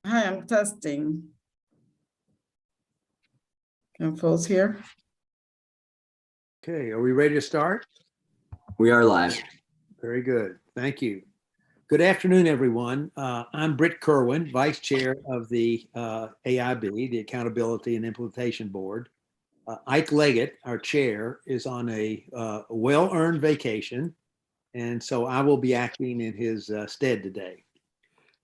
Hi, I'm testing. Can folks hear? Okay, are we ready to start? We are live. Very good. Thank you. Good afternoon, everyone. I'm Britt Kerwin, Vice Chair of the AIB, the Accountability and Implementation Board. Ike Leggett, our chair, is on a well-earned vacation, and so I will be acting in his stead today.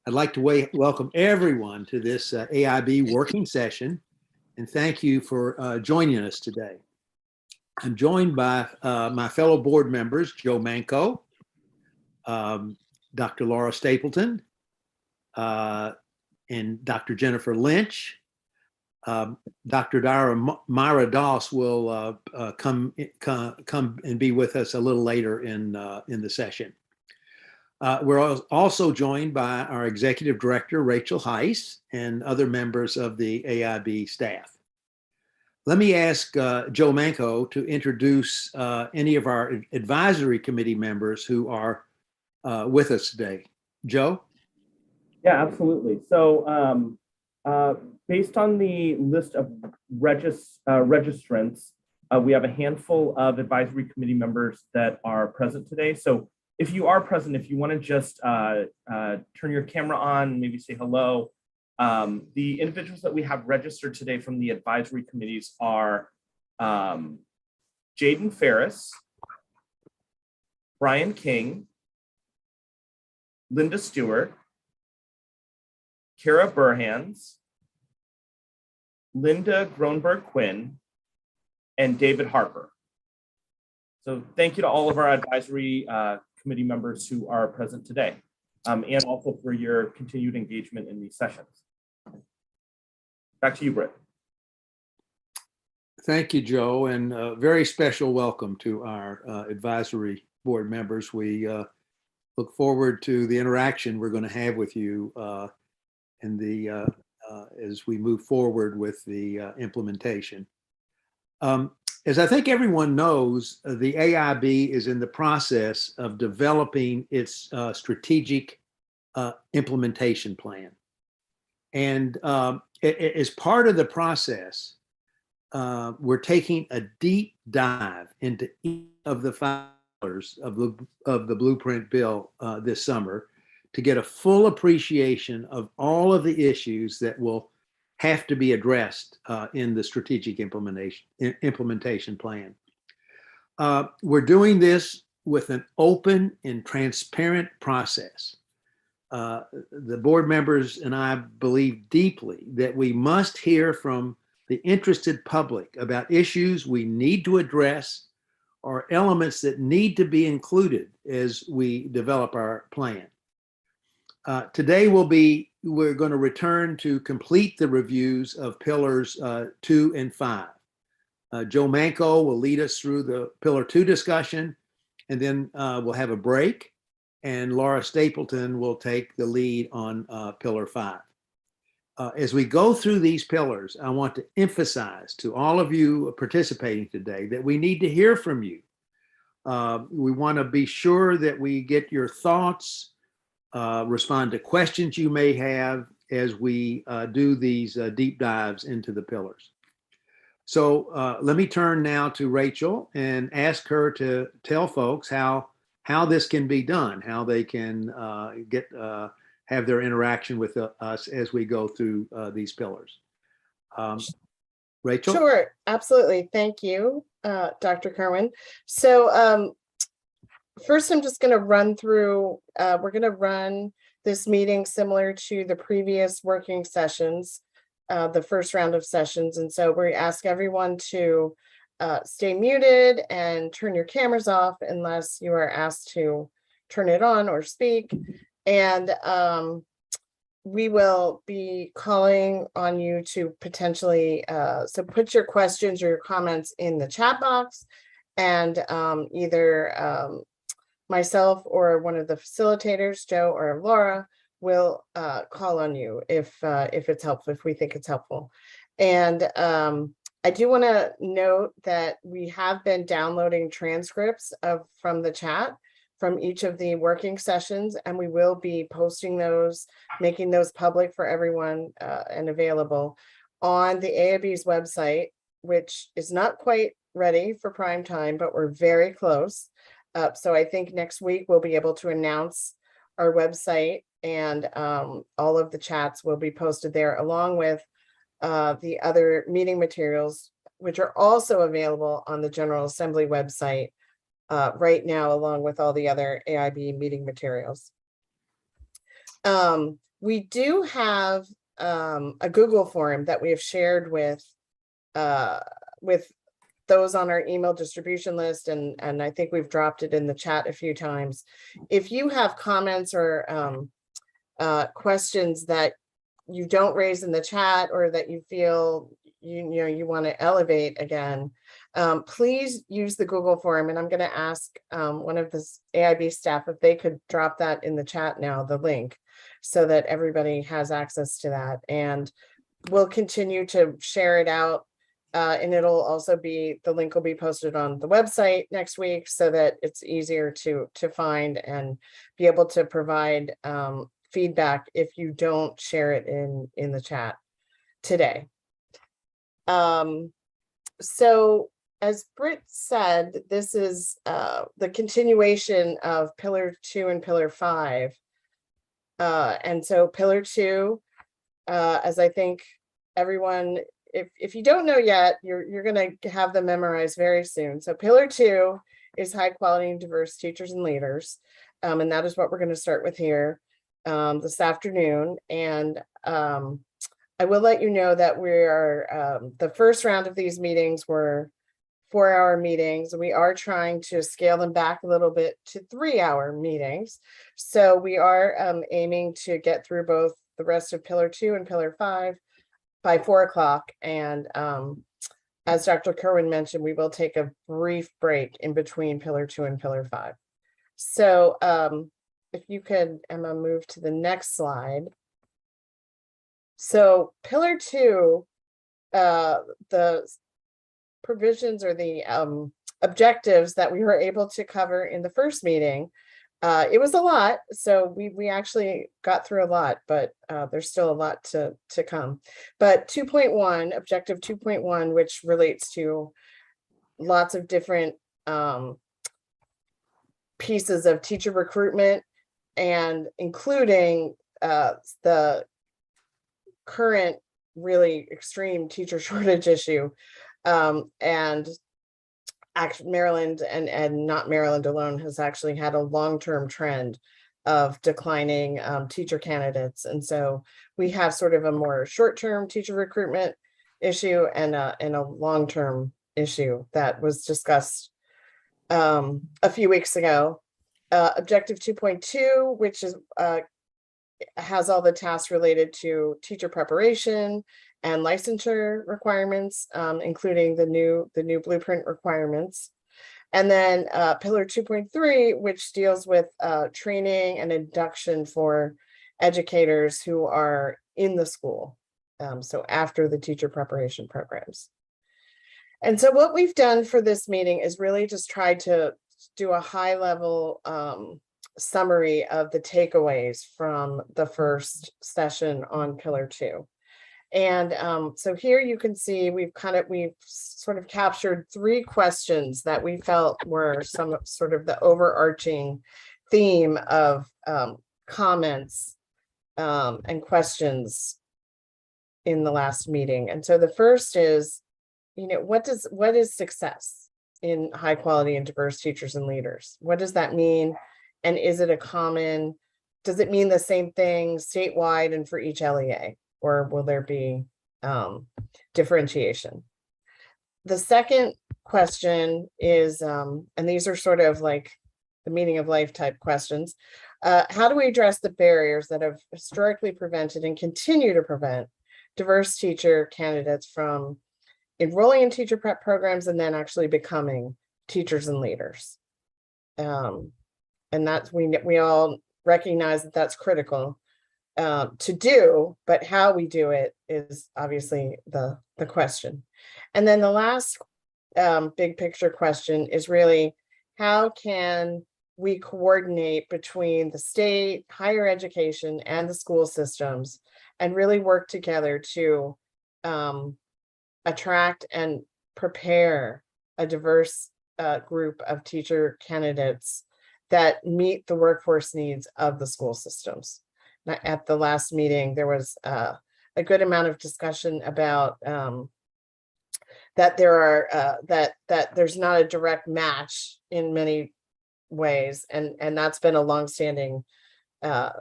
I'd like to welcome everyone to this AIB working session, and thank you for joining us today. I'm joined by my fellow board members, Joe Manco, Dr. Laura Stapleton, and Dr. Jennifer Lynch. Dr. Myra Doss will come and be with us a little later in the session. We're also joined by our Executive Director, Rachel Heiss, and other members of the AIB staff. Let me ask Joe Manco to introduce any of our advisory committee members who are with us today. Joe? Yeah, absolutely. So based on the list of registrants, we have a handful of advisory committee members that are present today. So if you are present, if you want to just turn your camera on, maybe say hello. The individuals that we have registered today from the advisory committees are Jaden Ferris, Brian King, Linda Stewart, Kara Burhans, Linda Gronberg Quinn, and David Harper. So thank you to all of our advisory committee members who are present today, and also for your continued engagement in these sessions. Back to you, Britt. Thank you, Joe, and a very special welcome to our advisory board members. We look forward to the interaction we're going to have with you as we move forward with the implementation. As I think everyone knows, the AIB is in the process of developing its strategic implementation plan. And as part of the process, we're taking a deep dive into each of the 5 pillars of the Blueprint Bill this summer to get a full appreciation of all of the issues that will have to be addressed in the strategic implementation plan. We're doing this with an open and transparent process. The board members and I believe deeply that we must hear from the interested public about issues we need to address or elements that need to be included as we develop our plan. Today we're going to return to complete the reviews of pillars 2 and 5. Joe Manco will lead us through the pillar 2 discussion, and then we'll have a break, and Laura Stapleton will take the lead on pillar 5. As we go through these pillars, I want to emphasize to all of you participating today that we need to hear from you. We want to be sure that we get your thoughts, respond to questions you may have as we do these deep dives into the pillars. So let me turn now to Rachel and ask her to tell folks how this can be done, how they can have their interaction with us as we go through these pillars. Rachel? Sure, absolutely. Thank you, Dr. Kerwin. So first, I'm just going to run through, we're going to run this meeting similar to the previous working sessions, the first round of sessions. And so we ask everyone to stay muted and turn your cameras off unless you are asked to turn it on or speak. And we will be calling on you to potentially, so put your questions or your comments in the chat box, and either myself or one of the facilitators, Joe or Laura, will call on you if it's helpful, if we think it's helpful. And I do want to note that we have been downloading transcripts from the chat. from each of the working sessions, and we will be posting those, making those public for everyone and available on the AIB's website, which is not quite ready for prime time, but we're very close. So I think next week we'll be able to announce our website, and all of the chats will be posted there, along with the other meeting materials, which are also available on the General Assembly website right now, along with all the other AIB meeting materials. We do have a Google form that we have shared with those on our email distribution list, and I think we've dropped it in the chat a few times. If you have comments or questions that you don't raise in the chat, or that you feel you want to elevate again, please use the Google form. And I'm going to ask one of the AIB staff if they could drop that in the chat now, the link, so that everybody has access to that. And we'll continue to share it out. And it'll also be, the link will be posted on the website next week, so that it's easier to find and be able to provide feedback if you don't share it in the chat today. So as Britt said, this is the continuation of Pillar 2 and Pillar 5. And so Pillar 2, as I think everyone, if you don't know yet, you're going to have them memorized very soon. So Pillar 2 is high quality and diverse teachers and leaders. And that is what we're going to start with here this afternoon. And I will let you know that we are, the first round of these meetings were 4-hour meetings. We are trying to scale them back a little bit to 3-hour meetings. So we are aiming to get through both the rest of Pillar 2 and Pillar 5 by 4 o'clock. And as Dr. Kerwin mentioned, we will take a brief break in between Pillar 2 and Pillar 5. So if you could, Emma, move to the next slide. So Pillar 2, the provisions or the objectives that we were able to cover in the first meeting, it was a lot. So we actually got through a lot, but there's still a lot to come. But 2.1, objective 2.1, which relates to lots of different pieces of teacher recruitment, and including the current really extreme teacher shortage issue, and actually Maryland and not Maryland alone has actually had a long-term trend of declining teacher candidates. And so we have sort of a more short-term teacher recruitment issue and a long-term issue that was discussed a few weeks ago. Objective 2.2, which is has all the tasks related to teacher preparation and licensure requirements, including the new blueprint requirements. And then Pillar 2.3, which deals with training and induction for educators who are in the school. So after the teacher preparation programs. And so what we've done for this meeting is really just try to do a high level summary of the takeaways from the first session on Pillar 2. And so here you can see we've sort of captured 3 questions that we felt were some sort of the overarching theme of comments and questions in the last meeting. And so the first is, what is success in high quality and diverse teachers and leaders? What does that mean? And is it does it mean the same thing statewide and for each LEA, or will there be differentiation? The second question is, and these are sort of like the meaning of life type questions. How do we address the barriers that have historically prevented and continue to prevent diverse teacher candidates from enrolling in teacher prep programs and then actually becoming teachers and leaders? And that's, we all recognize that that's critical to do, but how we do it is obviously the question. And then the last big picture question is really, how can we coordinate between the state, higher education, and the school systems, and really work together to attract and prepare a diverse group of teacher candidates that meet the workforce needs of the school systems. At the last meeting, there was a good amount of discussion about that there's not a direct match in many ways, and that's been a longstanding, I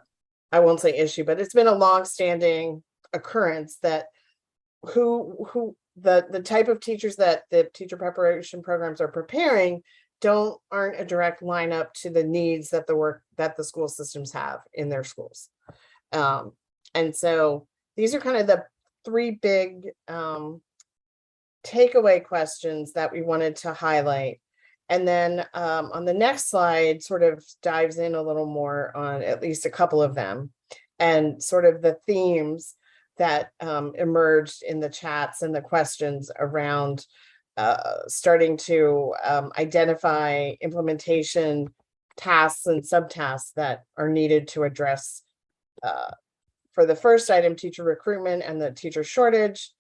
won't say issue, but it's been a longstanding occurrence that the type of teachers that the teacher preparation programs are preparing aren't a direct lineup to the needs that the school systems have in their schools. And so these are kind of the three big takeaway questions that we wanted to highlight. And then on the next slide sort of dives in a little more on at least a couple of them and sort of the themes that emerged in the chats and the questions around starting to identify implementation tasks and subtasks that are needed to address, for the first item, teacher recruitment and the teacher shortage.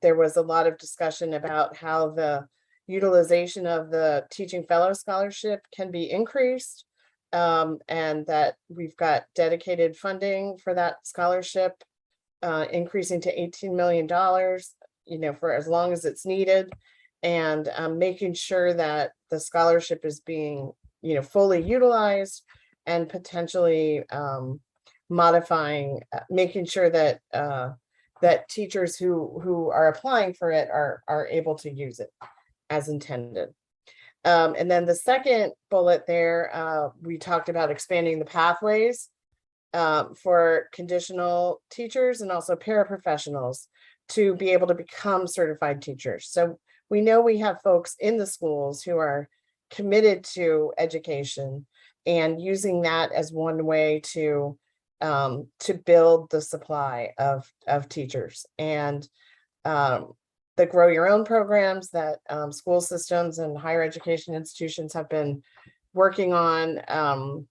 There was a lot of discussion about how the utilization of the teaching fellow scholarship can be increased, and that we've got dedicated funding for that scholarship, increasing to $18 million, for as long as it's needed, and making sure that the scholarship is being, fully utilized, and potentially modifying, making sure that that teachers who are applying for it are able to use it as intended. And then the second bullet there, we talked about expanding the pathways for conditional teachers and also paraprofessionals to be able to become certified teachers. So we know we have folks in the schools who are committed to education and using that as one way to build the supply of teachers. And the Grow Your Own programs that school systems and higher education institutions have been working on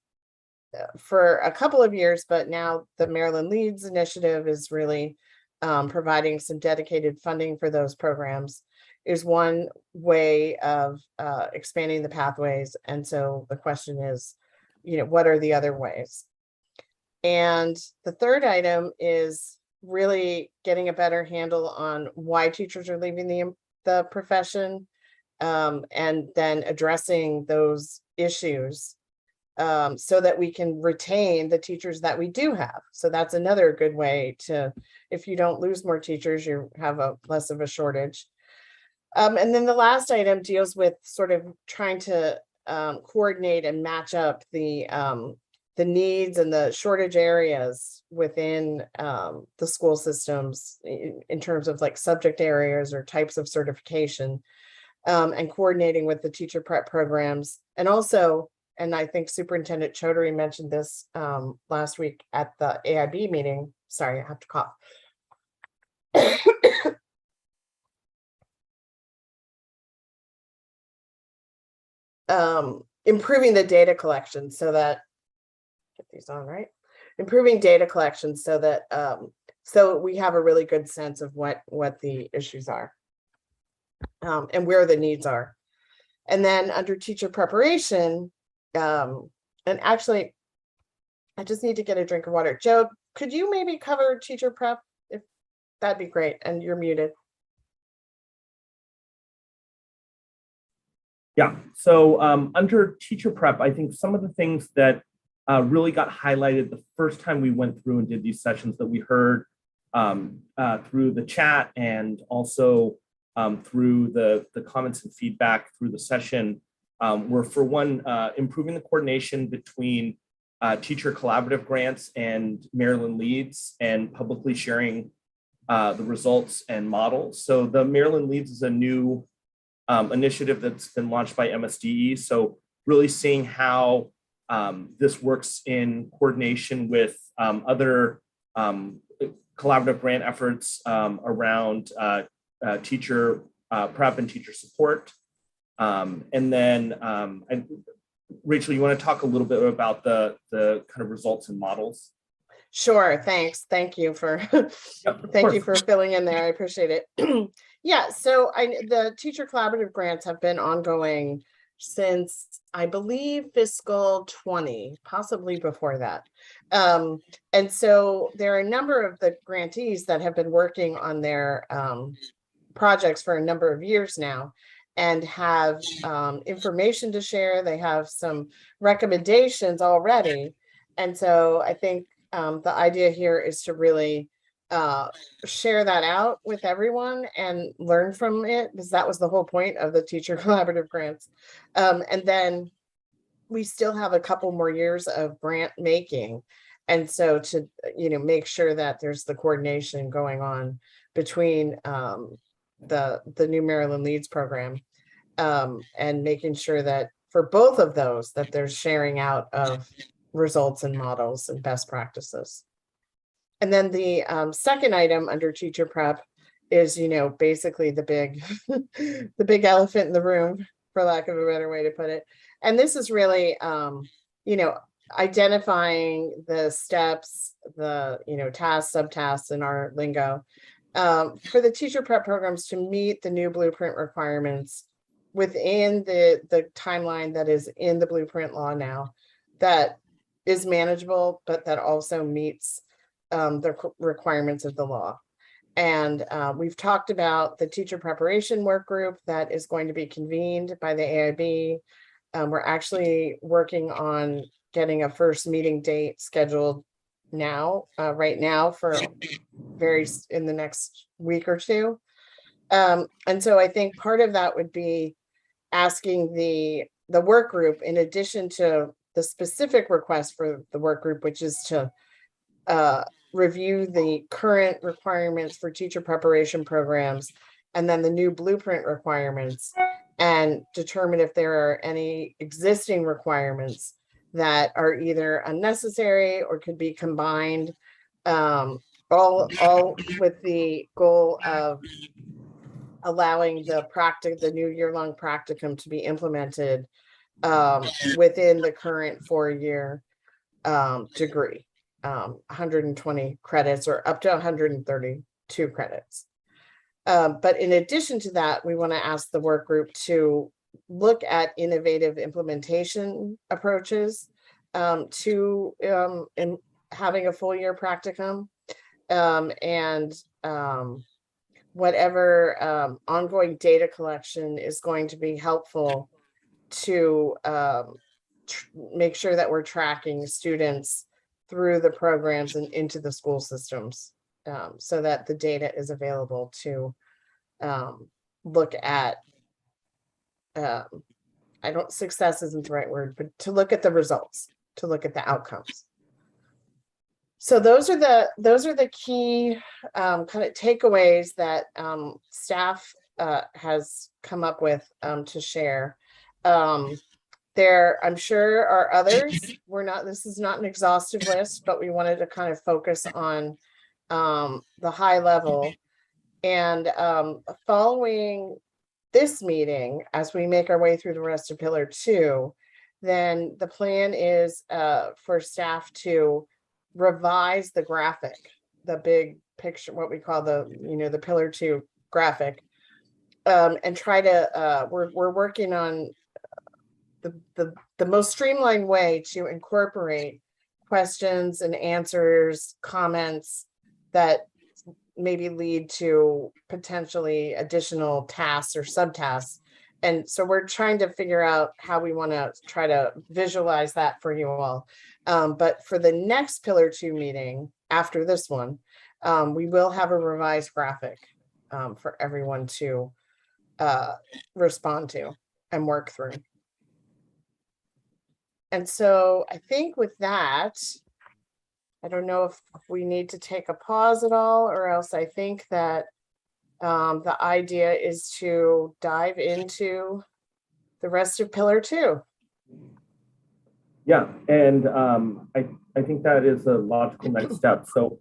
for a couple of years, but now the Maryland Leads initiative is really providing some dedicated funding for those programs, is one way of expanding the pathways. And so the question is, what are the other ways? And the third item is really getting a better handle on why teachers are leaving the profession, and then addressing those issues so that we can retain the teachers that we do have. So that's another good way to, if you don't lose more teachers, you have less of a shortage. And then the last item deals with sort of trying to coordinate and match up the needs and the shortage areas within the school systems in terms of like subject areas or types of certification, and coordinating with the teacher prep programs. And also, and I think Superintendent Chaudhary mentioned this last week at the AIB meeting. Sorry, I have to cough. Improving the data collection so that, get these on right, improving data collection so that so we have a really good sense of what the issues are and where the needs are. And then under teacher preparation, and actually I just need to get a drink of water. Joe, could you maybe cover teacher prep? If that'd be great. And you're muted. Yeah, so under teacher prep, I think some of the things that really got highlighted the first time we went through and did these sessions that we heard through the chat and also through the comments and feedback through the session were, for one, improving the coordination between teacher collaborative grants and Maryland Leads and publicly sharing the results and models. So the Maryland Leads is a new initiative that's been launched by MSDE. So really seeing how this works in coordination with other collaborative grant efforts around teacher prep and teacher support. And then Rachel, you want to talk a little bit about the kind of results and models? Sure, thanks. Thank you for thank you for filling in there. I appreciate it. Yeah, so the teacher collaborative grants have been ongoing since I believe fiscal 20, possibly before that. And so there are a number of the grantees that have been working on their projects for a number of years now and have information to share. They have some recommendations already. And so I think the idea here is to really share that out with everyone and learn from it, because that was the whole point of the teacher collaborative grants. And then we still have a couple more years of grant making. And so to, make sure that there's the coordination going on between the New Maryland Leads program and making sure that for both of those, that there's sharing out of results and models and best practices. And then the second item under teacher prep is, basically the big, the big elephant in the room, for lack of a better way to put it. And this is really, identifying the steps, the, tasks, subtasks in our lingo for the teacher prep programs to meet the new blueprint requirements within the timeline that is in the blueprint law now, that is manageable, but that also meets the requirements of the law. And we've talked about the teacher preparation work group that is going to be convened by the AIB. We're actually working on getting a first meeting date scheduled now, right now, for in the next week or two. And so I think part of that would be asking the work group, in addition to the specific request for the work group, which is to review the current requirements for teacher preparation programs and then the new blueprint requirements, and determine if there are any existing requirements that are either unnecessary or could be combined, all with the goal of allowing the new year-long practicum to be implemented within the current 4-year degree, 120 credits or up to 132 credits. But in addition to that, we want to ask the work group to look at innovative implementation approaches to in having a full year practicum, and whatever ongoing data collection is going to be helpful to make sure that we're tracking students through the programs and into the school systems, so that the data is available to look at, success isn't the right word, but to look at the results, to look at the outcomes. So those are the key kind of takeaways that staff has come up with to share. There, I'm sure, are others. This is not an exhaustive list, but we wanted to kind of focus on the high level. And following this meeting, as we make our way through the rest of Pillar 2, then the plan is for staff to revise the graphic, the big picture, what we call the Pillar 2 graphic, and try to, we're working on the most streamlined way to incorporate questions and answers, comments that maybe lead to potentially additional tasks or subtasks. And so we're trying to figure out how we want to try to visualize that for you all. But for the next Pillar 2 meeting after this one, we will have a revised graphic for everyone to respond to and work through. And so I think with that, I don't know if we need to take a pause at all, or else I think that the idea is to dive into the rest of Pillar 2. Yeah, and I think that is a logical next step. So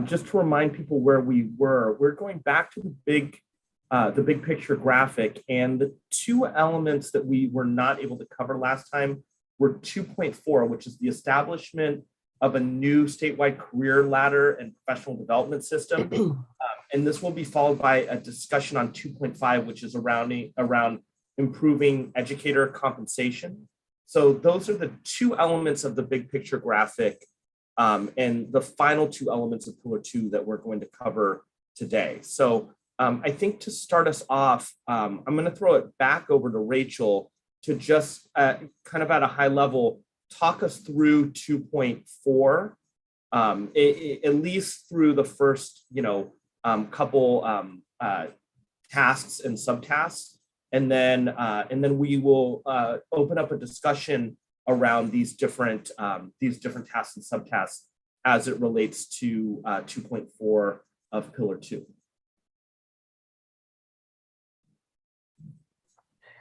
just to remind people where we were, we're going back to the big picture graphic, and the two elements that we were not able to cover last time we're 2.4, which is the establishment of a new statewide career ladder and professional development system. And this will be followed by a discussion on 2.5, which is around improving educator compensation. So those are the two elements of the big picture graphic, and the final two elements of Pillar 2 that we're going to cover today. So I think to start us off, I'm going to throw it back over to Rachel to just kind of at a high level, talk us through 2.4, at least through the first, couple tasks and subtasks. And then we will open up a discussion around these different tasks and subtasks as it relates to 2.4 of Pillar 2.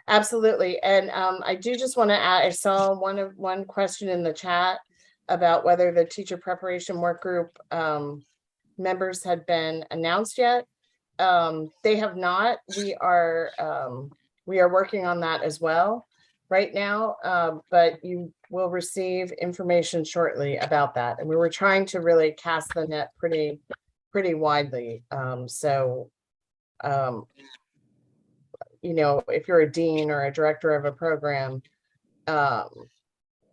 Absolutely. And I do just want to add, I saw one question in the chat about whether the teacher preparation work group members had been announced yet. They have not. We are working on that as well right now, but you will receive information shortly about that. And we were trying to really cast the net pretty widely. If you're a dean or a director of a program,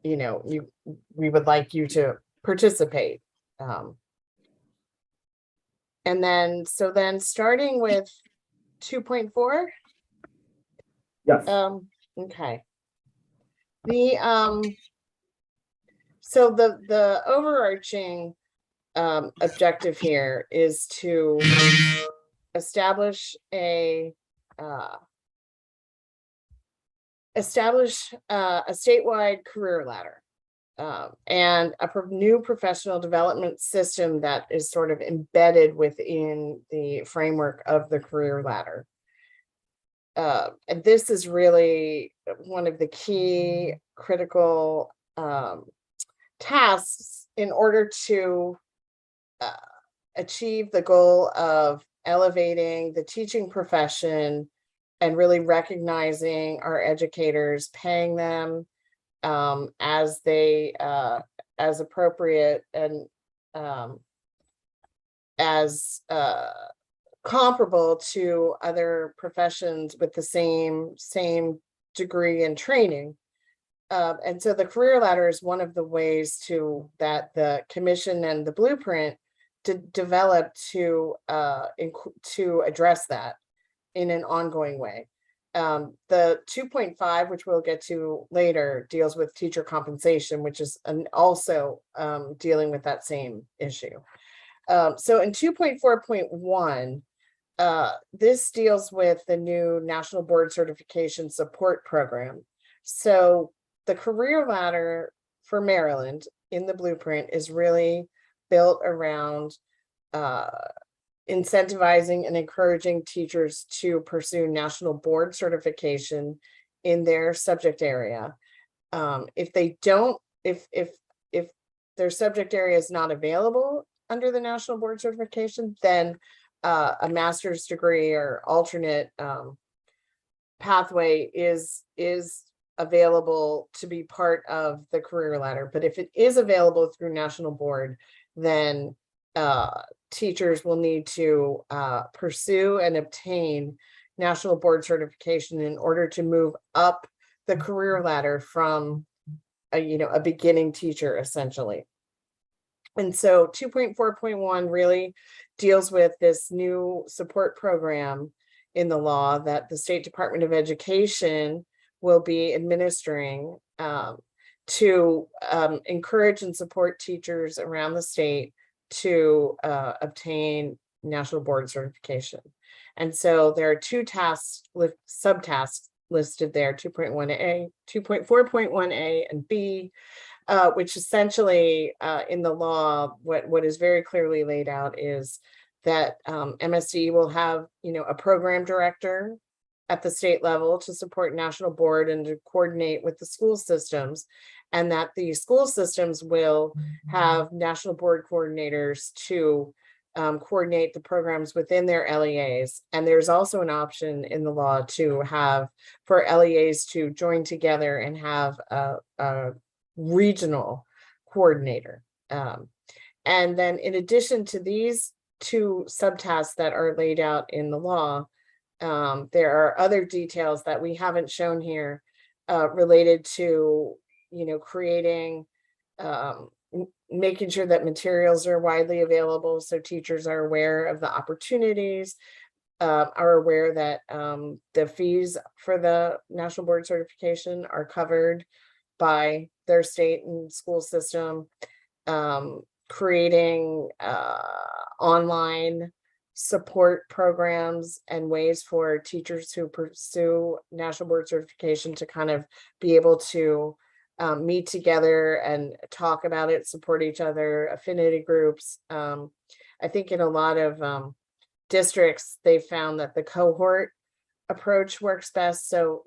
we would like you to participate. And then starting with 2.4. Yes. Okay. So the overarching objective here is to establish a statewide career ladder and a new professional development system that is sort of embedded within the framework of the career ladder. And this is really one of the key critical tasks in order to achieve the goal of elevating the teaching profession and really recognizing our educators, paying them as appropriate and as comparable to other professions with the same degree and training. And so the career ladder is one of the ways that the commission and the blueprint develop to address that in an ongoing way. The 2.5, which we'll get to later, deals with teacher compensation, which is also dealing with that same issue. So in 2.4.1, this deals with the new National Board Certification Support Program. So the career ladder for Maryland in the blueprint is really built around incentivizing and encouraging teachers to pursue national board certification in their subject area. If their subject area is not available under the national board certification, then a master's degree or alternate pathway is available to be part of the career ladder. But if it is available through national board, then teachers will need to pursue and obtain national board certification in order to move up the career ladder from a beginning teacher, essentially. And so 2.4.1 really deals with this new support program in the law that the State Department of Education will be administering to encourage and support teachers around the state to obtain national board certification. And so there are two subtasks listed there, 2.1A, 2.4.1A and B, which essentially in the law, what is very clearly laid out is that MSD will have, a program director at the state level to support national board and to coordinate with the school systems, and that the school systems will have national board coordinators to coordinate the programs within their LEAs. And there's also an option in the law to have for LEAs to join together and have a regional coordinator. And then in addition to these two subtasks that are laid out in the law, there are other details that we haven't shown here related to, creating, making sure that materials are widely available so teachers are aware of the opportunities, are aware that the fees for the National Board Certification are covered by their state and school system, creating online support programs and ways for teachers who pursue National Board Certification to kind of be able to meet together and talk about it, support each other, affinity groups. I think in a lot of districts, they found that the cohort approach works best. So,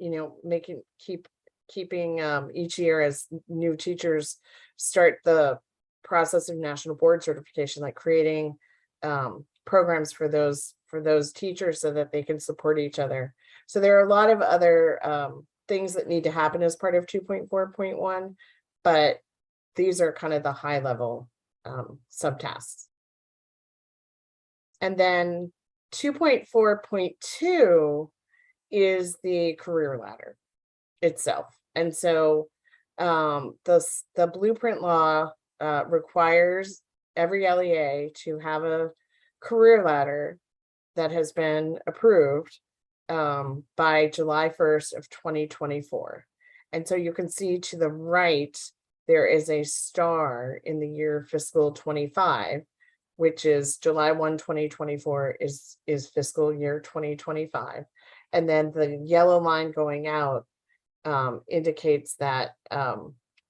keeping each year as new teachers start the process of National Board Certification, like creating programs for those teachers so that they can support each other. So there are a lot of other things that need to happen as part of 2.4.1, but these are kind of the high level subtasks. And then 2.4.2 is the career ladder itself. And so the blueprint law requires every LEA to have a career ladder that has been approved by July 1st of 2024. And so you can see to the right, there is a star in the year fiscal 25, which is July 1, 2024 is fiscal year 2025. And then the yellow line going out indicates that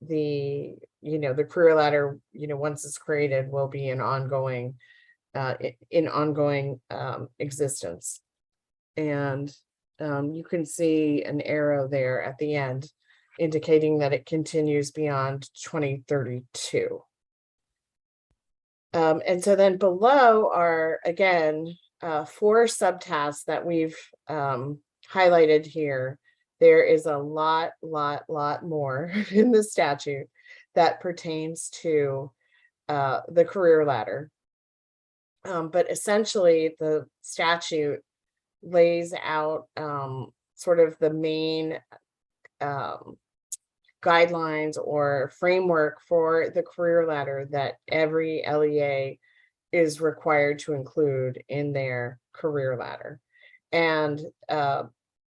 the career ladder, once it's created, will be an ongoing existence. And you can see an arrow there at the end indicating that it continues beyond 2032. And so then below are, again, 4 subtasks that we've highlighted here. There is a lot more in the statute that pertains to the career ladder. But essentially, the statute lays out sort of the main guidelines or framework for the career ladder that every LEA is required to include in their career ladder. And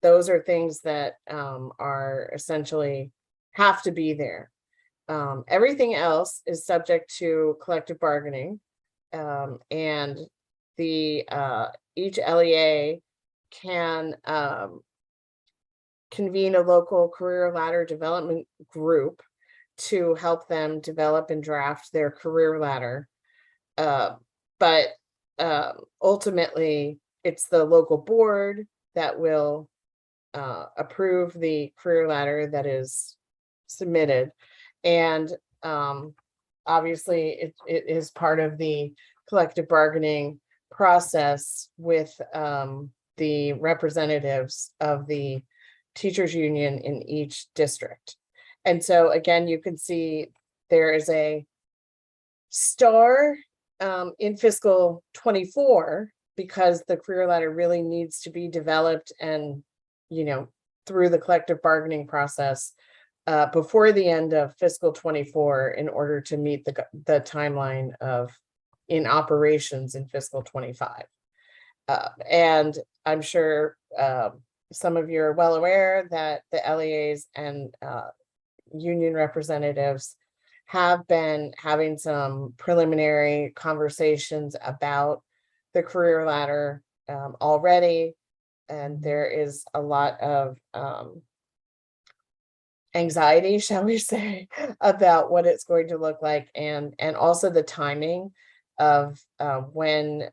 those are things that are essentially have to be there. Everything else is subject to collective bargaining, and each LEA can convene a local career ladder development group to help them develop and draft their career ladder. But ultimately, it's the local board that will approve the career ladder that is submitted. And obviously, it is part of the collective bargaining process with the representatives of the teachers union in each district. And so again, you can see there is a star in fiscal 24 because the career ladder really needs to be developed and, through the collective bargaining process before the end of fiscal 24 in order to meet the timeline of in operations in fiscal 25. And I'm sure some of you are well aware that the LEAs and union representatives have been having some preliminary conversations about the career ladder already. And there is a lot of anxiety, shall we say, about what it's going to look like, and also the timing of when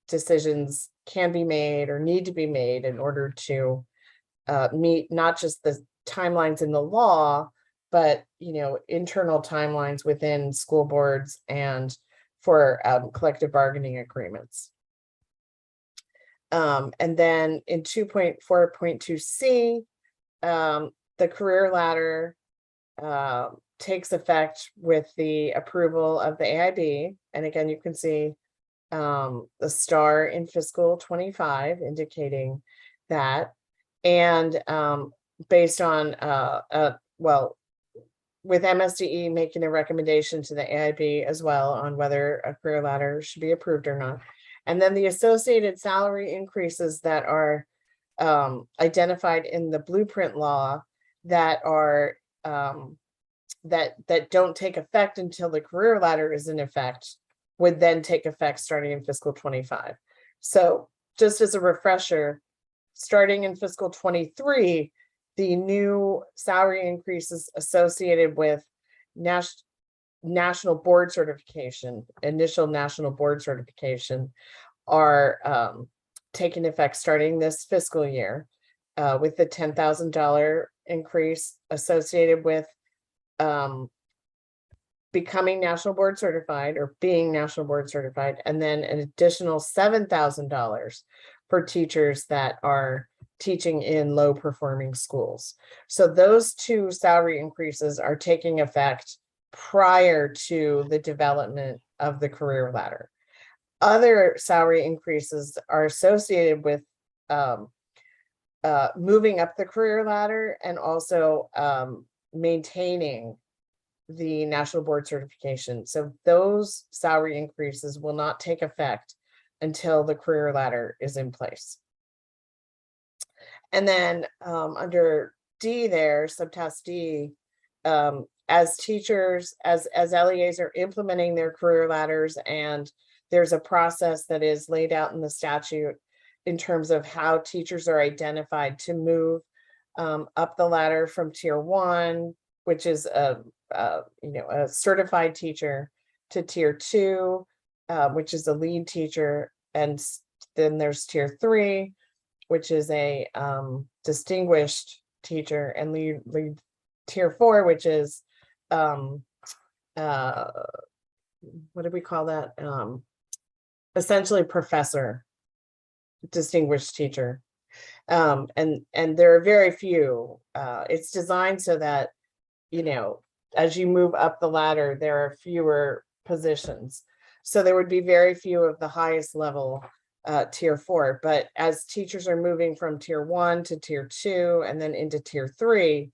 decisions can be made or need to be made in order to meet not just the timelines in the law, but internal timelines within school boards and for collective bargaining agreements. And then in 2.4.2C, the career ladder takes effect with the approval of the AIB. And again, you can see the star in fiscal 25 indicating that. And based on, well, with MSDE making a recommendation to the AIB as well on whether a career ladder should be approved or not. And then the associated salary increases that are identified in the blueprint law that are that don't take effect until the career ladder is in effect would then take effect starting in fiscal 25. So just as a refresher, starting in fiscal 23, the new salary increases associated with national board certification, initial national board certification, are taking effect starting this fiscal year with the $10,000 increase associated with becoming national board certified or being national board certified, and then an additional $7,000 for teachers that are teaching in low performing schools. So those two salary increases are taking effect prior to the development of the career ladder. Other salary increases are associated with moving up the career ladder and also maintaining the national board certification. So those salary increases will not take effect until the career ladder is in place. And then under D there, subtask D, as teachers, as LEAs are implementing their career ladders, and there's a process that is laid out in the statute in terms of how teachers are identified to move up the ladder from tier 1, which is a certified teacher, to tier 2, which is a lead teacher, and then there's tier 3, which is a distinguished teacher, and lead tier 4, which is what do we call that? Essentially professor, distinguished teacher. And there are very few. It's designed so that, as you move up the ladder, there are fewer positions. So there would be very few of the highest level tier 4, but as teachers are moving from tier 1 to tier 2 and then into tier 3,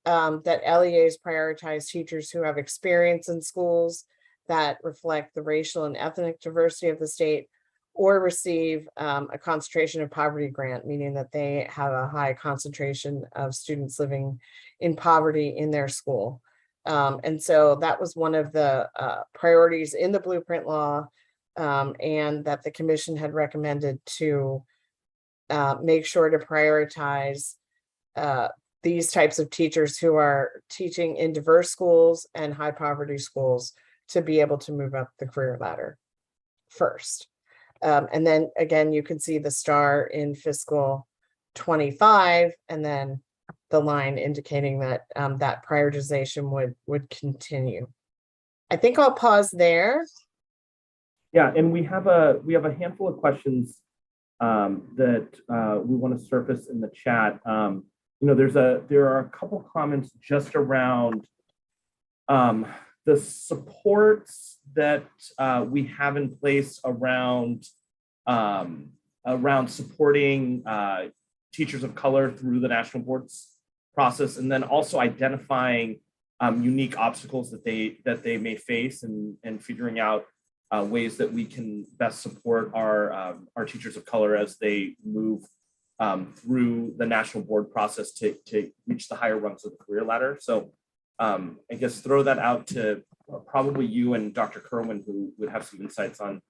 that LEAs prioritize teachers who have experience in schools that reflect the racial and ethnic diversity of the state, or receive a concentration of poverty grant, meaning that they have a high concentration of students living in poverty in their school. And so that was one of the priorities in the blueprint law, and that the commission had recommended to make sure to prioritize these types of teachers who are teaching in diverse schools and high poverty schools to be able to move up the career ladder first. And then again, you can see the star in fiscal 25, and then the line indicating that that prioritization would continue. I think I'll pause there. Yeah, and we have a handful of questions that we want to surface in the chat. There are a couple comments just around the supports that we have in place around supporting teachers of color through the national boards process, and then also identifying unique obstacles that they may face, and figuring out ways that we can best support our teachers of color as they move through the national board process to reach the higher rungs of the career ladder. So I guess throw that out to probably you and Dr. Kerwin, who would have some insights on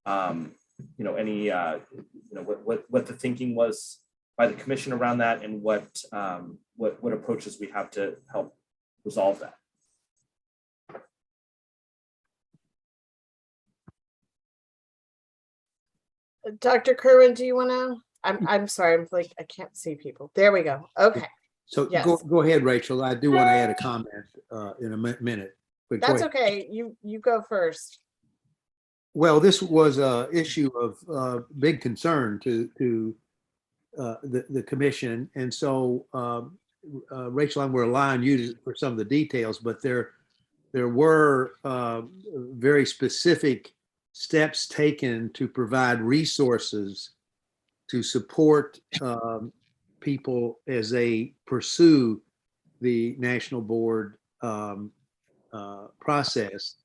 any what the thinking was by the commission around that, and what approaches we have to help resolve that. Dr. Kerwin, do you want to? I'm sorry, I'm like, I can't see people. There we go. Okay. So Yes. go ahead, Rachel. I do want to add a comment in a minute. But go That's ahead. okay. You go first. Well, this was a issue of big concern to the commission, and so Rachel, I'm going to rely on you for some of the details, but there were very specific steps taken to provide resources to support people as they pursue the national board process.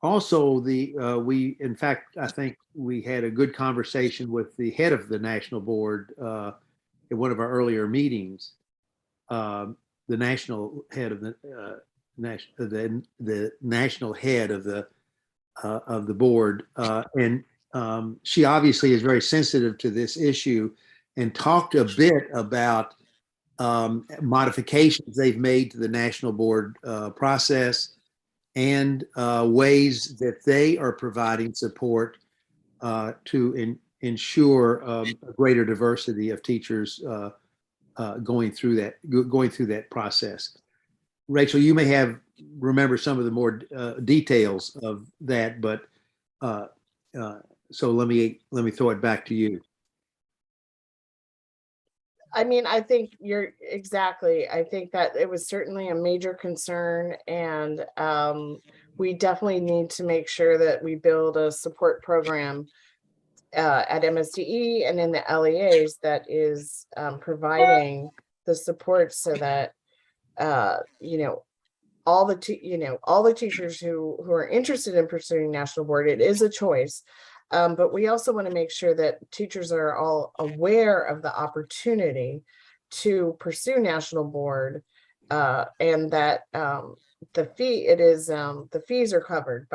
Also, in fact, I think we had a good conversation with the head of the national board at one of our earlier meetings. The national head of the national head of the board, and she obviously is very sensitive to this issue, and talked a bit about modifications they've made to the national board process, and ways that they are providing support to ensure a greater diversity of teachers going through that process. Rachel, you may remember some of the more details of that, but so let me throw it back to you. I mean, I think you're exactly. I think that it was certainly a major concern, and we definitely need to make sure that we build a support program at MSDE and in the LEAs that is providing the support so that all the teachers who are interested in pursuing national board, it is a choice. But we also want to make sure that teachers are all aware of the opportunity to pursue national board, and that the fees are covered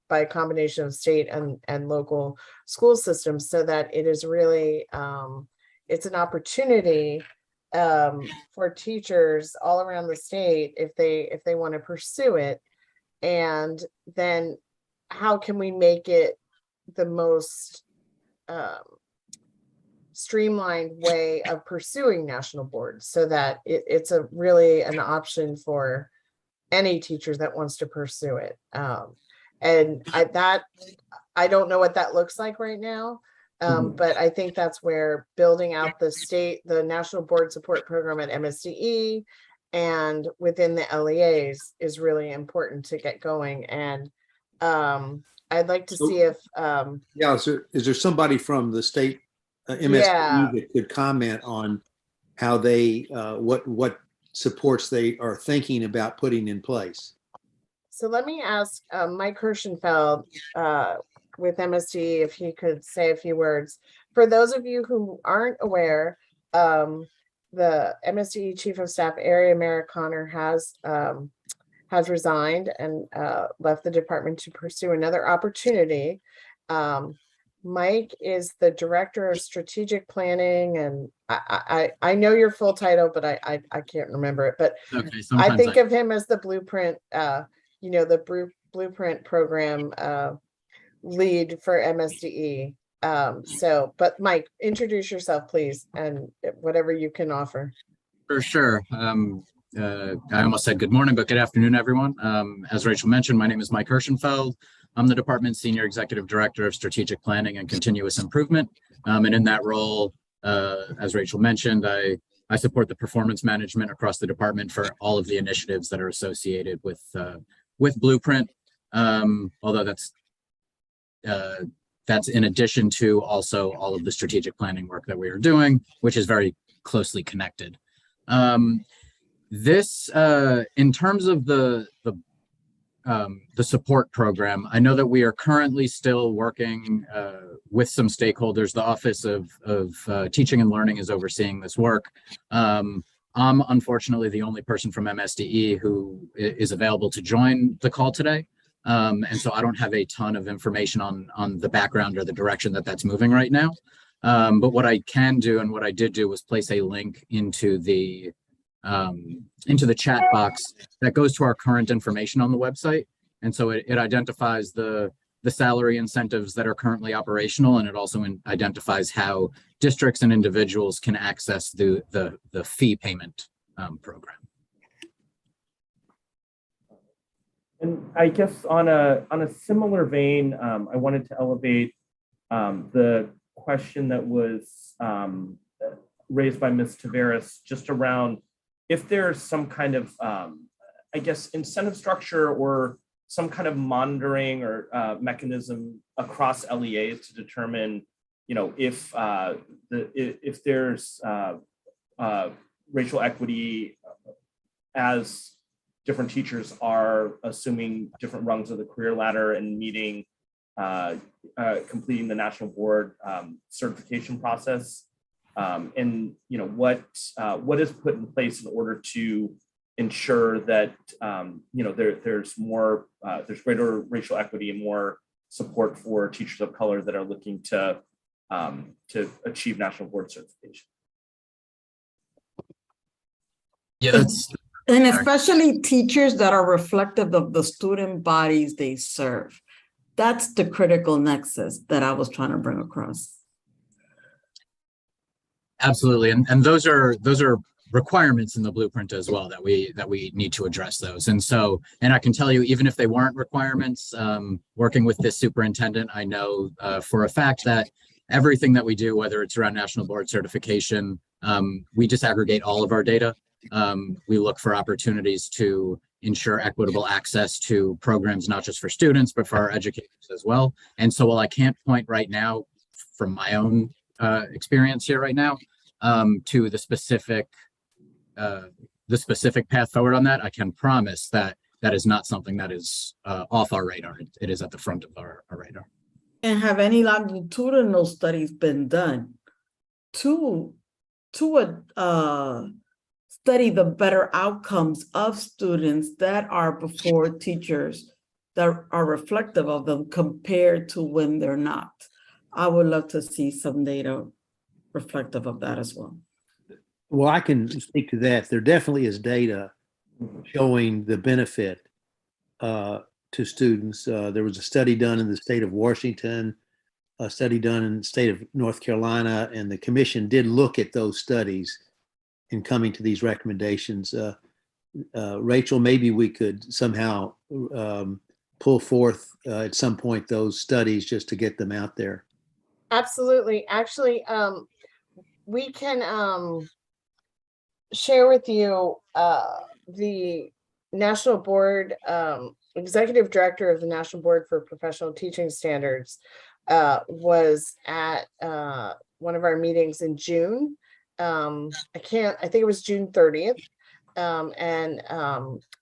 by a combination of state and local school systems, so that it is really it's an opportunity for teachers all around the state if they want to pursue it. And then how can we make it the most streamlined way of pursuing national boards, so that it's really an option for any teacher that wants to pursue it. And I don't know what that looks like right now, but I think that's where building out the national board support program at MSDE and within the LEAs is really important to get going. And I'd like to see if Is there somebody from the state MSP that could comment on how they what supports they are thinking about putting in place? So let me ask Mike Kirschenfeld with MSD if he could say a few words. For those of you who aren't aware, the MSD Chief of Staff Area Merrick Connor has resigned and left the department to pursue another opportunity. Mike is the Director of Strategic Planning, and I know your full title, but I can't remember it. But Okay, I think of him as the Blueprint, the Blueprint program lead for MSDE. But Mike, introduce yourself, please, and whatever you can offer. For sure. I almost said good morning, but good afternoon, everyone. As Rachel mentioned, my name is Mike Kirschenfeld. I'm the department's Senior Executive Director of Strategic Planning and Continuous Improvement. And in that role, as Rachel mentioned, I support the performance management across the department for all of the initiatives that are associated with Blueprint. Although that's in addition to also all of the strategic planning work that we are doing, which is very closely connected. This, in terms of the support program, I know that we are currently still working with some stakeholders. The Office of Teaching and Learning is overseeing this work. I'm unfortunately the only person from MSDE who is available to join the call today. And so I don't have a ton of information on the background or the direction that's moving right now. But what I can do, and what I did do, was place a link into the chat box that goes to our current information on the website. And so it identifies the salary incentives that are currently operational, and it also identifies how districts and individuals can access the fee payment program. And I guess on a similar vein, I wanted to elevate the question that was raised by Ms. Taveras, just around if there's some kind of, I guess, incentive structure or some kind of monitoring or mechanism across LEAs to determine, if there's racial equity as different teachers are assuming different rungs of the career ladder and meeting, completing the national board certification process, and what is put in place in order to ensure that there's greater racial equity and more support for teachers of color that are looking to achieve national board certification. Yeah, And especially teachers that are reflective of the student bodies they serve. That's the critical nexus that I was trying to bring across. absolutely. And those are requirements in the blueprint as well that we need to address those. And I can tell you, even if they weren't requirements, working with this superintendent, I know for a fact that everything that we do, whether it's around national board certification, we disaggregate all of our data. We look for opportunities to ensure equitable access to programs, not just for students, but for our educators as well. And so while I can't point right now from my own experience here right now to the specific path forward on that, I can promise that that is not something that is off our radar. It is at the front of our radar. And have any longitudinal studies been done to study the better outcomes of students that are before teachers that are reflective of them compared to when they're not? I would love to see some data reflective of that as well. Well, I can speak to that. There definitely is data showing the benefit to students. There was a study done in the state of Washington, a study done in the state of North Carolina, and the commission did look at those studies in coming to these recommendations. Rachel, maybe we could somehow pull forth at some point those studies just to get them out there. Absolutely. Actually, we can share with you the National Board, Executive Director of the National Board for Professional Teaching Standards was at one of our meetings in June. I think it was June 30th. And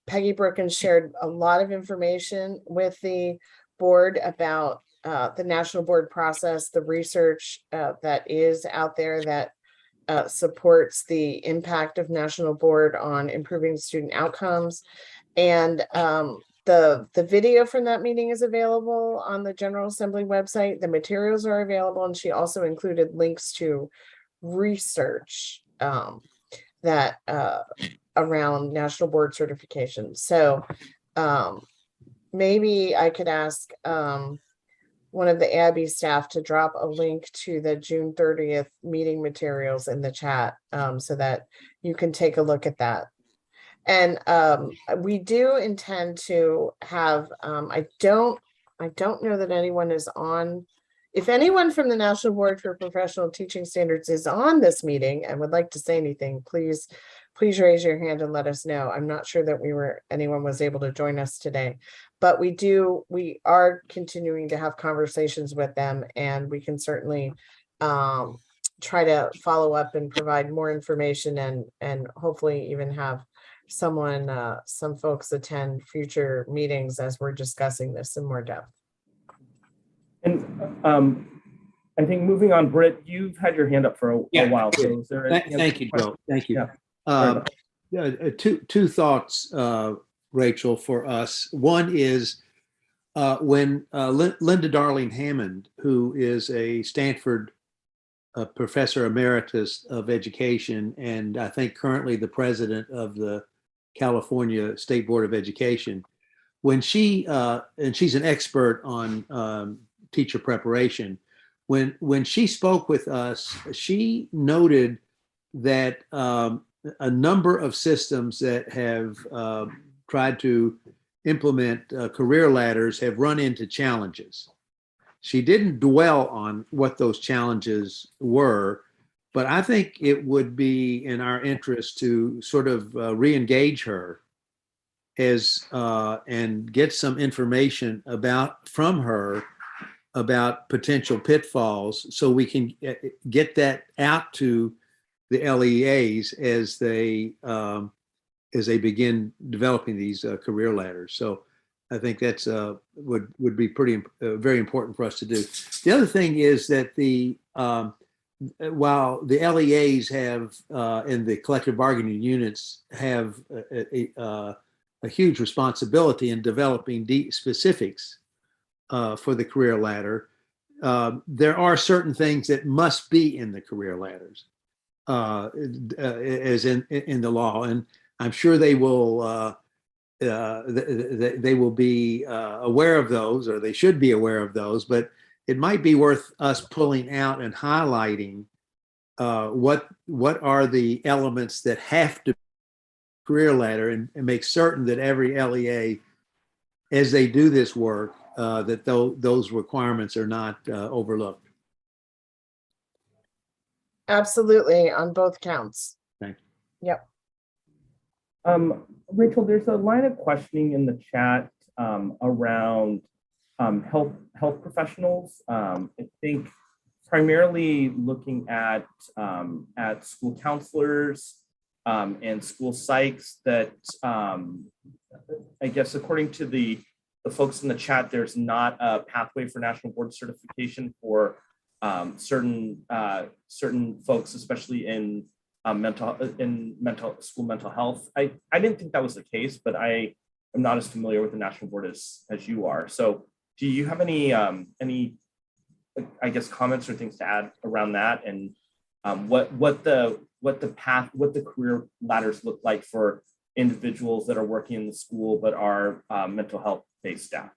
Peggy Brookins shared a lot of information with the board about the national board process, the research that is out there that supports the impact of national board on improving student outcomes. And the video from that meeting is available on the General Assembly website. The materials are available, and she also included links to research that around national board certification. So maybe I could ask one of the AIB staff to drop a link to the June 30th meeting materials in the chat so that you can take a look at that. And we do intend to have, I don't know that anyone is on. If anyone from the National Board for Professional Teaching Standards is on this meeting and would like to say anything, please raise your hand and let us know. I'm not sure that anyone was able to join us today, but we are continuing to have conversations with them, and we can certainly try to follow up and provide more information and hopefully even have some folks attend future meetings as we're discussing this in more depth. And I think moving on, Britt, you've had your hand up for a while. So is there Thank you, Joe. Thank you. Yeah. Two thoughts, Rachel, for us. One is when Linda Darling Hammond, who is a Stanford professor emeritus of education, and I think currently the president of the California State Board of Education, when she, and she's an expert on teacher preparation, when she spoke with us, she noted that a number of systems that have tried to implement career ladders have run into challenges. She didn't dwell on what those challenges were, but I think it would be in our interest to sort of re-engage her as and get some information from her about potential pitfalls, so we can get that out to the LEAs as they begin developing these career ladders. So I think that's would be very important for us to do. The other thing is that while the LEAs have and the collective bargaining units have a huge responsibility in developing specifics for the career ladder, there are certain things that must be in the career ladders, as in the law, and I'm sure they will be aware of those, or they should be aware of those. But it might be worth us pulling out and highlighting what are the elements that have to be career ladder, and make certain that every LEA, as they do this work, that those requirements are not overlooked. Absolutely, on both counts. Thank you. Yep. Rachel, there's a line of questioning in the chat around health professionals. I think primarily looking at school counselors and school psychs that I guess according to the folks in the chat, there's not a pathway for national board certification for certain folks, especially in school mental health. I didn't think that was the case, but I am not as familiar with the national board as you are. So do you have any I guess comments or things to add around that, and what the career ladders look like for individuals that are working in the school but are mental health based staff?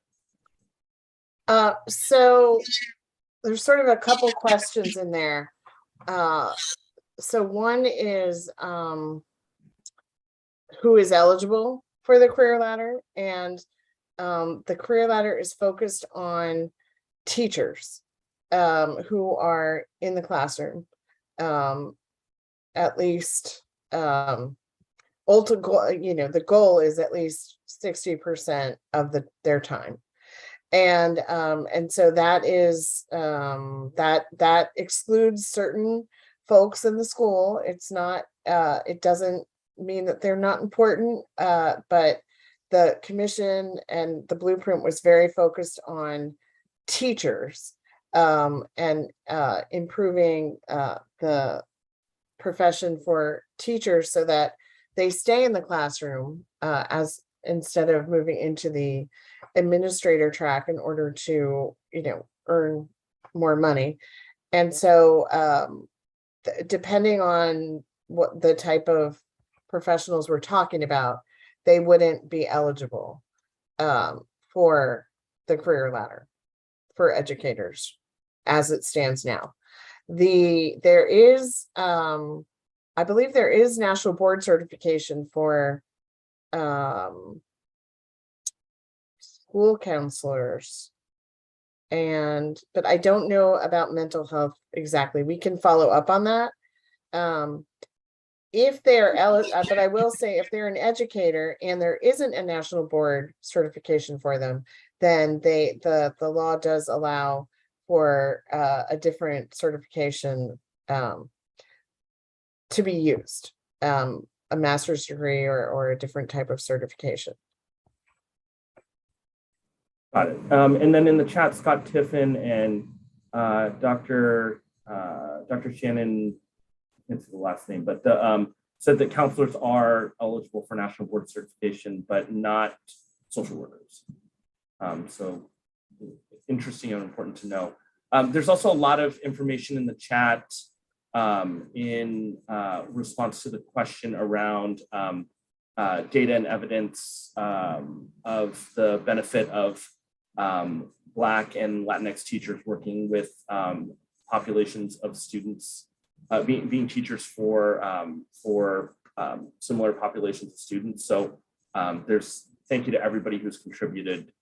So there's sort of a couple questions in there. So one is who is eligible for the career ladder, and the career ladder is focused on teachers who are in the classroom, at least the goal is at least 60% of their time. And so that is that excludes certain folks in the school. It's not it doesn't mean that they're not important, but the commission and the blueprint was very focused on teachers and improving the profession for teachers so that they stay in the classroom as instead of moving into the administrator track in order to earn more money. And so depending on what the type of professionals we're talking about, they wouldn't be eligible for the career ladder for educators as it stands now. There is I believe there is national board certification for school counselors, but I don't know about mental health exactly. We can follow up on that. If they're eligible, but I will say if they're an educator and there isn't a national board certification for them, then the law does allow for a different certification to be used, a master's degree or a different type of certification. Got it. And then in the chat, Scott Tiffin and Dr. Shannon, I can't see the last name, but said that counselors are eligible for national board certification, but not social workers. So interesting and important to know. There's also a lot of information in the chat in response to the question around data and evidence of the benefit of Black and Latinx teachers working with populations of students, being teachers for similar populations of students. So there's thank you to everybody who's contributed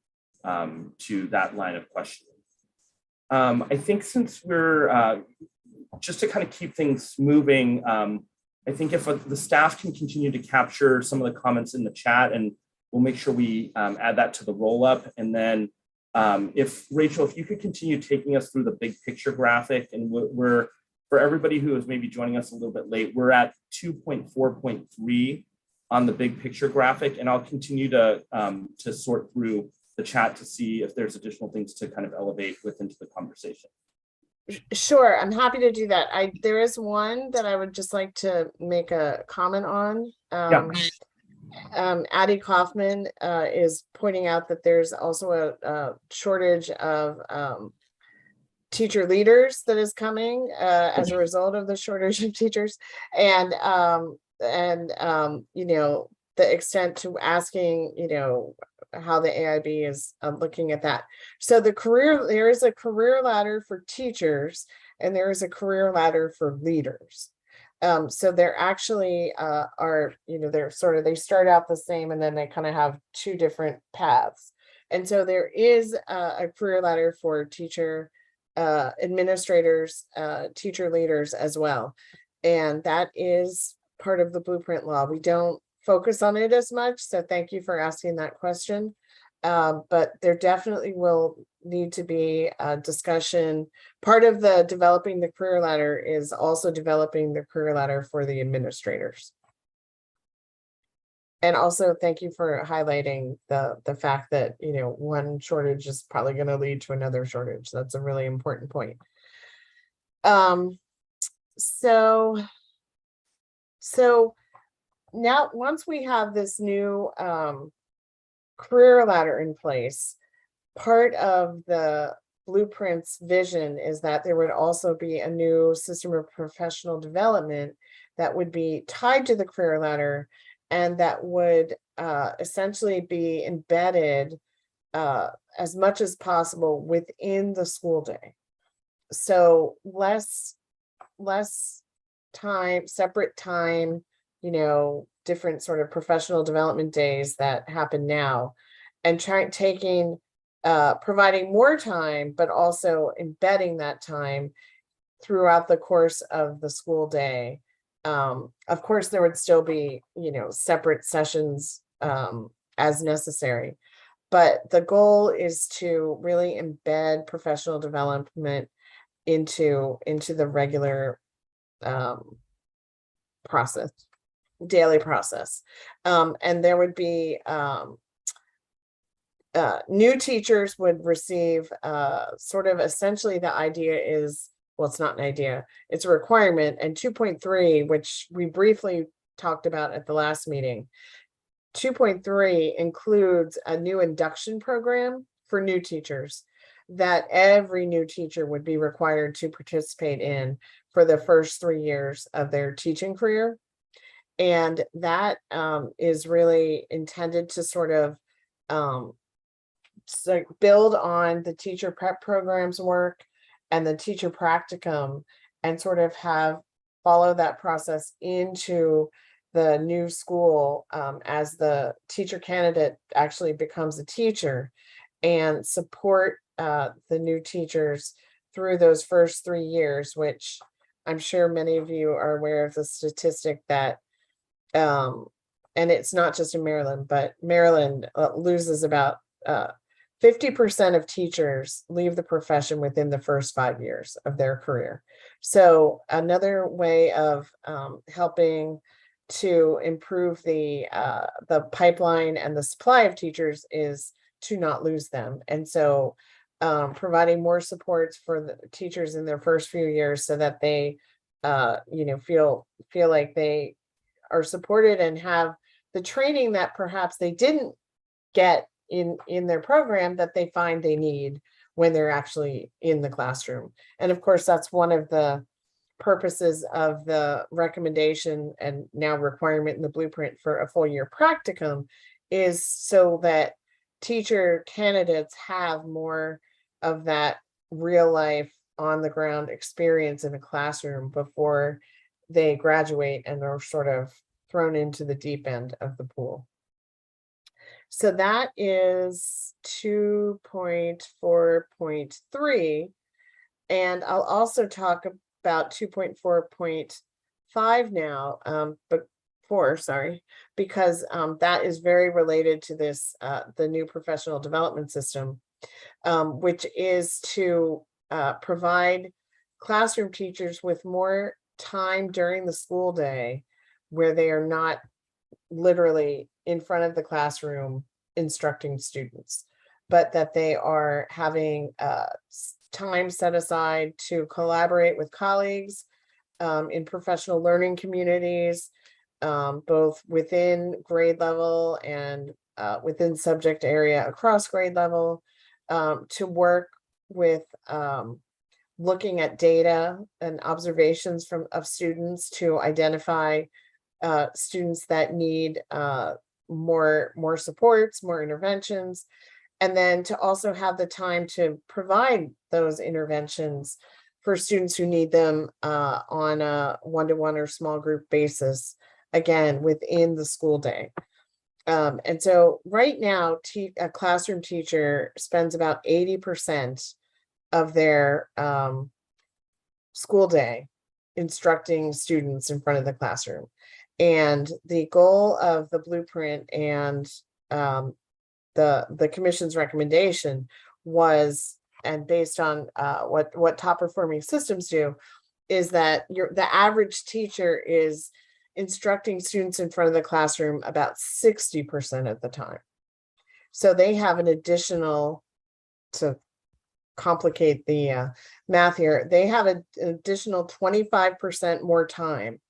to that line of questioning. I think since we're, just to kind of keep things moving, I think if the staff can continue to capture some of the comments in the chat, and we'll make sure we add that to the roll-up. And then if Rachel, if you could continue taking us through the big picture graphic, and we're for everybody who is maybe joining us a little bit late, we're at 2.4.3 on the big picture graphic, and I'll continue to sort through the chat to see if there's additional things to kind of elevate into the conversation. Sure, I'm happy to do that. There is one that I would just like to make a comment on. Addie Kaufman is pointing out that there's also a shortage of teacher leaders that is coming as a result of the shortage of teachers, and you know, the extent to asking, you know, how the AIB is looking at that. So there is a career ladder for teachers, and there is a career ladder for leaders. So they're actually are, you know, they start out the same, and then they kind of have two different paths. And so there is a career ladder for teacher administrators, teacher leaders as well. And that is part of the blueprint law. We don't focus on it as much, so thank you for asking that question. But there definitely will need to be a discussion. Part of the developing the career ladder is also developing the career ladder for the administrators. And also thank you for highlighting the fact that, you know, one shortage is probably going to lead to another shortage. That's a really important point. So now, once we have this new career ladder in place, part of the blueprint's vision is that there would also be a new system of professional development that would be tied to the career ladder, and that would essentially be embedded as much as possible within the school day. So less time, separate time, you know, different sort of professional development days that happen now, and providing more time, but also embedding that time throughout the course of the school day. Of course, there would still be, you know, separate sessions as necessary, but the goal is to really embed professional development into the regular process, daily process. And there would be new teachers would receive sort of essentially the idea is, well, it's not an idea, it's a requirement. And 2.3, which we briefly talked about at the last meeting, 2.3 includes a new induction program for new teachers that every new teacher would be required to participate in for the first 3 years of their teaching career. And that is really intended to sort of build on the teacher prep program's work and the teacher practicum, and sort of follow that process into the new school as the teacher candidate actually becomes a teacher, and support the new teachers through those first 3 years, which I'm sure many of you are aware of the statistic that, and it's not just in Maryland, but Maryland loses about 50% of teachers leave the profession within the first 5 years of their career. So another way of helping to improve the pipeline and the supply of teachers is to not lose them. And so providing more supports for the teachers in their first few years, so that they you know, feel like they are supported and have the training that perhaps they didn't get in their program that they find they need when they're actually in the classroom. And of course, that's one of the purposes of the recommendation and now requirement in the blueprint for a full year practicum, is so that teacher candidates have more of that real life on the ground experience in a classroom before they graduate and are sort of thrown into the deep end of the pool. So that is 2.4.3. And I'll also talk about 2.4.5 now, but 4, sorry, because that is very related to this, the new professional development system, which is to provide classroom teachers with more time during the school day where they are not literally in front of the classroom instructing students, but that they are having time set aside to collaborate with colleagues in professional learning communities, both within grade level and within subject area across grade level, to work with looking at data and observations of students to identify students that need more supports, more interventions, and then to also have the time to provide those interventions for students who need them on a one-to-one or small group basis, again, within the school day. And so right now, a classroom teacher spends about 80% of their school day instructing students in front of the classroom. And the goal of the blueprint and the commission's recommendation was, and based on what top performing systems do, is that the average teacher is instructing students in front of the classroom about 60% of the time. So they have an additional, to complicate the math here, they have an additional 25% more time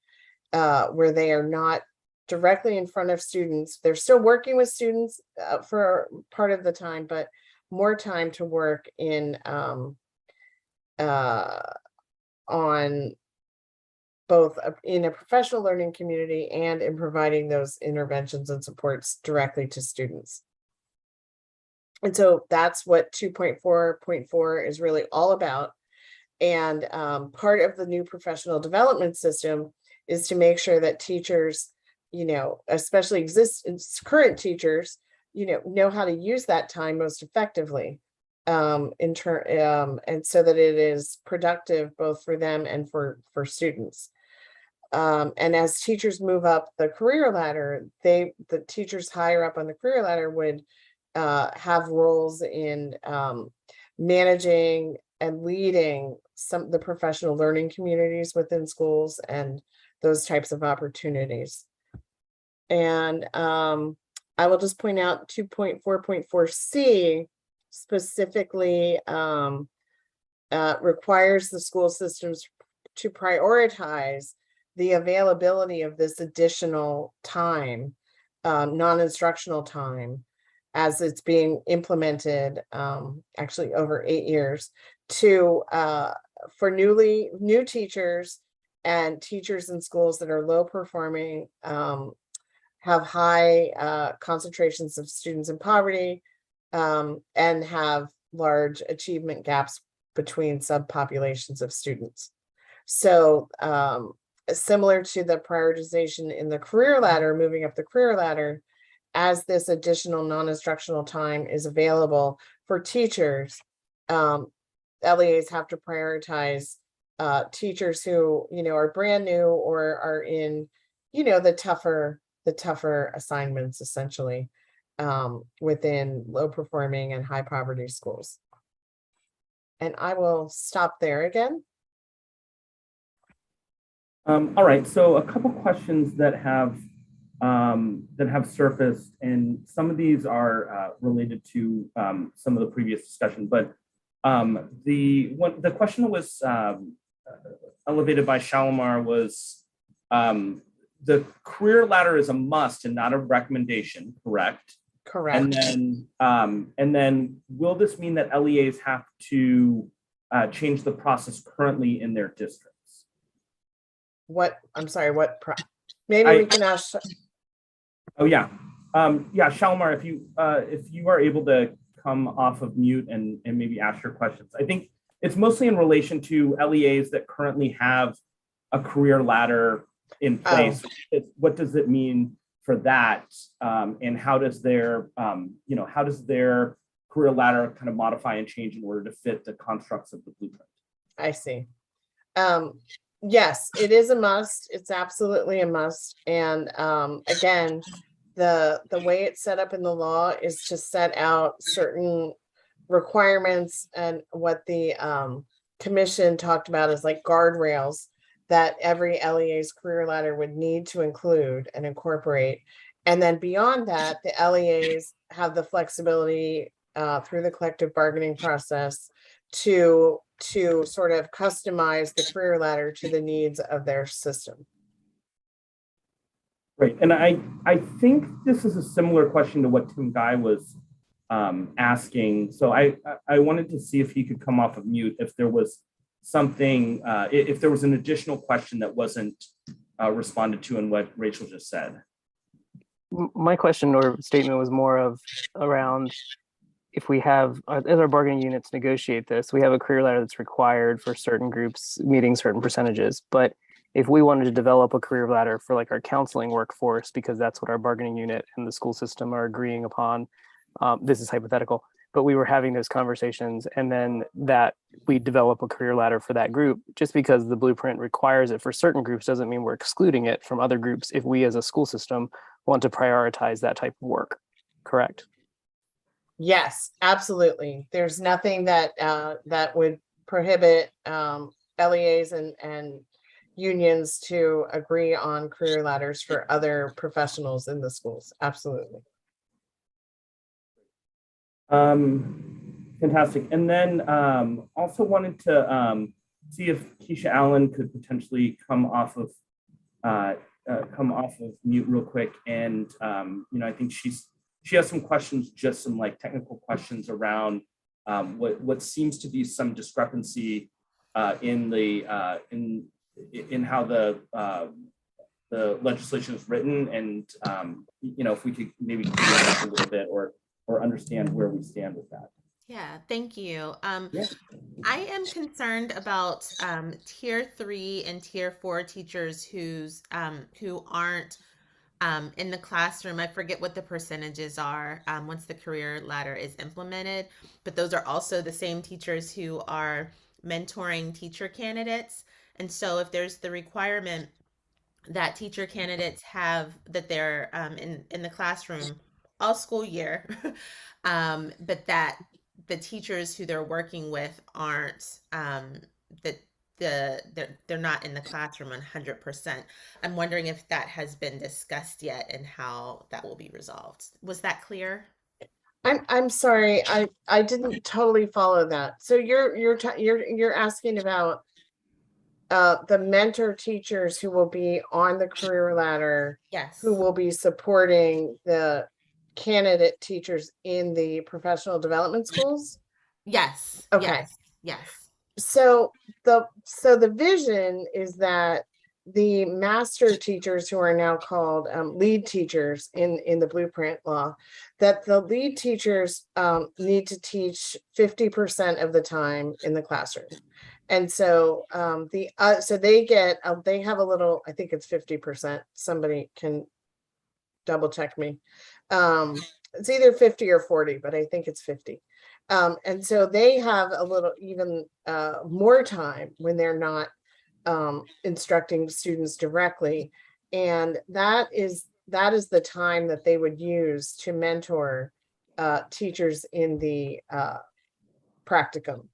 where they are not directly in front of students. They're still working with students for part of the time, but more time to work in on both in a professional learning community and in providing those interventions and supports directly to students. And so that's what 2.4.4 is really all about. And part of the new professional development system is to make sure that teachers, especially current teachers, know how to use that time most effectively, and so that it is productive both for them and for students. And as teachers move up the career ladder, the teachers higher up on the career ladder would have roles in managing and leading the professional learning communities within schools and those types of opportunities. And I will just point out 2.4.4c specifically requires the school systems to prioritize the availability of this additional time, non-instructional time, as it's being implemented actually over 8 years for new teachers and teachers in schools that are low performing, have high concentrations of students in poverty, and have large achievement gaps between subpopulations of students. So similar to the prioritization in the career ladder, moving up the career ladder, as this additional non-instructional time is available for teachers, LEAs have to prioritize teachers who are brand new or are in the tougher assignments, essentially, within low performing and high poverty schools. And I will stop there again. All right, so a couple questions that have surfaced, and some of these are related to some of the previous discussion, but the question that was elevated by Shalimar was the career ladder is a must and not a recommendation, correct? Correct. And then will this mean that LEAs have to change the process currently in their districts? I'm sorry, maybe we can ask. Oh yeah. Yeah, Shalimar, if you are able to come off of mute and maybe ask your questions. I think it's mostly in relation to LEAs that currently have a career ladder in place. What does it mean for that, and how does their career ladder kind of modify and change in order to fit the constructs of the blueprint? I see. Yes, it is a must. It's absolutely a must. And again, the way it's set up in the law is to set out certain requirements, and what the commission talked about is like guardrails that every LEA's career ladder would need to include and incorporate. And then beyond that, the LEAs have the flexibility through the collective bargaining process to sort of customize the career ladder to the needs of their system. Right, and I think this is a similar question to what Tim Guy was asking. So I wanted to see if he could come off of mute if there was something, if there was an additional question that wasn't responded to in what Rachel just said. My question or statement was more of around, if we have, as our bargaining units negotiate this, we have a career ladder that's required for certain groups meeting certain percentages. But if we wanted to develop a career ladder for like our counseling workforce, because that's what our bargaining unit and the school system are agreeing upon, this is hypothetical, but we were having those conversations, and then that we develop a career ladder for that group, just because the blueprint requires it for certain groups doesn't mean we're excluding it from other groups if we as a school system want to prioritize that type of work, correct? Yes, absolutely. There's nothing that that would prohibit LEAs and unions to agree on career ladders for other professionals in the schools. Absolutely. Fantastic. And then also wanted to see if Keisha Allen could potentially come off of mute real quick. And I think she has some questions, just some like technical questions around what seems to be some discrepancy in how the legislation is written, and if we could maybe clear that up a little bit or understand where we stand with that. Yeah, thank you. Yeah. I am concerned about tier 3 and tier 4 teachers who aren't in the classroom. I forget what the percentages are once the career ladder is implemented, but those are also the same teachers who are mentoring teacher candidates. And so if there's the requirement that teacher candidates have that they're in the classroom all school year, but that the teachers who they're working with aren't, they're not in the classroom 100%. I'm wondering if that has been discussed yet and how that will be resolved. Was that clear? I'm sorry, I didn't totally follow that. So you're asking about the mentor teachers who will be on the career ladder, Yes. who will be supporting the candidate teachers in the professional development schools? Yes. Okay. Yes. Yes. So the vision is that the master teachers, who are now called lead teachers in the blueprint law, that the lead teachers need to teach 50% of the time in the classroom. And so so they have a little, I think it's 50%. Somebody can double check me. It's either 50 or 40, but I think it's 50. And so they have a little even more time when they're not instructing students directly. And that is the time that they would use to mentor teachers in the practicum.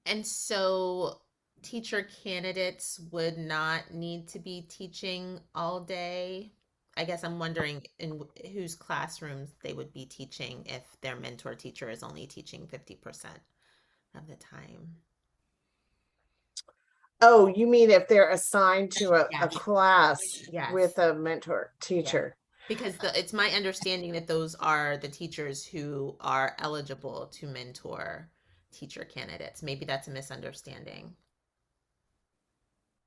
And so teacher candidates would not need to be teaching all day. I guess I'm wondering in whose classrooms they would be teaching if their mentor teacher is only teaching 50% of the time. Oh, you mean if they're assigned to a Yes. class Yes. with a mentor teacher? Because it's my understanding that those are the teachers who are eligible to mentor teacher candidates. Maybe that's a misunderstanding.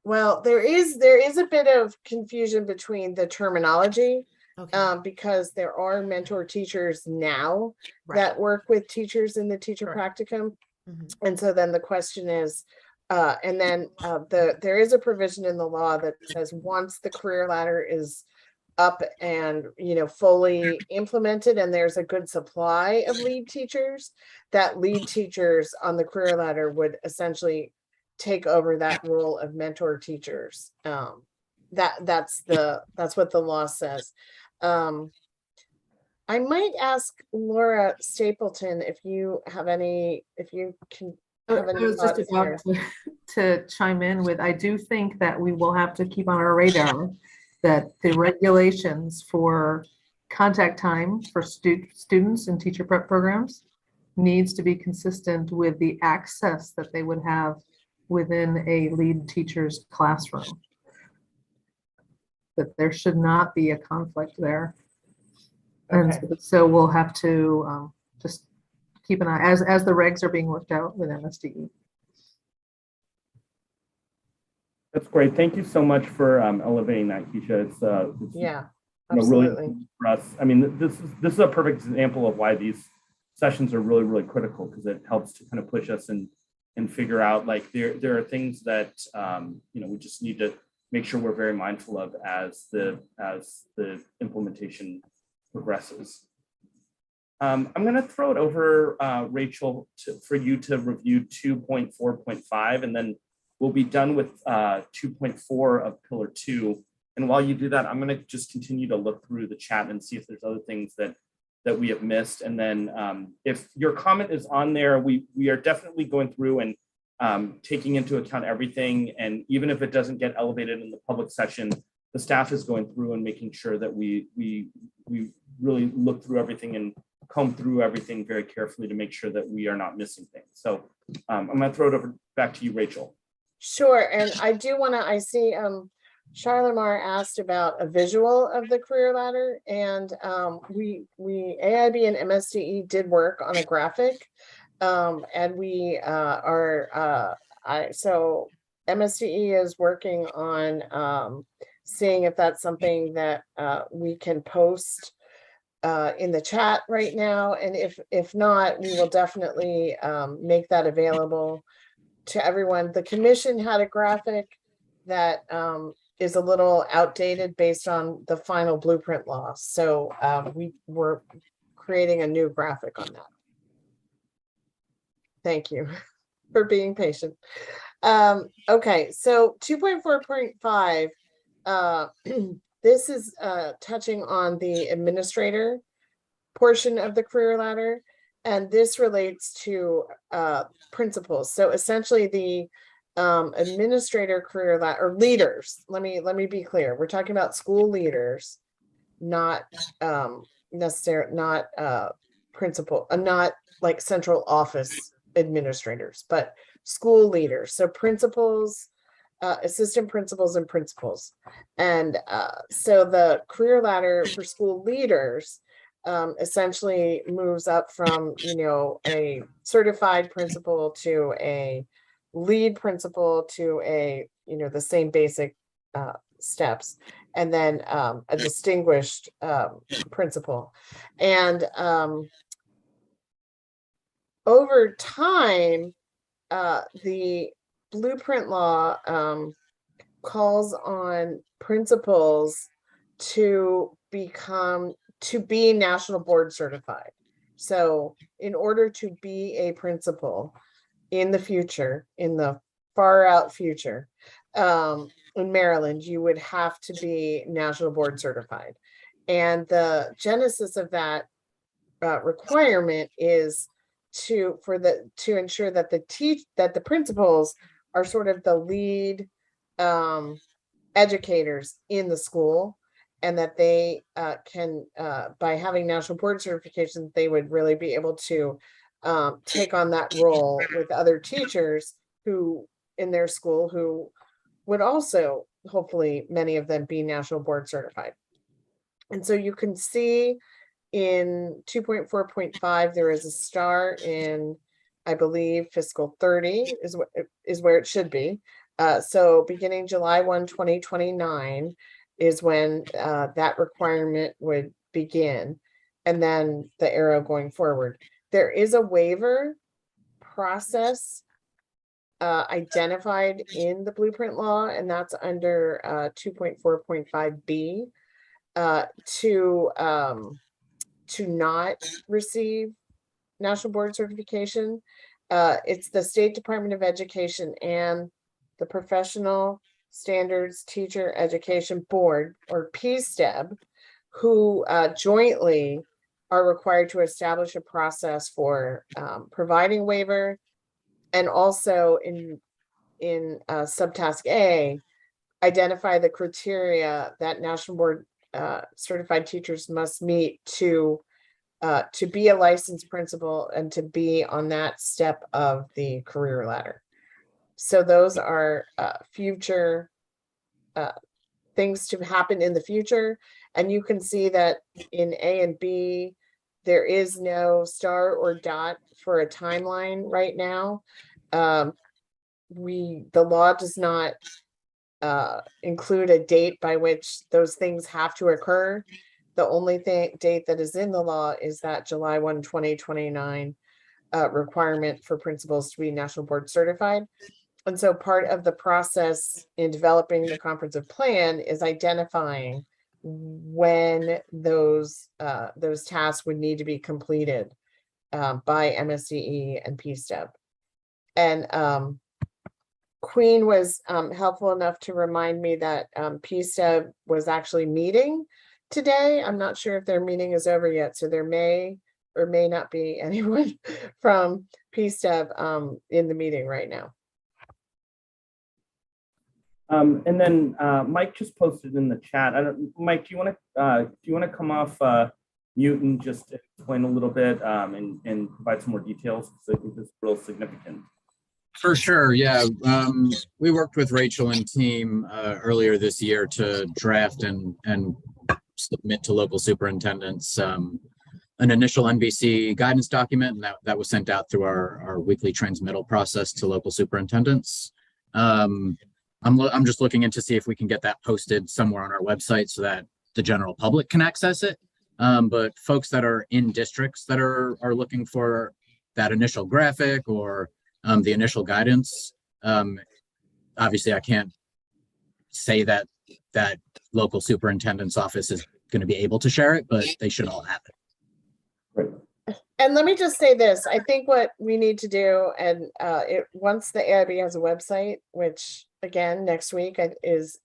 Well, there is a bit of confusion between the terminology, Okay. because there are mentor teachers now Right. that work with teachers in the teacher Correct. practicum. Mhm. And so then the question is, there is a provision in the law that says once the career ladder is up and, fully implemented and there's a good supply of lead teachers, that lead teachers on the career ladder would essentially take over that role of mentor teachers. That's what the law says. I might ask Laura Stapleton if you can have I any was just thoughts here. about to chime in with, I do think that we will have to keep on our radar that the regulations for contact time for students and teacher prep programs needs to be consistent with the access that they would have within a lead teacher's classroom. That there should not be a conflict there. Okay. And so we'll have to just keep an eye as the regs are being worked out with MSDE. That's great. Thank you so much for elevating that, Keisha. It's Yeah, really absolutely. for us. I mean, this is a perfect example of why these sessions are really, really critical, because it helps to kind of push us and figure out, like, there are things that we just need to make sure we're very mindful of as the implementation progresses. I'm going to throw it over, Rachel, for you to review 2.4.5, and then we'll be done with 2.4 of Pillar 2. And while you do that, I'm going to just continue to look through the chat and see if there's other things that we have missed. And then if your comment is on there, we are definitely going through and taking into account everything. And even if it doesn't get elevated in the public session, the staff is going through and making sure that we really look through everything and comb through everything very carefully to make sure that we are not missing things. So I'm going to throw it back to you, Rachel. Sure. And I do want to, I see Charlemar asked about a visual of the career ladder, and we AIB and MSDE did work on a graphic, and we so MSDE is working on seeing if that's something that we can post in the chat right now, and if not, we will definitely make that available to everyone. The commission had a graphic that is a little outdated based on the final blueprint law. So we were creating a new graphic on that. Thank you for being patient. Okay, so 2.4.5, this is touching on the administrator portion of the career ladder. And this relates to principals. So essentially the administrator career ladder, or leaders, let me be clear. We're talking about school leaders, not principal, not like central office administrators, but school leaders. So principals, assistant principals, and principals. And so the career ladder for school leaders essentially moves up from, a certified principal to a lead principal to a, the same basic steps, and then a distinguished principal. And over time, the blueprint law calls on principals to be national board certified. So in order to be a principal in the future, in the far out future, in Maryland, you would have to be national board certified. And the genesis of that requirement is to ensure that the principals are sort of the lead educators in the school, and that they can, by having national board certification, they would really be able to take on that role with other teachers who in their school who would also, hopefully, many of them be national board certified. And so you can see in 2.4.5, there is a star in, I believe, fiscal 30 is where it should be. So beginning July 1, 2029 is when that requirement would begin, and then the arrow going forward. There is a waiver process identified in the blueprint law, and that's under 2.4.5b. to not receive national board certification. It's the State Department of Education and the Professional Standards Teacher Education Board, or PSTEB, who jointly are required to establish a process for providing waiver, and also in subtask A, identify the criteria that national board certified teachers must meet to be a licensed principal and to be on that step of the career ladder. So those are future things to happen in the future. And you can see that in A and B, there is no star or dot for a timeline right now. The law does not include a date by which those things have to occur. The only date that is in the law is that July 1, 2029 requirement for principals to be national board certified. And so part of the process in developing the comprehensive plan is identifying when those tasks would need to be completed by MSDE and PSTEB. And Queen was helpful enough to remind me that PSTEB was actually meeting today. I'm not sure if their meeting is over yet, so there may or may not be anyone from PSTEB in the meeting right now. And then Mike just posted in the chat. Mike, do you want to come off mute and just explain a little bit and provide some more details, because I think this is real significant. For sure, yeah. We worked with Rachel and team earlier this year to draft and submit to local superintendents an initial NBC guidance document, and that was sent out through our weekly transmittal process to local superintendents. I'm just looking in to see if we can get that posted somewhere on our website so that the general public can access it. But folks that are in districts that are looking for that initial graphic or the initial guidance, obviously I can't say that local superintendent's office is going to be able to share it, but they should all have it. And let me just say this, I think what we need to do, and once the AIB has a website, which again, next week is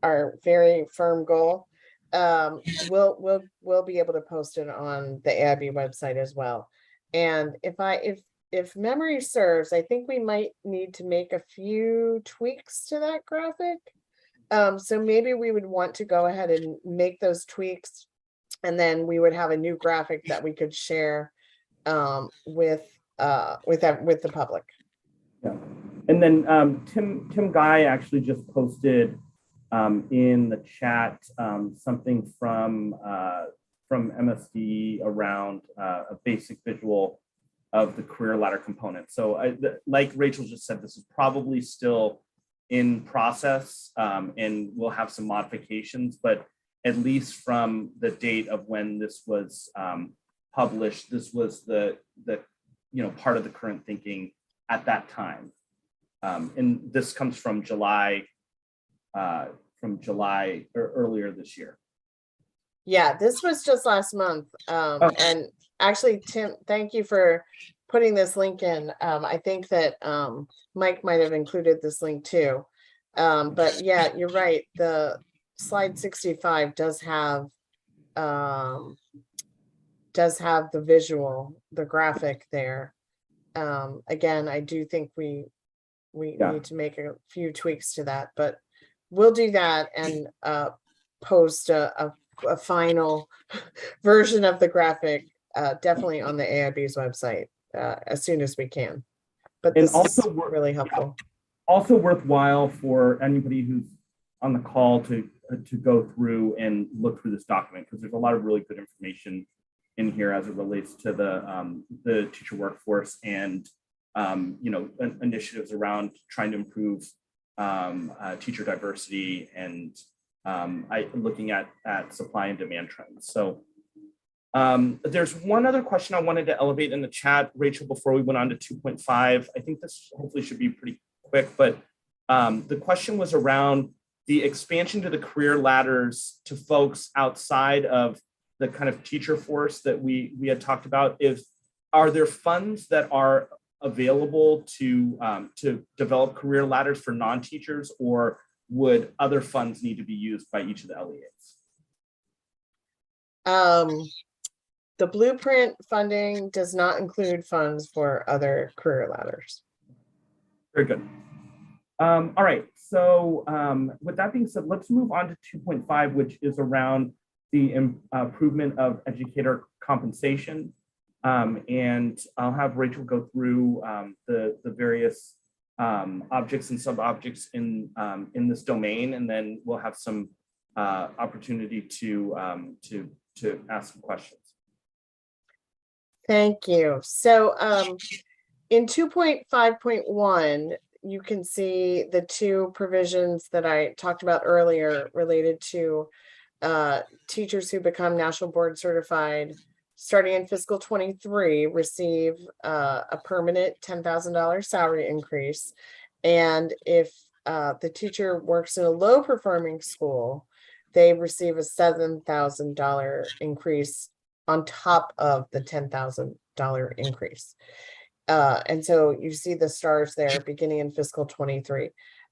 our very firm goal, we'll be able to post it on the AIB website as well. And if memory serves, I think we might need to make a few tweaks to that graphic. So maybe we would want to go ahead and make those tweaks, and then we would have a new graphic that we could share with the public. Yeah, and then Tim Guy actually just posted in the chat something from MSD around a basic visual of the career ladder component. So like Rachel just said, this is probably still in process, and we'll have some modifications, but at least from the date of when this was published, this was the part of the current thinking at that time. And this comes from July or earlier this year. Yeah, this was just last month. And actually, Tim, thank you for putting this link in. I think that Mike might have included this link too. But yeah, you're right. The slide 65 does have the visual, the graphic there. Again, I do think we need to make a few tweaks to that, but we'll do that and post a final version of the graphic definitely on the AIB's website as soon as we can. But this is really helpful. Also worthwhile for anybody who's on the call to go through and look through this document, because there's a lot of really good information in here as it relates to the teacher workforce and initiatives around trying to improve teacher diversity and looking at supply and demand trends. So there's one other question I wanted to elevate in the chat, Rachel, before we went on to 2.5. I think this hopefully should be pretty quick, but the question was around the expansion to the career ladders to folks outside of the kind of teacher force that we had talked about, are there funds that are available to develop career ladders for non-teachers, or would other funds need to be used by each of the LEAs? The blueprint funding does not include funds for other career ladders. Very good. All right, so with that being said, let's move on to 2.5, which is around the improvement of educator compensation. And I'll have Rachel go through the various objects and sub-objects in this domain, and then we'll have some opportunity to ask some questions. Thank you. So in 2.5.1, you can see the two provisions that I talked about earlier related to teachers who become national board certified starting in fiscal 23 receive a permanent $10,000 salary increase. And if the teacher works in a low performing school, they receive a $7,000 increase on top of the $10,000 increase. And so you see the stars there beginning in fiscal 23.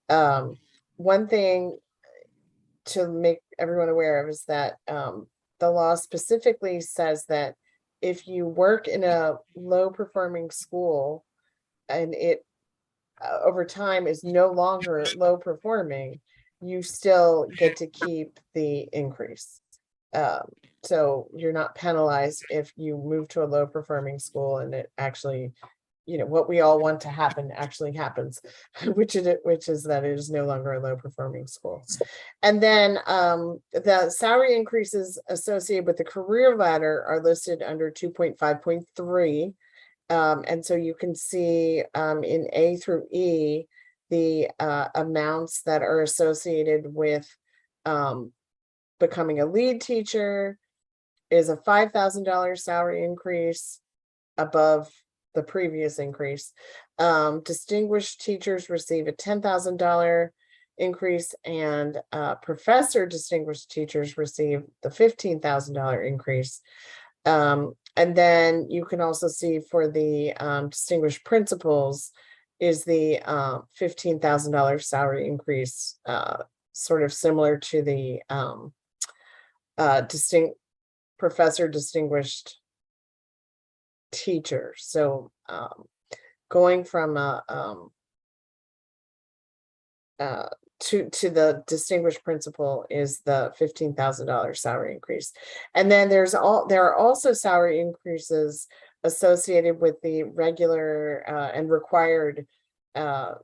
One thing to make everyone aware of is that the law specifically says that if you work in a low performing school and it over time is no longer low performing, you still get to keep the increase. So you're not penalized if you move to a low performing school and it actually, you know, what we all want to happen actually happens, which is that it is no longer a low performing school. And then the salary increases associated with the career ladder are listed under 2.5.3. And so you can see in A through E, the amounts that are associated with becoming a lead teacher is a $5,000 salary increase above the previous increase. Distinguished teachers receive a $10,000 increase, and professor distinguished teachers receive the $15,000 increase. And then you can also see for the distinguished principals is the $15,000 salary increase, sort of similar to the professor distinguished teacher. So going from to the distinguished principal is the $15,000 salary increase. And then there are also salary increases associated with the regular and required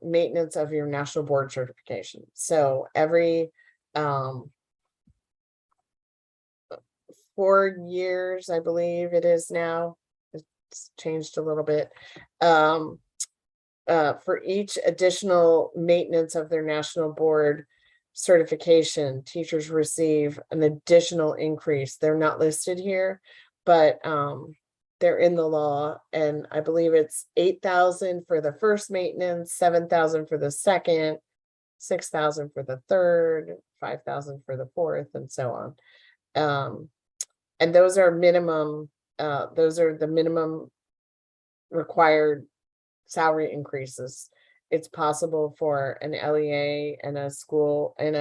maintenance of your national board certification. So every 4 years, I believe it is now, it's changed a little bit, for each additional maintenance of their national board certification, teachers receive an additional increase. They're not listed here, but they're in the law, and I believe it's $8,000 for the first maintenance, $7,000 for the second, $6,000 for the third, $5,000 for the fourth, and so on. And those are minimum. Those are the minimum required salary increases. It's possible for an LEA and a school and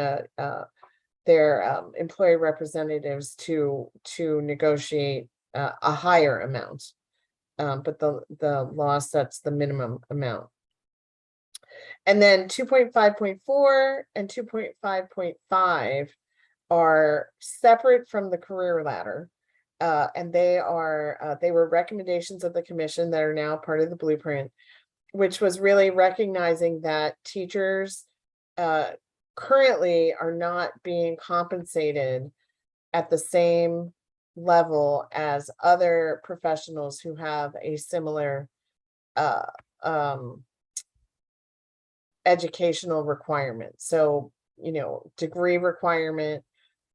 their employee representatives to negotiate a higher amount, but the law sets the minimum amount. And then 2.5.4 and 2.5.5 are separate from the career ladder, and they were recommendations of the commission that are now part of the blueprint, which was really recognizing that teachers currently are not being compensated at the same level as other professionals who have a similar educational requirement. So, you know, degree requirement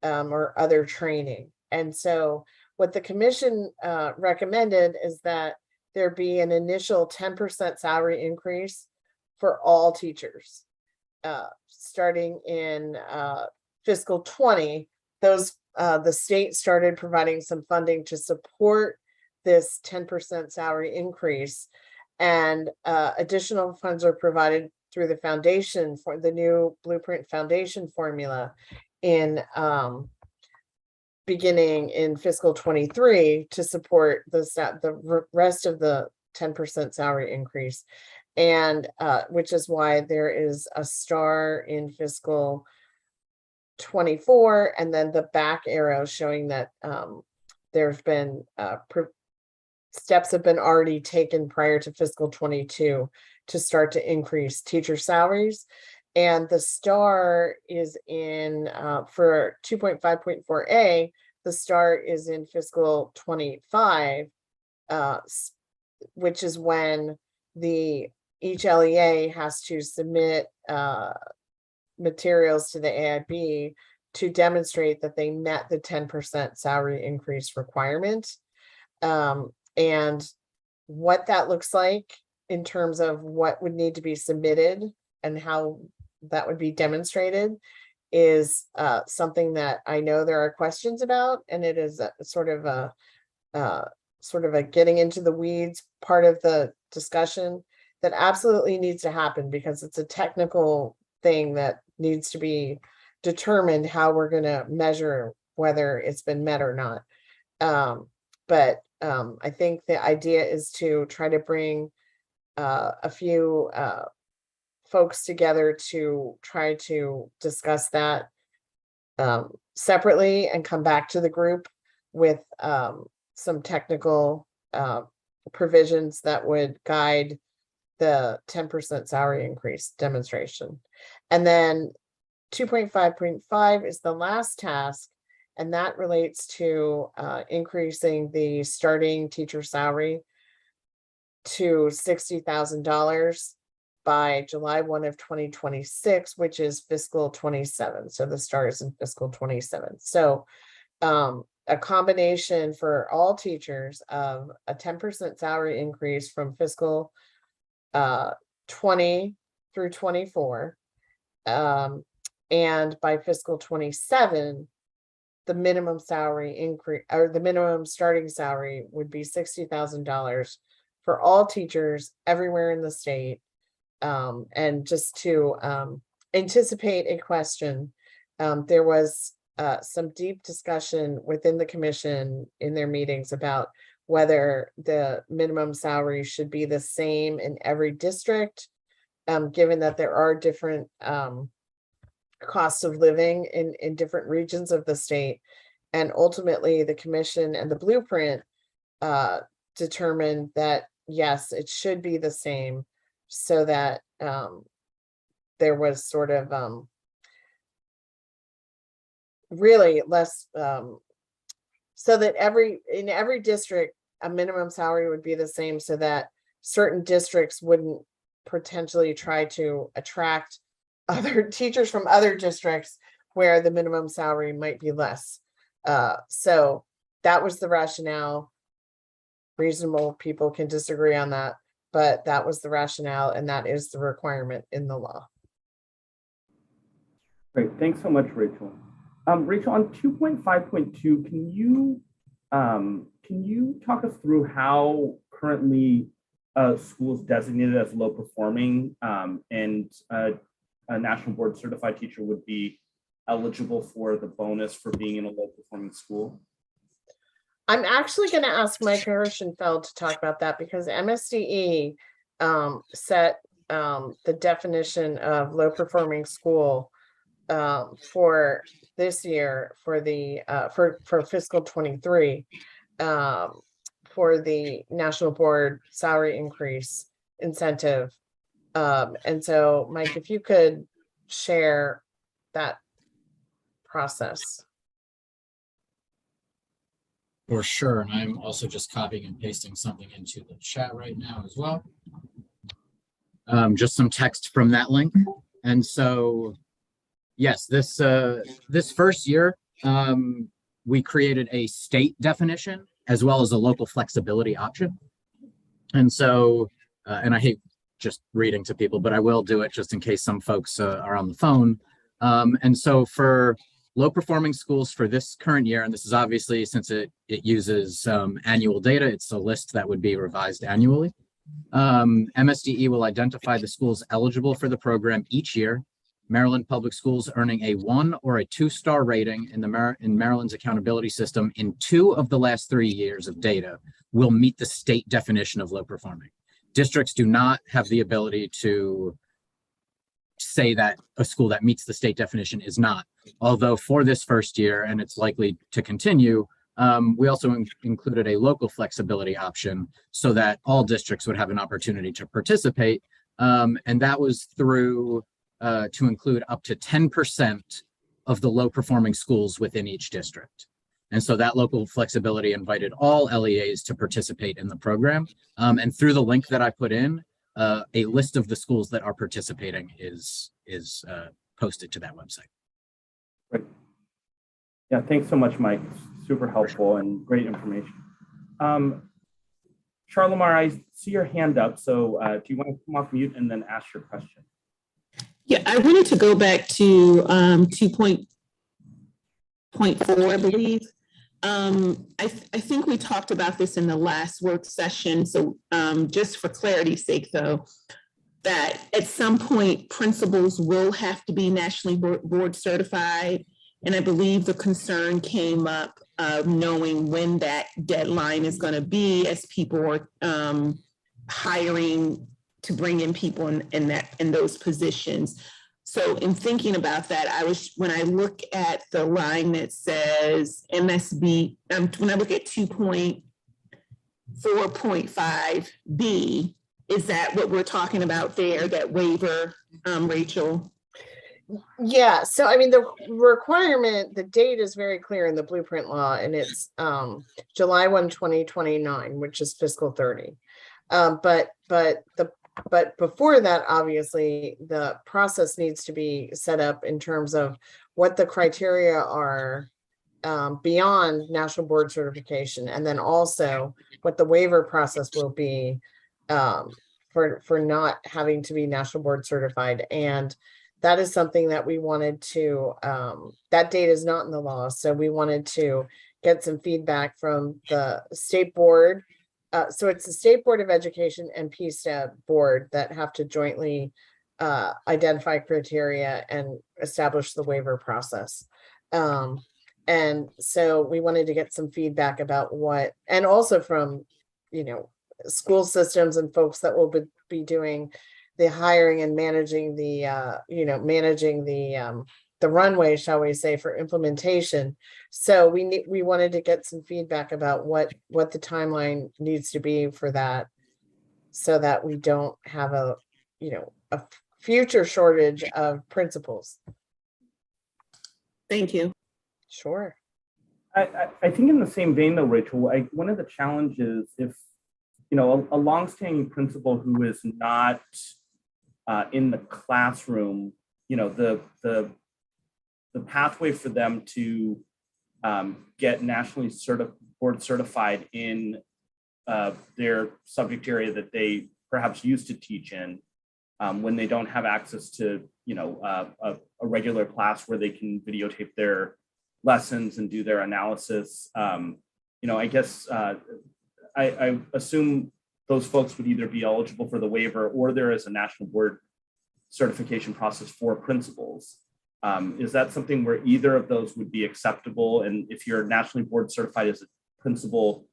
or other training. And so what the commission recommended is that there be an initial 10% salary increase for all teachers. starting in fiscal 20, the state started providing some funding to support this 10% salary increase, and additional funds are provided through the foundation for the new Blueprint Foundation formula in beginning in fiscal 23 to support the rest of the 10% salary increase, and which is why there is a star in fiscal 24, and then the back arrow showing that there's been steps have been already taken prior to fiscal 22 to start to increase teacher salaries. And the star is in for 2.5.4a, the star is in fiscal 25, which is when each LEA has to submit materials to the AIB to demonstrate that they met the 10% salary increase requirement. And what that looks like in terms of what would need to be submitted and how that would be demonstrated is something that I know there are questions about, and it is sort of a getting into the weeds part of the discussion that absolutely needs to happen, because it's a technical thing that needs to be determined how we're going to measure whether it's been met or not. But I think the idea is to try to bring a few folks together to try to discuss that separately and come back to the group with some technical provisions that would guide the 10% salary increase demonstration. And then 2.5.5 is the last task, and that relates to increasing the starting teacher salary to $60,000 by July 1 of 2026, which is fiscal 27. So the start is in fiscal 27. So a combination for all teachers of a 10% salary increase from fiscal 20 through 24. And by fiscal 27, the minimum salary increase, or the minimum starting salary, would be $60,000 for all teachers everywhere in the state. And just to anticipate a question, there was some deep discussion within the commission in their meetings about whether the minimum salary should be the same in every district, given that there are different costs of living in different regions of the state. And ultimately, the commission and the blueprint determined that, yes, it should be the same, so that there was sort of really less, so that in every district, a minimum salary would be the same, so that certain districts wouldn't potentially try to attract other teachers from other districts where the minimum salary might be less. So that was the rationale. Reasonable people can disagree on that, but that was the rationale, and that is the requirement in the law. Great, thanks so much, Rachel. Rachel, on 2.5.2, can you talk us through how currently schools designated as low performing and a national board certified teacher would be eligible for the bonus for being in a low performing school? I'm actually going to ask Mike Hirschenfeld to talk about that, because MSDE set the definition of low performing school for this year, for the for fiscal 23, for the national board salary increase incentive. And so, Mike, if you could share that process. For sure. And I'm also just copying and pasting something into the chat right now as well. Just some text from that link. And so, yes, this first year, we created a state definition as well as a local flexibility option. And so, and I hate just reading to people, but I will do it just in case some folks are on the phone. And so for low performing schools for this current year, and this is obviously since it uses annual data, it's a list that would be revised annually. MSDE will identify the schools eligible for the program each year. Maryland Public Schools earning a 1 or a 2-star rating in Maryland's accountability system in 2 of the last 3 years of data will meet the state definition of low performing. Districts do not have the ability to say that a school that meets the state definition is not. Although for this first year, and it's likely to continue, we also included a local flexibility option so that all districts would have an opportunity to participate. And that was through to include up to 10% of the low performing schools within each district. And so that local flexibility invited all LEAs to participate in the program. And through the link that I put in, a list of the schools that are participating is posted to that website. Great. Yeah, thanks so much, Mike. Super helpful and great information. Charlamar, I see your hand up. So do you want to come off mute and then ask your question? Yeah, I wanted to go back to 2.4, I believe. I think we talked about this in the last work session. So just for clarity's sake, though, that at some point principals will have to be nationally board certified. And I believe the concern came up of knowing when that deadline is going to be as people are hiring to bring in people in those positions. So in thinking about that, when I look at the line that says MSB, when I look at 2.4.5B, is that what we're talking about there, that waiver, Rachel? Yeah, so I mean, the requirement, the date is very clear in the blueprint law, and it's July 1, 2029, which is fiscal 30. But before that, obviously, the process needs to be set up in terms of what the criteria are beyond national board certification, and then also what the waiver process will be for not having to be national board certified. And that is something that we wanted to, that date is not in the law. So we wanted to get some feedback from the state board. So it's the State Board of Education and PSTEB board that have to jointly identify criteria and establish the waiver process. And so we wanted to get some feedback about what, and also from, school systems and folks that will be doing the hiring and managing the, the runway, shall we say, for implementation. So we wanted to get some feedback about what the timeline needs to be for that, so that we don't have a future shortage of principals. Thank you. Sure. I think in the same vein though, Rachel, one of the challenges, if a longstanding principal who is not in the classroom, the pathway for them to get nationally board certified in their subject area that they perhaps used to teach in, when they don't have access to a regular class where they can videotape their lessons and do their analysis. I guess I assume those folks would either be eligible for the waiver, or there is a national board certification process for principals. Is that something where either of those would be acceptable? And if you're nationally board certified as a principal,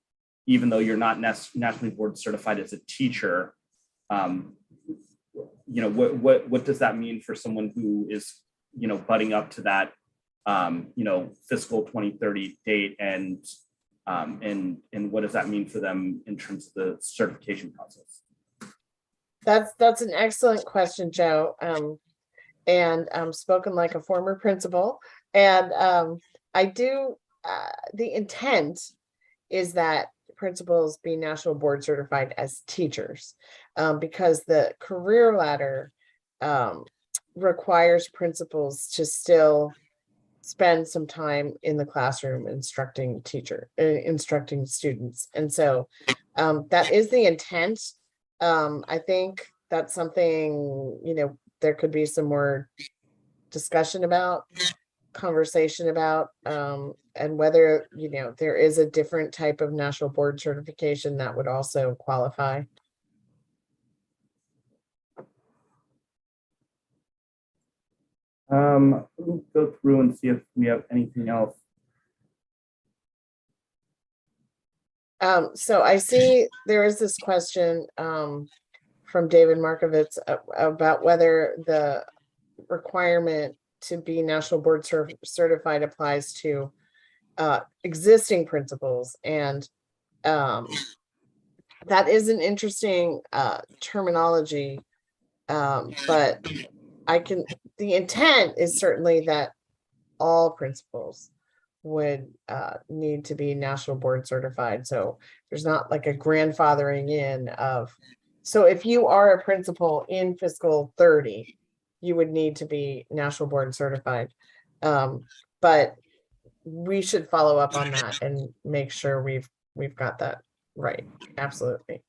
even though you're not nationally board certified as a teacher, what does that mean for someone who is, butting up to that, fiscal 2030 date, and what does that mean for them in terms of the certification process? That's an excellent question, Joe. And spoken like a former principal. And the intent is that principals be national board certified as teachers, because the career ladder requires principals to still spend some time in the classroom instructing students. And so that is the intent. I think that's something, there could be some more discussion about, conversation about, and whether, there is a different type of national board certification that would also qualify. Let me go through and see if we have anything else. So I see there is this question from David Markovitz about whether the requirement to be national board certified applies to existing principals. And that is an interesting terminology, but the intent is certainly that all principals would need to be national board certified. So there's not like a grandfathering in of, so if you are a principal in fiscal 30, you would need to be national board certified. But we should follow up on that and make sure we've got that right. Absolutely.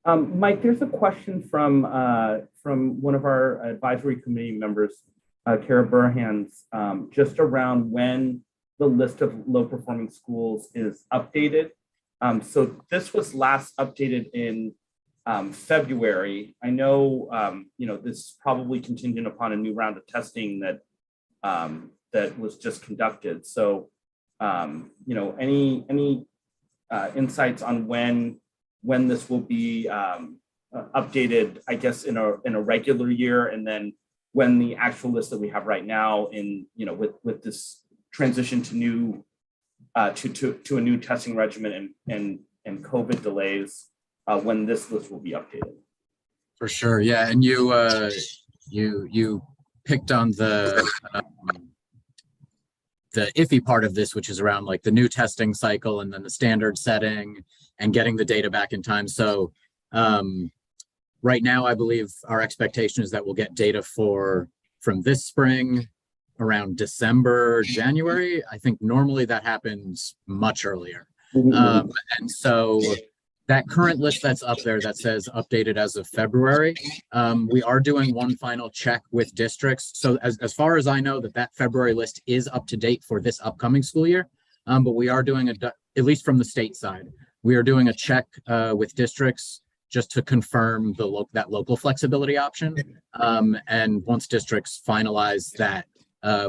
Mike, there's a question from one of our advisory committee members, Kara Burhans, just around when the list of low performing schools is updated. So this was last updated in February. I know, this is probably contingent upon a new round of testing that that was just conducted. So, any insights on when this will be updated, I guess, in a regular year, and then when the actual list that we have right now in, with this transition to new to a new testing regimen and COVID delays, when this list will be updated. For sure, yeah, and you picked on the iffy part of this, which is around like the new testing cycle and then the standard setting and getting the data back in time. So right now, I believe our expectation is that we'll get data from this spring around December, January. I think normally that happens much earlier. And so that current list that's up there that says updated as of February, we are doing one final check with districts. So as far as I know, that February list is up to date for this upcoming school year. But we are doing at least from the state side, we are doing a check with districts just to confirm that local flexibility option. And once districts finalize that,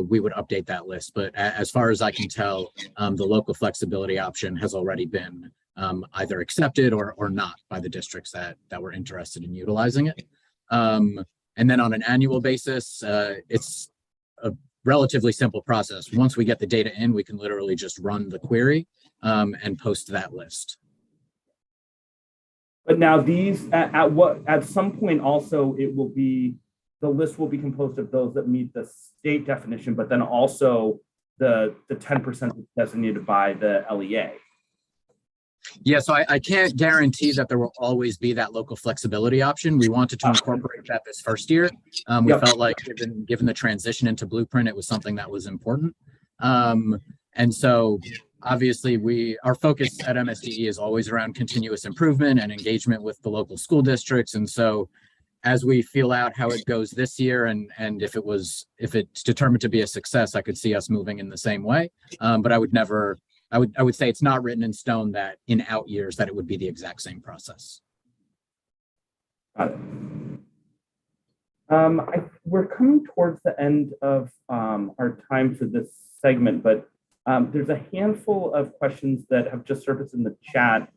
we would update that list. But as far as I can tell, the local flexibility option has already been either accepted or not by the districts that were interested in utilizing it. And then on an annual basis, it's a relatively simple process. Once we get the data in, we can literally just run the query and post that list. But now these, at some point also, the list will be composed of those that meet the state definition, but then also the 10% designated by the LEA. Yeah, so I can't guarantee that there will always be that local flexibility option. We wanted to incorporate that this first year. We felt like given the transition into Blueprint, it was something that was important. And so obviously our focus at MSDE is always around continuous improvement and engagement with the local school districts. And so as we feel out how it goes this year, and if it's determined to be a success, I could see us moving in the same way. But I would say it's not written in stone that in out years that it would be the exact same process. Got it. We're coming towards the end of our time for this segment, but there's a handful of questions that have just surfaced in the chat.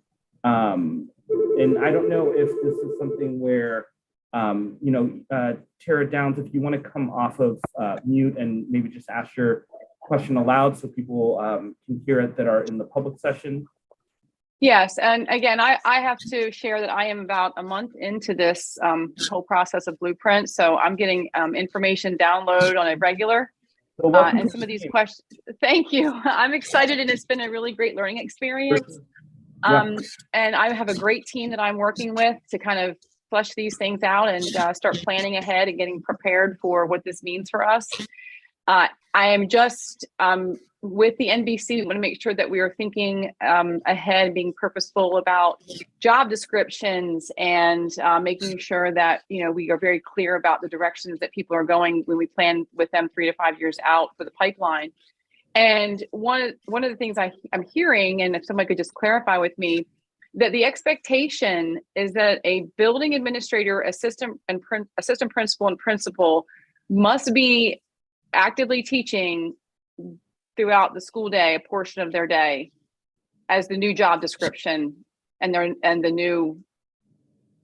And I don't know if this is something where, Tara Downs, if you want to come off of mute and maybe just ask your question aloud so people can hear it that are in the public session. Yes, and again, I have to share that I am about a month into this whole process of Blueprint, so I'm getting information download on a regular. And some of these questions, thank you. I'm excited, and it's been a really great learning experience. And I have a great team that I'm working with to kind of flesh these things out and start planning ahead and getting prepared for what this means for us. I am just with the NBC. We want to make sure that we are thinking ahead, being purposeful about job descriptions and making sure that we are very clear about the directions that people are going when we plan with them 3 to 5 years out for the pipeline. And one of the things I'm hearing, and if somebody could just clarify with me, that the expectation is that a building administrator, assistant principal, and principal must be actively teaching throughout the school day, a portion of their day, as the new job description and the new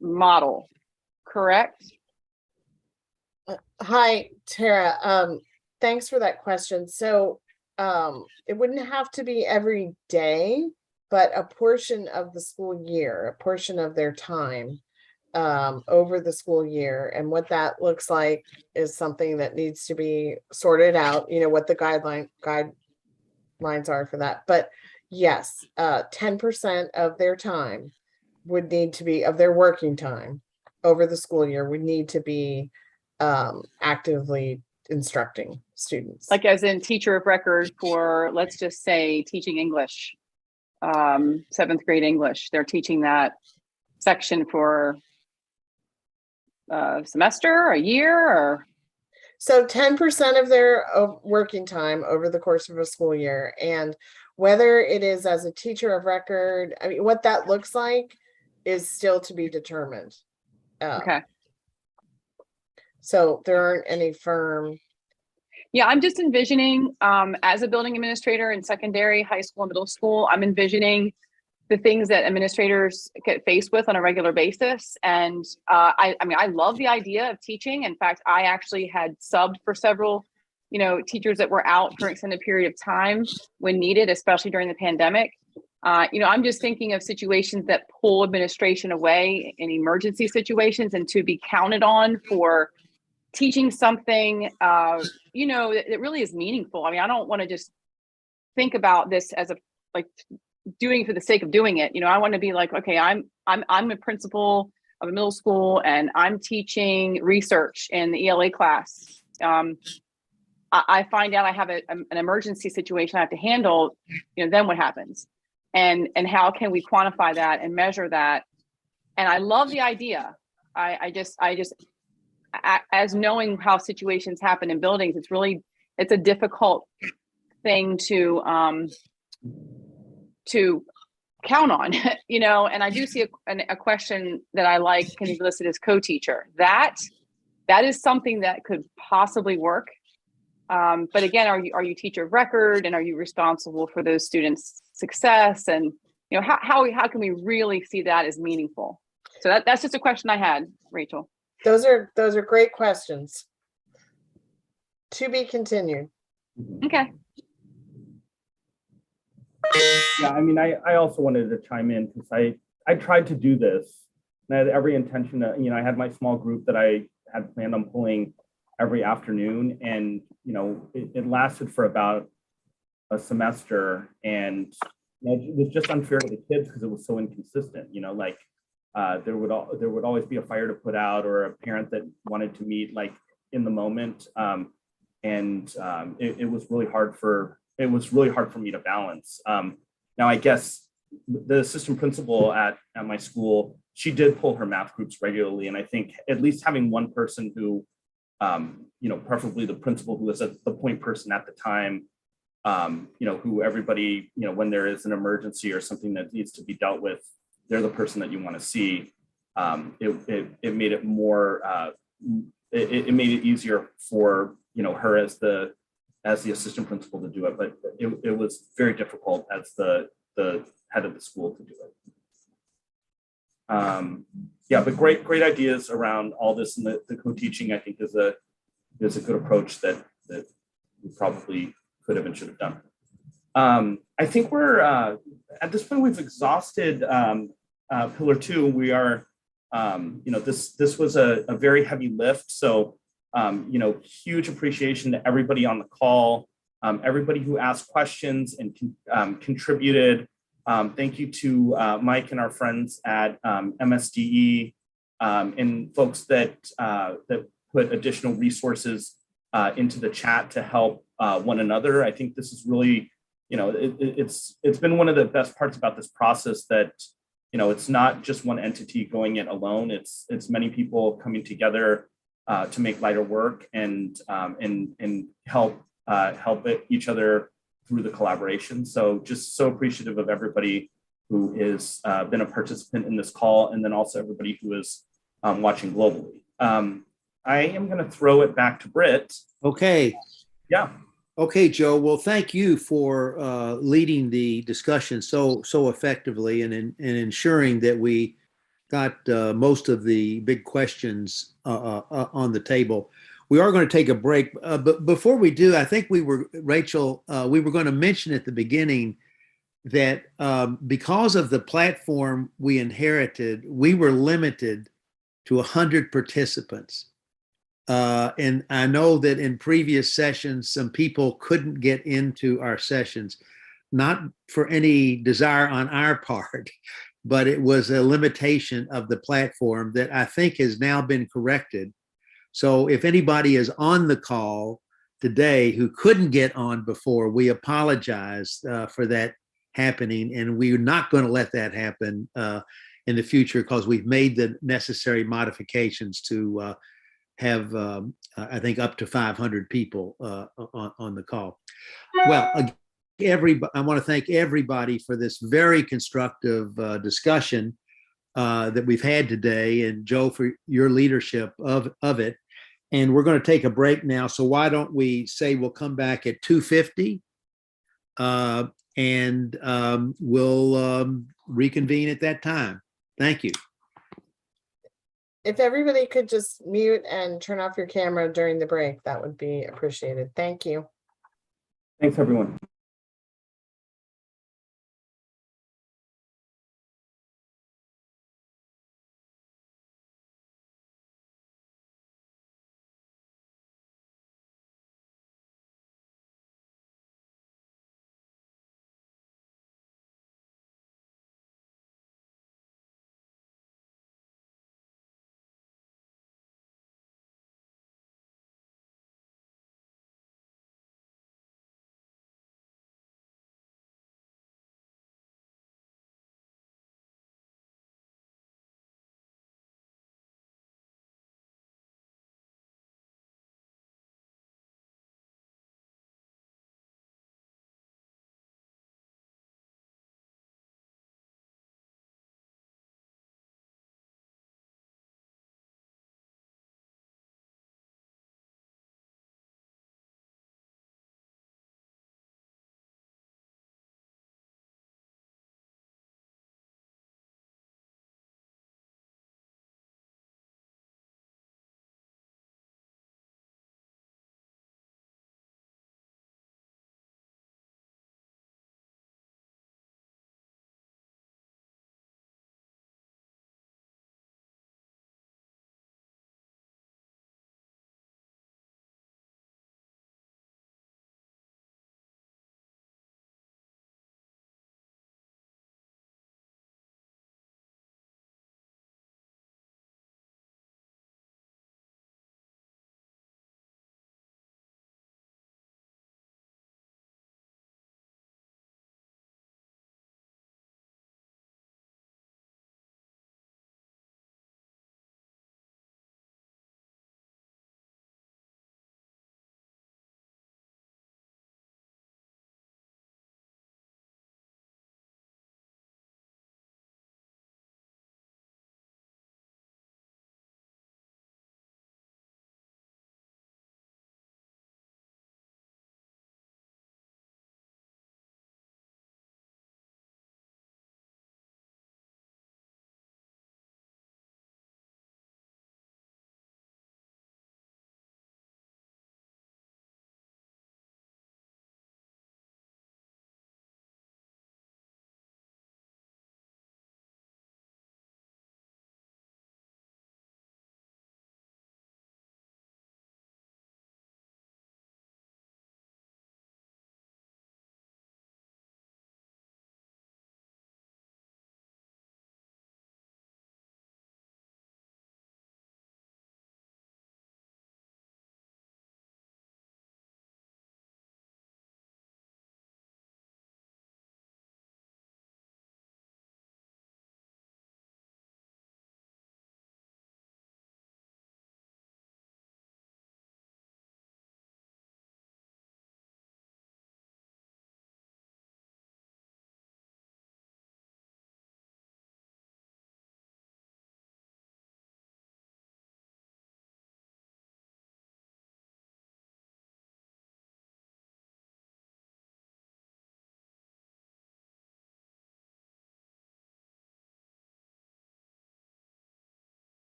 model, correct? Hi, Tara. Thanks for that question. So it wouldn't have to be every day, but a portion of the school year, a portion of their time over the school year. And what that looks like is something that needs to be sorted out, what the guidelines are for that. But yes, 10% of their time would need to be, of their working time over the school year, would need to be actively instructing students. Like as in teacher of record for, let's just say, teaching English, 7th grade English. They're teaching that section for a semester, a year, or? So 10% of their working time over the course of a school year. And whether it is as a teacher of record, I mean, what that looks like is still to be determined. Okay. So there aren't any firm. Yeah, I'm just envisioning as a building administrator in secondary, high school, and middle school, I'm envisioning the things that administrators get faced with on a regular basis. And I mean, I love the idea of teaching. In fact, I actually had subbed for several, teachers that were out for an extended period of time when needed, especially during the pandemic. I'm just thinking of situations that pull administration away in emergency situations, and to be counted on for teaching something, that really is meaningful. I mean, I don't want to just think about this as doing for the sake of doing it. I want to be like, okay, I'm a principal of a middle school and I'm teaching research in the ELA class. I find out I have an emergency situation I have to handle, then what happens? And how can we quantify that and measure that? And I love the idea. I just as knowing how situations happen in buildings, it's a difficult thing to count on, and I do see a question that I like can be listed as co-teacher. That is something that could possibly work. But again, are you teacher of record, and are you responsible for those students' success? And how can we really see that as meaningful? So that's just a question I had, Rachel. Those are great questions. To be continued. Okay. Yeah, I mean, I also wanted to chime in because I tried to do this, and I had every intention to, I had my small group that I had planned on pulling every afternoon, and it lasted for about a semester, and it was just unfair to the kids because it was so inconsistent. There would always be a fire to put out, or a parent that wanted to meet in the moment, and it was really hard for me to balance. Now, I guess the assistant principal at my school, she did pull her math groups regularly, and I think at least having one person who, preferably the principal who was the point person at the time, who everybody, when there is an emergency or something that needs to be dealt with, they're the person that you want to see. It made it more, it made it easier for, her as the assistant principal to do it, but it was very difficult as the head of the school to do it. Yeah, but great ideas around all this, and the co-teaching I think is a good approach that we probably could have and should have done. I think we're at this point we've exhausted pillar 2. We are, this was a very heavy lift, so huge appreciation to everybody on the call, everybody who asked questions and contributed. Thank you to Mike and our friends at MSDE, and folks that put additional resources into the chat to help one another. I think this is really, it's been one of the best parts about this process that, it's not just one entity going it alone. It's many people coming together to make lighter work and help each other through the collaboration. So just so appreciative of everybody who has been a participant in this call, and then also everybody who is watching globally. I am going to throw it back to Britt. Okay. Yeah. Okay, Joe. Well, thank you for leading the discussion so effectively and ensuring that we got most of the big questions on the table. We are going to take a break, but before we do, I think Rachel, we were going to mention at the beginning that because of the platform we inherited, we were limited to 100 participants. And I know that in previous sessions, some people couldn't get into our sessions, not for any desire on our part, but it was a limitation of the platform that I think has now been corrected. So if anybody is on the call today who couldn't get on before, we apologize for that happening, and we're not going to let that happen in the future because we've made the necessary modifications to have, I think, up to 500 people on the call. Well, I want to thank everybody for this very constructive discussion that we've had today, and Joe for your leadership of it. And we're going to take a break now. So why don't we say we'll come back at 2:50 and we'll reconvene at that time. Thank you. If everybody could just mute and turn off your camera during the break, that would be appreciated. Thank you. Thanks, everyone.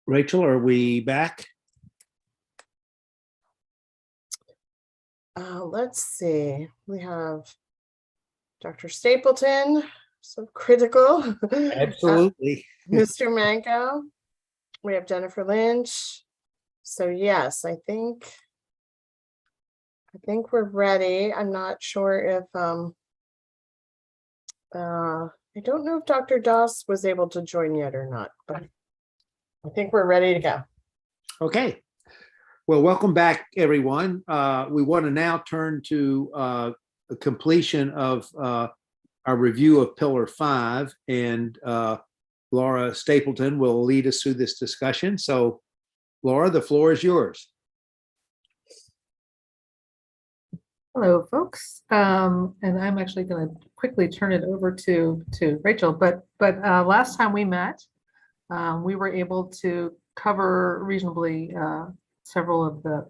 Rachel, are we back? Let's see. We have Dr. Stapleton, so critical. Absolutely. Mr. Manco. We have Jennifer Lynch. So yes, I think we're ready. I'm not sure if I don't know if Dr. Doss was able to join yet or not, but I think we're ready to go. Okay. Well, welcome back, everyone. We want to now turn to the completion of our review of Pillar 5, and Laura Stapleton will lead us through this discussion. So, Laura, the floor is yours. Hello, folks. And I'm actually going to quickly turn it over to Rachel. But last time we met, we were able to cover reasonably several of the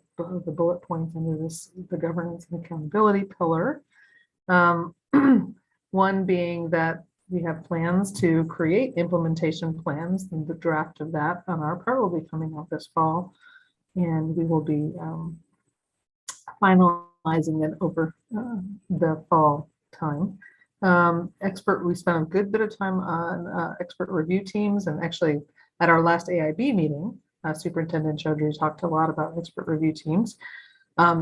bullet points under the governance and accountability pillar. One being that we have plans to create implementation plans, and the draft of that on our part will be coming out this fall, and we will be finalizing it over the fall time. We spent a good bit of time on expert review teams, and actually at our last AIB meeting, Superintendent Chaudhry talked a lot about expert review teams.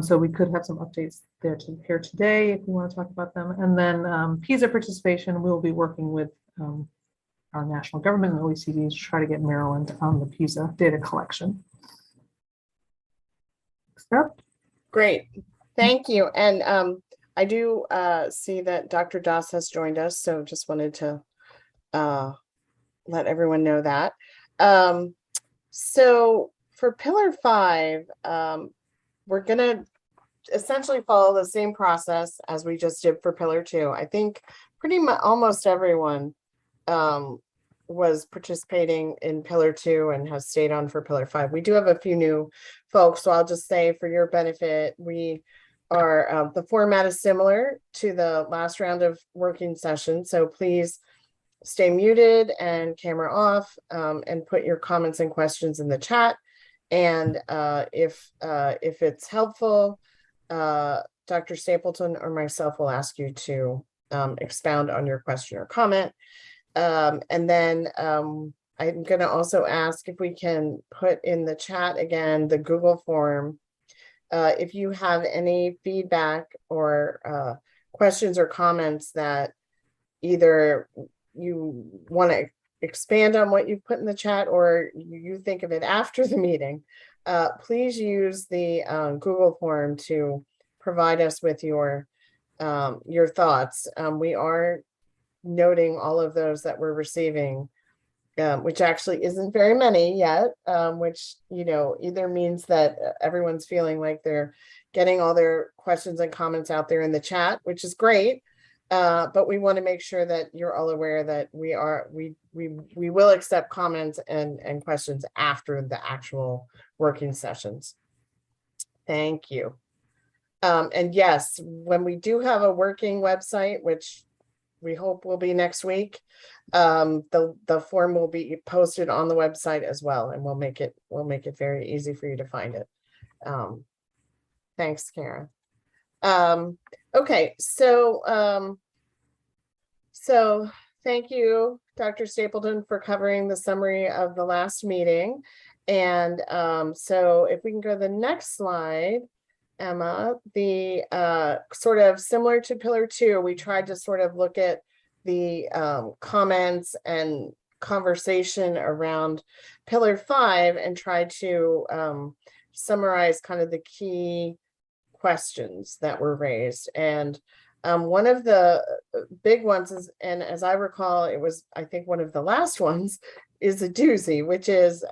So we could have some updates there here today if you want to talk about them. And then PISA participation, we'll be working with our national government and OECD to try to get Maryland on the PISA data collection. Step. Great, thank you. And I do see that Dr. Doss has joined us, so just wanted to let everyone know that. So for Pillar 5, we're going to essentially follow the same process as we just did for Pillar 2. I think pretty much almost everyone was participating in Pillar 2 and has stayed on for Pillar 5. We do have a few new folks, so I'll just say for your benefit, we are the format is similar to the last round of working session, so please stay muted and camera off, and put your comments and questions in the chat. And if it's helpful, Dr. Stapleton or myself will ask you to expound on your question or comment. And then I'm going to also ask if we can put in the chat again the Google form. If you have any feedback or questions or comments that either you want to expand on what you've put in the chat or you think of it after the meeting, please use the Google form to provide us with your thoughts. We are noting all of those that we're receiving, which actually isn't very many yet, which, you know, either means that everyone's feeling like they're getting all their questions and comments out there in the chat, which is great. But we want to make sure that you're all aware that we will accept comments and questions after the actual working sessions. Thank you. And yes, when we do have a working website, which we hope will be next week, the form will be posted on the website as well, and we'll make it very easy for you to find it. Thanks, Karen. Okay, so thank you, Dr. Stapleton, for covering the summary of the last meeting. And so if we can go to the next slide, Emma, the sort of similar to Pillar 2, we tried to sort of look at the comments and conversation around Pillar 5 and try to summarize kind of the key questions that were raised. And one of the big ones is, and as I recall, it was, I think, one of the last ones, is a doozy, which is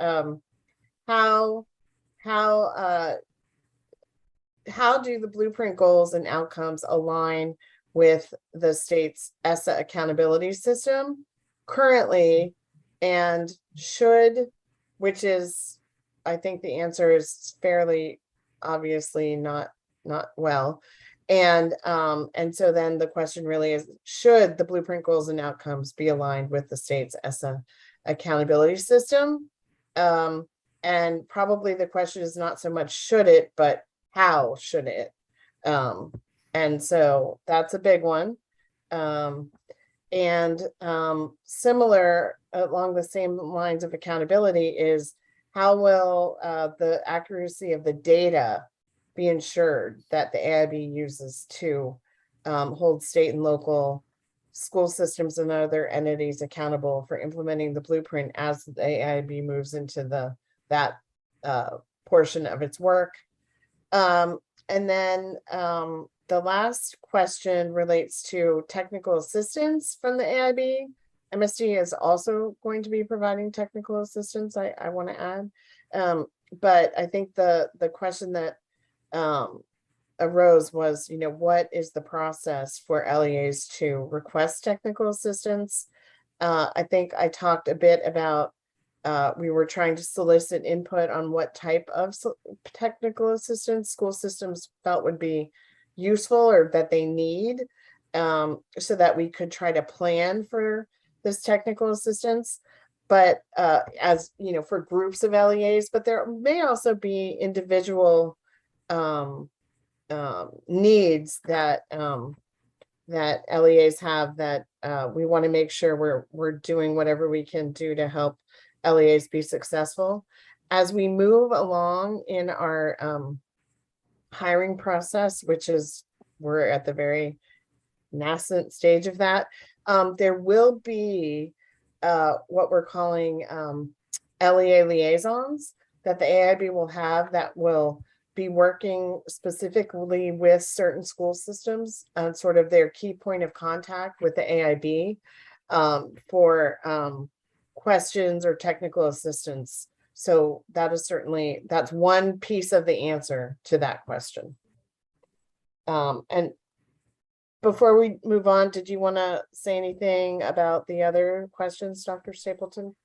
how do the blueprint goals and outcomes align with the state's ESSA accountability system currently, and should, which is, I think the answer is fairly obviously not well. And so then the question really is, should the blueprint goals and outcomes be aligned with the state's ESSA accountability system? And probably the question is not so much should it, but how should it? And so that's a big one. Similar along the same lines of accountability is how will the accuracy of the data be ensured that the AIB uses to hold state and local school systems and other entities accountable for implementing the blueprint as the AIB moves into that portion of its work. And then the last question relates to technical assistance from the AIB. MSD is also going to be providing technical assistance, I want to add. But I think the question that arose was, what is the process for LEAs to request technical assistance? I think I talked a bit about we were trying to solicit input on what type of technical assistance school systems felt would be useful or that they need, so that we could try to plan for this technical assistance. But as for groups of LEAs, but there may also be individual needs that that LEAs have that we want to make sure we're doing whatever we can do to help LEAs be successful. As we move along in our hiring process, which is we're at the very nascent stage of that, there will be what we're calling LEA liaisons that the AIB will have that will be working specifically with certain school systems and sort of their key point of contact with the AIB for questions or technical assistance. So that is that's one piece of the answer to that question. And before we move on, did you want to say anything about the other questions, Dr. Stapleton?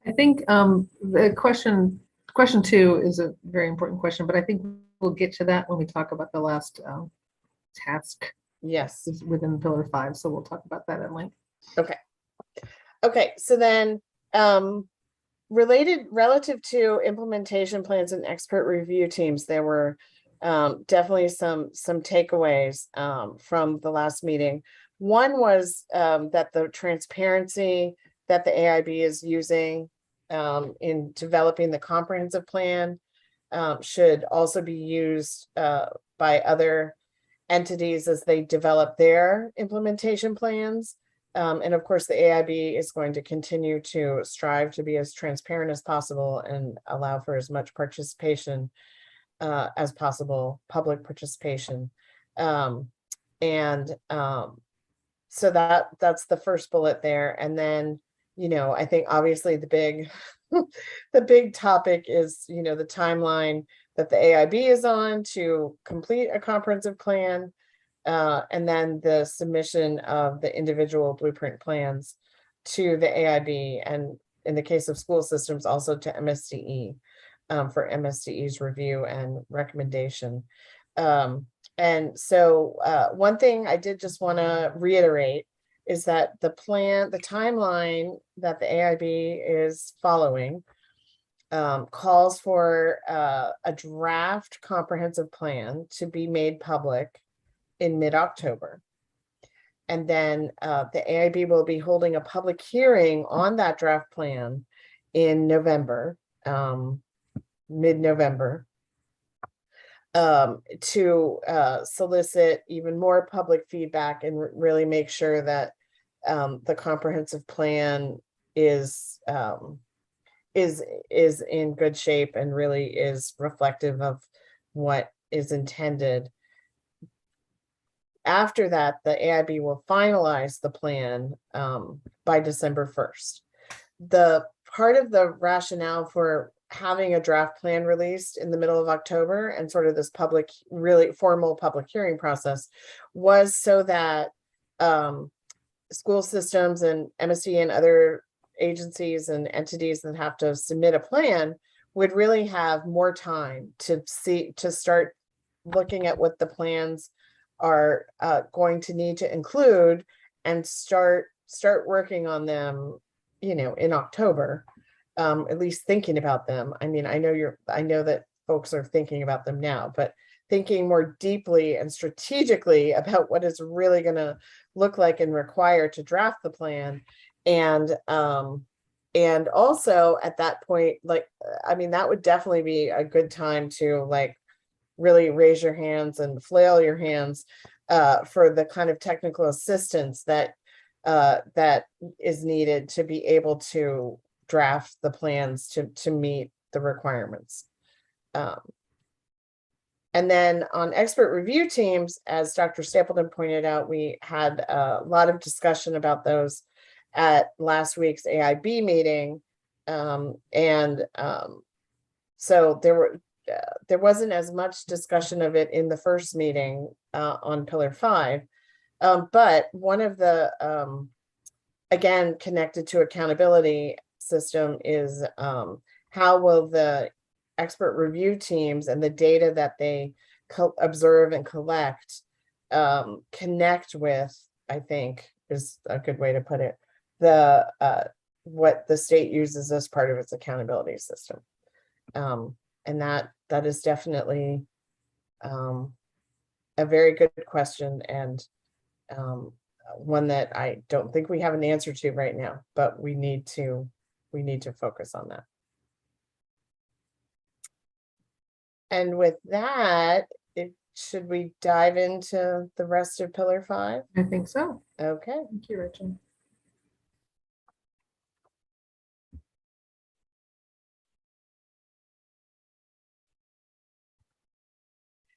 I think the question 2 is a very important question, but I think we'll get to that when we talk about the last task. Yes. Within Pillar 5. So we'll talk about that at length. Okay. Okay. So then relative to implementation plans and expert review teams, there were definitely some takeaways from the last meeting. One was that the transparency that the AIB is using in developing the comprehensive plan should also be used by other entities as they develop their implementation plans. And of course, the AIB is going to continue to strive to be as transparent as possible and allow for as much participation as possible, public participation. So that's the first bullet there. And then, I think obviously the big topic is, the timeline that the AIB is on to complete a comprehensive plan. And then the submission of the individual blueprint plans to the AIB, and in the case of school systems, also to MSDE for MSDE's review and recommendation. And so one thing I did just want to reiterate is that the timeline that the AIB is following calls for a draft comprehensive plan to be made public in mid-October. And then the AIB will be holding a public hearing on that draft plan in November, mid-November, to solicit even more public feedback and really make sure that the comprehensive plan is in good shape and really is reflective of what is intended. After that, the AIB will finalize the plan by December 1st. The part of the rationale for having a draft plan released in the middle of October and sort of this really formal public hearing process was so that school systems and MSD and other agencies and entities that have to submit a plan would really have more time to start looking at what the plans are going to need to include and start working on them, in October. at least thinking about them. I mean, I know that folks are thinking about them now, but thinking more deeply and strategically about what is really going to look like and require to draft the plan. And also at that point, like, I mean, that would definitely be a good time to like really raise your hands and flail your hands for the kind of technical assistance that that is needed to be able to draft the plans to meet the requirements. And then on expert review teams, as Dr. Stapleton pointed out, we had a lot of discussion about those at last week's AIB meeting. So there wasn't as much discussion of it in the first meeting on Pillar 5. But one of the, again, connected to accountability system is how will the expert review teams and the data that they observe and collect connect with, I think is a good way to put it, the what the state uses as part of its accountability system. And that is definitely a very good question, and one that I don't think we have an answer to right now, but we need to focus on that. And with that, should we dive into the rest of Pillar 5? I think so. Okay. Thank you, Rachel.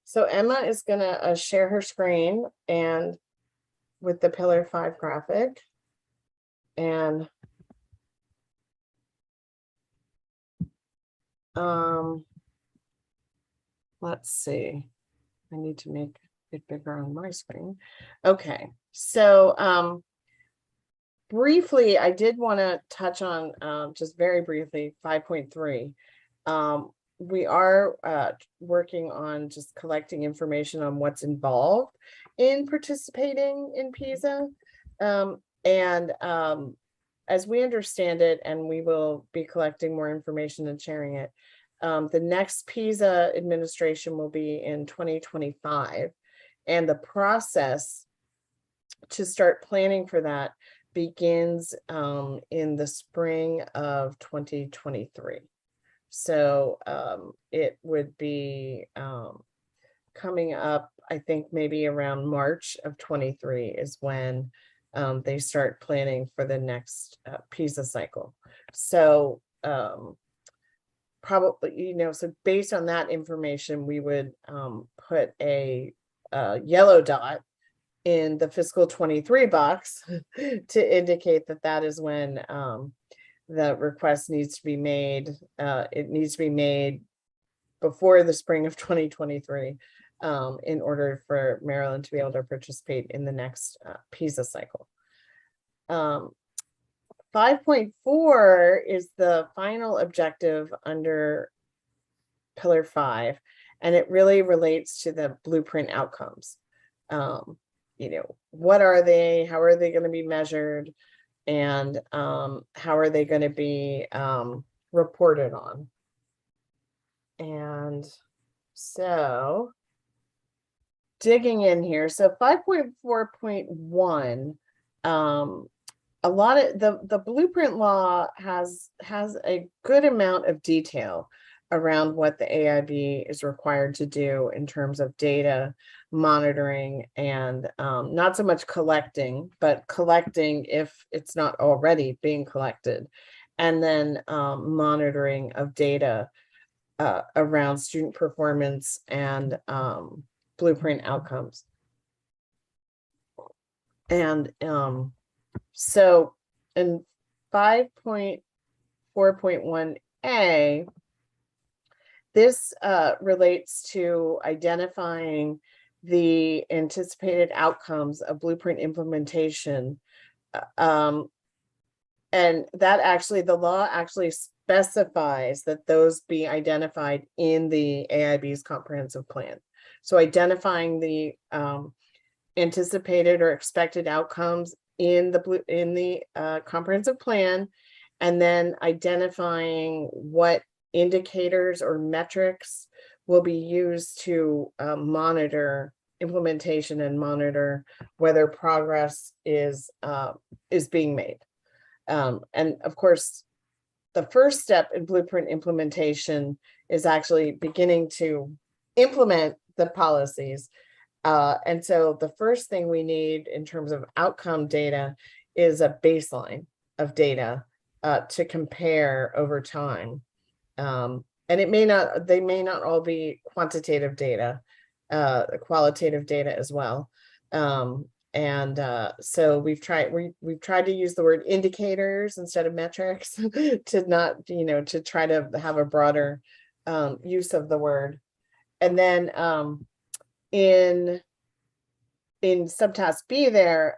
So Emma is gonna share her screen and with the Pillar 5 graphic. And let's see. I need to make it bigger on my screen. Okay, so briefly, I did want to touch on just very briefly 5.3. We are working on just collecting information on what's involved in participating in PISA. As we understand it, and we will be collecting more information and sharing it, the next PISA administration will be in 2025. And the process to start planning for that begins in the spring of 2023. So it would be coming up, I think maybe around March of 23 is when they start planning for the next PISA cycle. So probably, so based on that information, we would put a yellow dot in the fiscal 23 box to indicate that that is when the request needs to be made. It needs to be made before the spring of 2023 in order for Maryland to be able to participate in the next PISA cycle. 5.4 is the final objective under Pillar 5, and it really relates to the blueprint outcomes. What are they? How are they going to be measured? And how are they going to be reported on? And so digging in here, so 5.4.1, a lot of the blueprint law has a good amount of detail around what the AIB is required to do in terms of data monitoring and not so much collecting, but collecting if it's not already being collected, and then monitoring of data around student performance and blueprint outcomes. And so in 5.4.1a, this relates to identifying the anticipated outcomes of blueprint implementation. And that actually, the law actually specifies that those be identified in the AIB's comprehensive plan. So identifying the anticipated or expected outcomes in the comprehensive plan, and then identifying what indicators or metrics will be used to monitor implementation and monitor whether progress is being made. And of course, the first step in blueprint implementation is actually beginning to implement the policies. And so the first thing we need in terms of outcome data is a baseline of data to compare over time. And they may not all be quantitative data, qualitative data as well. So we've tried to use the word indicators instead of metrics to not, to try to have a broader use of the word. And then in subtask B there,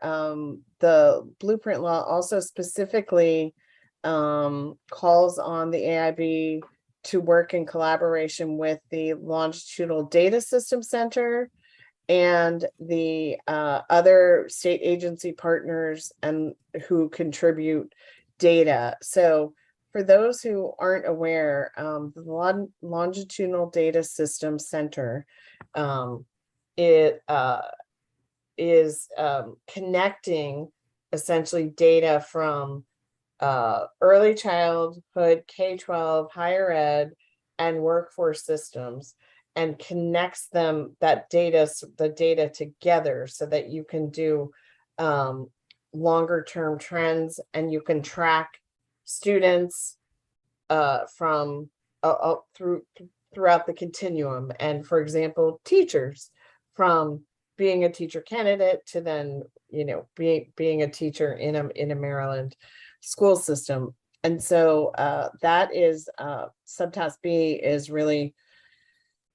the blueprint law also specifically calls on the AIB to work in collaboration with the Longitudinal Data System Center and the other state agency partners and who contribute data. So for those who aren't aware, the Longitudinal Data System Center, it is connecting essentially data from early childhood, K-12, higher ed, and workforce systems, and connects them, the data together so that you can do longer term trends, and you can track students from throughout the continuum. And for example, teachers from being a teacher candidate to then, being a teacher in a Maryland school system. And so that is subtask B is really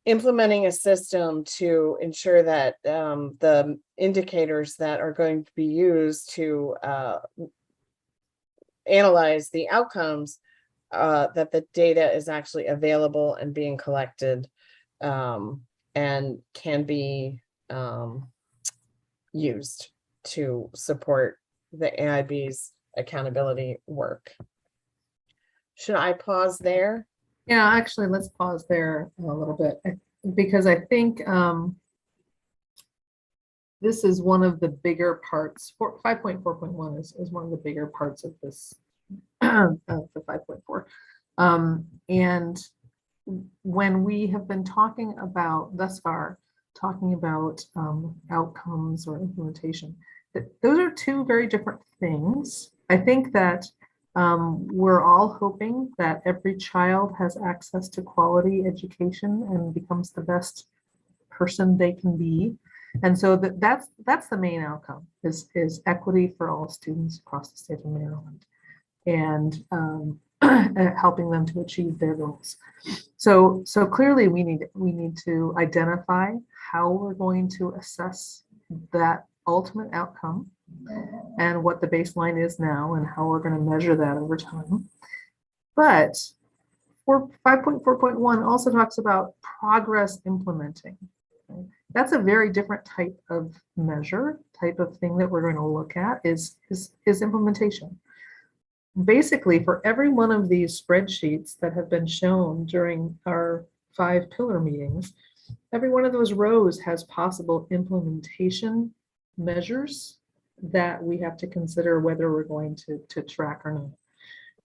implementing a system to ensure that the indicators that are going to be used to analyze the outcomes, that the data is actually available and being collected and can be used to support the AIB's accountability work. Should I pause there? Yeah, actually, let's pause there a little bit, because I think this is one of the bigger parts. 5.4.1 is one of the bigger parts of this, of the 5.4. And when we have been talking about thus far, talking about outcomes or implementation, those are two very different things. I think that we're all hoping that every child has access to quality education and becomes the best person they can be. And so that's the main outcome is equity for all students across the state of Maryland, and helping them to achieve their goals. So clearly we need to identify how we're going to assess that ultimate outcome and what the baseline is now and how we're going to measure that over time. But 5.4.1 also talks about progress implementing. Okay? That's a very different type of measure, type of thing that we're going to look at is implementation. Basically, for every one of these spreadsheets that have been shown during our 5 pillar meetings, every one of those rows has possible implementation measures that we have to consider whether we're going to track or not.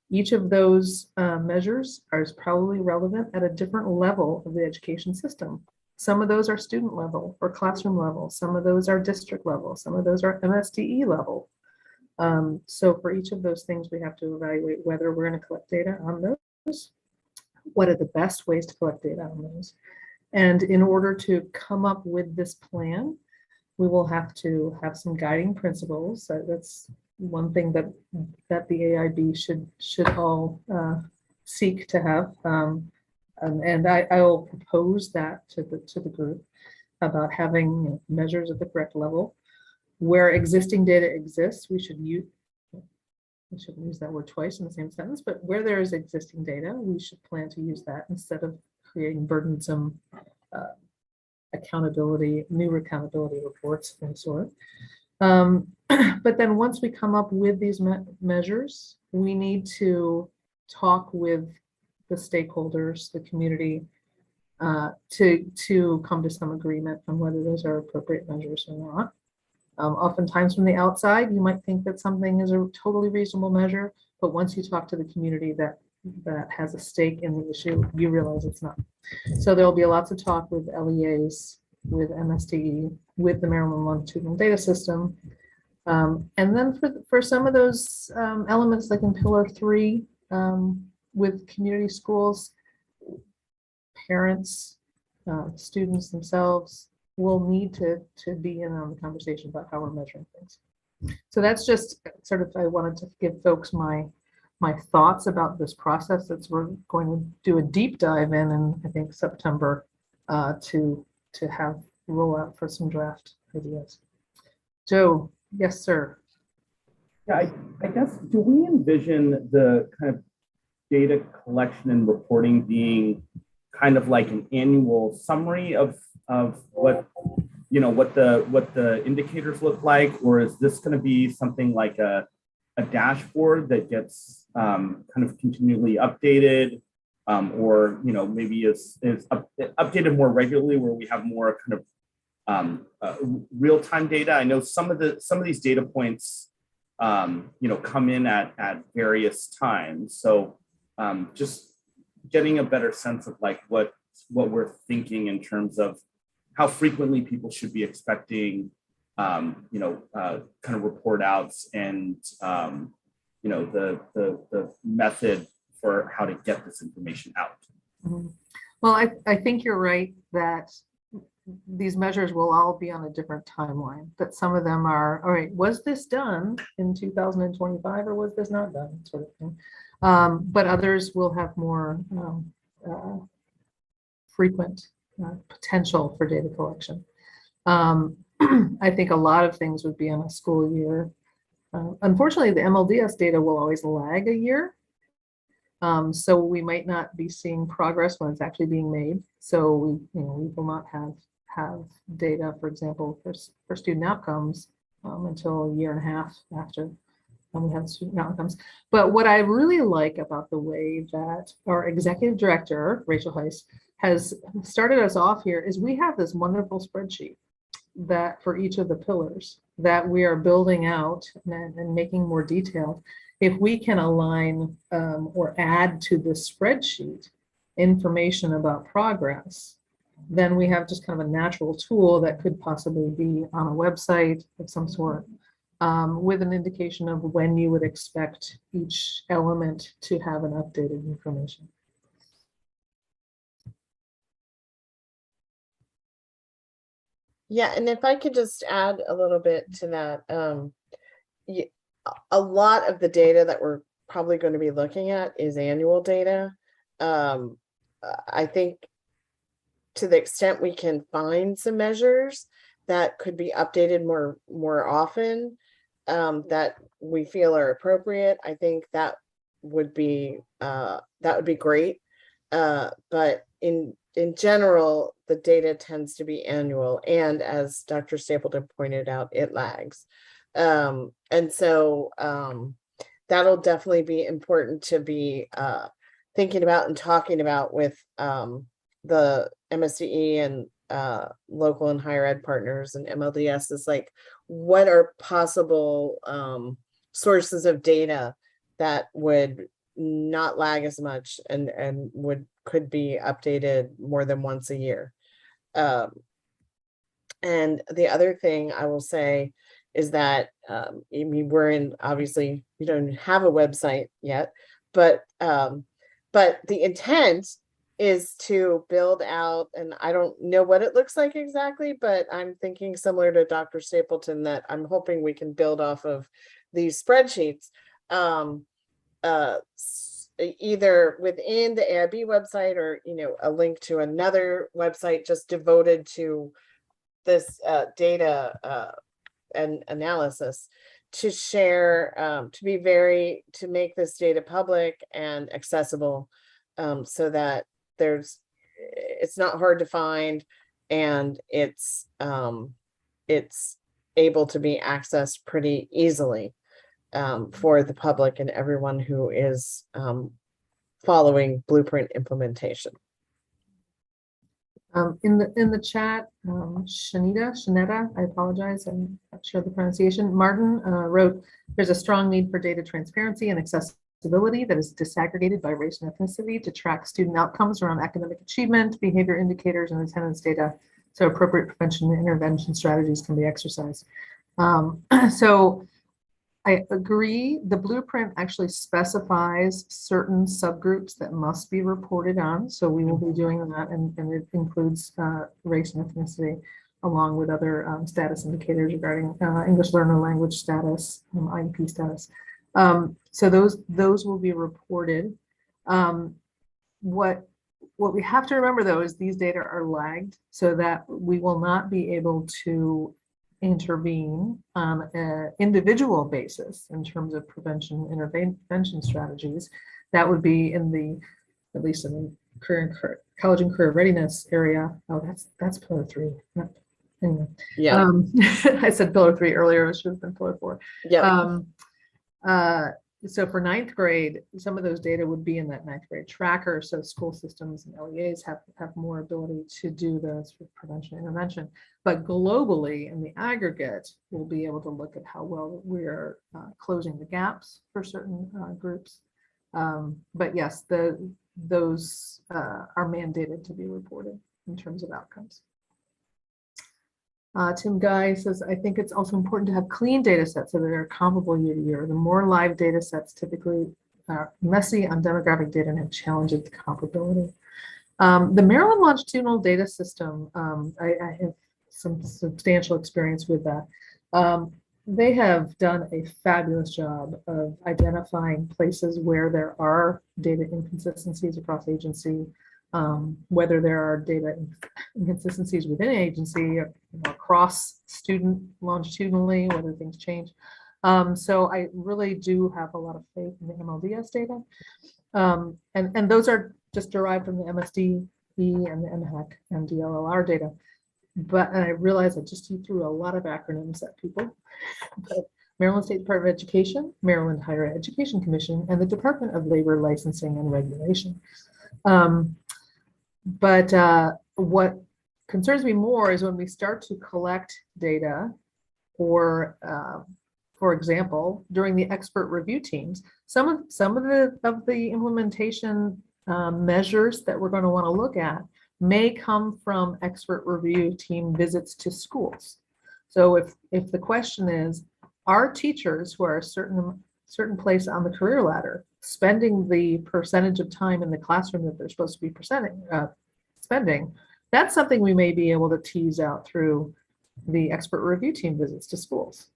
Each of those measures is probably relevant at a different level of the education system. Some of those are student level or classroom level. Some of those are district level. Some of those are MSDE level. So for each of those things, we have to evaluate whether we're going to collect data on those. What are the best ways to collect data on those? And in order to come up with this plan, we will have to have some guiding principles. That's one thing that the AIB should all seek to have. And I will propose that to the group about having measures at the correct level. Where existing data exists, we shouldn't use that word twice in the same sentence, but where there is existing data, we should plan to use that instead of creating burdensome new accountability reports of any sort. But then once we come up with these measures, we need to talk with the stakeholders, the community, to come to some agreement on whether those are appropriate measures or not. Oftentimes from the outside, you might think that something is a totally reasonable measure, but once you talk to the community that has a stake in the issue, you realize it's not. So there'll be lots of talk with LEAs, with MSDE, with the Maryland Longitudinal Data System. And then for some of those elements, like in Pillar 3, with community schools, parents, students themselves will need to be in on the conversation about how we're measuring things. So that's just sort of, I wanted to give folks my thoughts about this process that we're going to do a deep dive in I think September, to have roll out for some draft ideas. Joe, yes, sir. Yeah, I guess, do we envision the kind of data collection and reporting being kind of like an annual summary of what, you know, what the indicators look like, or is this going to be something like a dashboard that gets kind of continually updated, or, you know, maybe is updated more regularly, where we have more kind of real-time data? I know some of these data points, you know, come in at various times. So just getting a better sense of like what we're thinking in terms of how frequently people should be expecting, you know, kind of report outs, and you know, the method for how to get this information out. Mm-hmm. Well, I think you're right that these measures will all be on a different timeline, that some of them are, all right, was this done in 2025 or was this not done, sort of thing. But others will have more frequent potential for data collection. I think a lot of things would be on a school year. Unfortunately, the MLDS data will always lag a year. So we might not be seeing progress when it's actually being made. So we will not have data, for example, for student outcomes until a year and a half after we have student outcomes. But what I really like about the way that our executive director, Rachel Heiss, has started us off here is we have this wonderful spreadsheet that for each of the pillars that we are building out and making more detailed. If we can align or add to this spreadsheet information about progress, then we have just kind of a natural tool that could possibly be on a website of some sort, with an indication of when you would expect each element to have an updated information. Yeah, and if I could just add a little bit to that, a lot of the data that we're probably going to be looking at is annual data. I think to the extent we can find some measures that could be updated more often, that we feel are appropriate, I think that would be great. But in general, the data tends to be annual, and as Dr. Stapleton pointed out, it lags. And so that'll definitely be important to be thinking about and talking about with the MSDE and local and higher ed partners and MLDS, is like, what are possible sources of data that would not lag as much and could be updated more than once a year. And the other thing I will say is that I mean, obviously we don't have a website yet, but the intent is to build out, and I don't know what it looks like exactly, but I'm thinking similar to Dr. Stapleton, that I'm hoping we can build off of these spreadsheets, either within the AIB website or, a link to another website just devoted to this data and analysis, to share, to make this data public and accessible, so that it's not hard to find, and it's able to be accessed pretty easily for the public and everyone who is following Blueprint implementation. In the chat, Shanetta, I apologize, I'm not sure the pronunciation. Martin wrote, "There's a strong need for data transparency and accessibility that is disaggregated by race and ethnicity to track student outcomes around academic achievement, behavior indicators, and attendance data, so appropriate prevention and intervention strategies can be exercised." So I agree. The blueprint actually specifies certain subgroups that must be reported on. So we will be doing that, and it includes race and ethnicity, along with other status indicators regarding English learner language status, IEP status. So those will be reported. What we have to remember, though, is these data are lagged, so that we will not be able to intervene on an individual basis in terms of prevention intervention strategies. That would be in the, at least in the college and career readiness area. Oh, that's pillar 3. Anyway, Yeah. I said pillar 3 earlier. It should have been pillar 4. Yeah. So for 9th grade, some of those data would be in that 9th grade tracker. So school systems and LEAs have more ability to do those for prevention and intervention. But globally, in the aggregate, we'll be able to look at how well we are closing the gaps for certain groups. But yes, those are mandated to be reported in terms of outcomes. Tim Guy says, "I think it's also important to have clean data sets so that they're comparable year to year. The more live data sets typically are messy on demographic data and have challenges with comparability." The Maryland Longitudinal Data System, I have some substantial experience with that. They have done a fabulous job of identifying places where there are data inconsistencies across agency, whether there are data inconsistencies within an agency or across student longitudinally, whether things change. So I really do have a lot of faith in the MLDS data. And those are just derived from the MSDE and the MHAC and DLLR data. But I realize I just threw a lot of acronyms at people. But Maryland State Department of Education, Maryland Higher Education Commission, and the Department of Labor Licensing and Regulation. But what concerns me more is when we start to collect data, or for example, during the expert review teams, some of the implementation measures that we're going to want to look at may come from expert review team visits to schools. So if the question is, are teachers who are a certain place on the career ladder spending the percentage of time in the classroom that they're supposed to be spending, that's something we may be able to tease out through the expert review team visits to schools.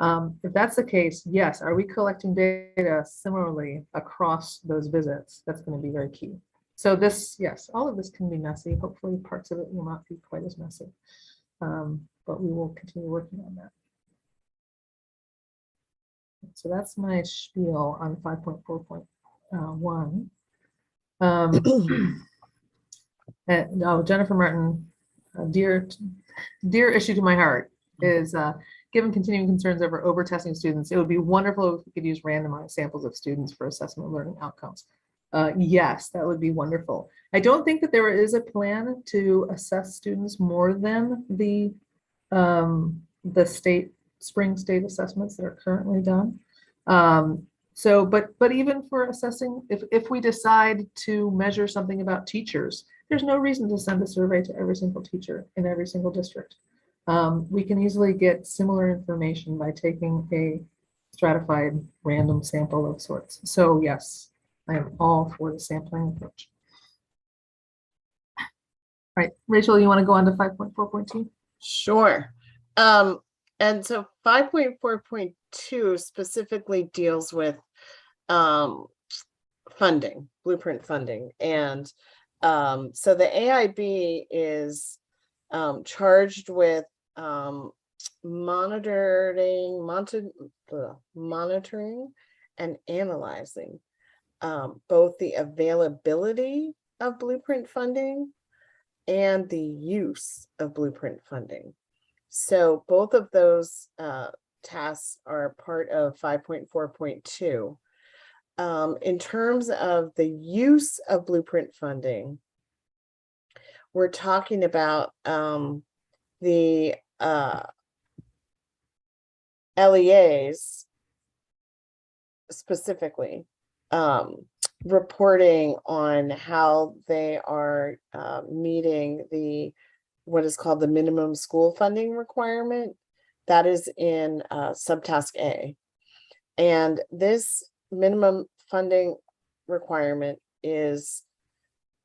If that's the case, yes, are we collecting data similarly across those visits? That's going to be very key. So this, yes, all of this can be messy. Hopefully parts of it will not be quite as messy, but we will continue working on that. So that's my spiel on 5.4.1. Jennifer Martin, dear issue to my heart is, given continuing concerns over testing students, it would be wonderful if we could use randomized samples of students for assessment of learning outcomes. Yes, that would be wonderful. I don't think that there is a plan to assess students more than the spring state assessments that are currently done. But even for assessing, if we decide to measure something about teachers, there's no reason to send a survey to every single teacher in every single district. We can easily get similar information by taking a stratified random sample of sorts. So yes, I am all for the sampling approach. All right, Rachel, you want to go on to 5.4.2? Sure. And so 5.4.2 specifically deals with funding, blueprint funding. And so the AIB is charged with monitoring and analyzing both the availability of blueprint funding and the use of blueprint funding. So both of those tasks are part of 5.4.2. In terms of the use of blueprint funding, we're talking about the LEAs specifically reporting on how they are meeting what is called the minimum school funding requirement. That is in subtask A. And this minimum funding requirement is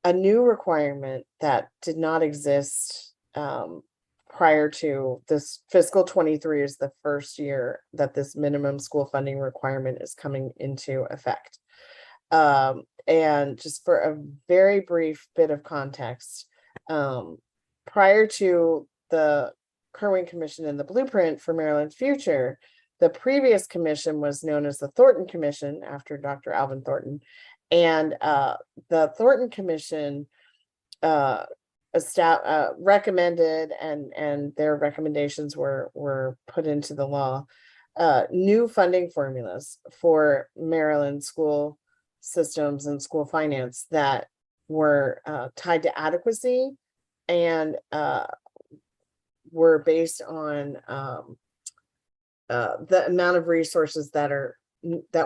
a new requirement that did not exist prior to this. Fiscal 23 is the first year that this minimum school funding requirement is coming into effect. And just for a very brief bit of context, prior to the Kerwin Commission and the Blueprint for Maryland's Future, the previous commission was known as the Thornton Commission after Dr. Alvin Thornton. And the Thornton Commission recommended, and their recommendations were put into the law, new funding formulas for Maryland school systems and school finance that were tied to adequacy and were based on the amount of resources that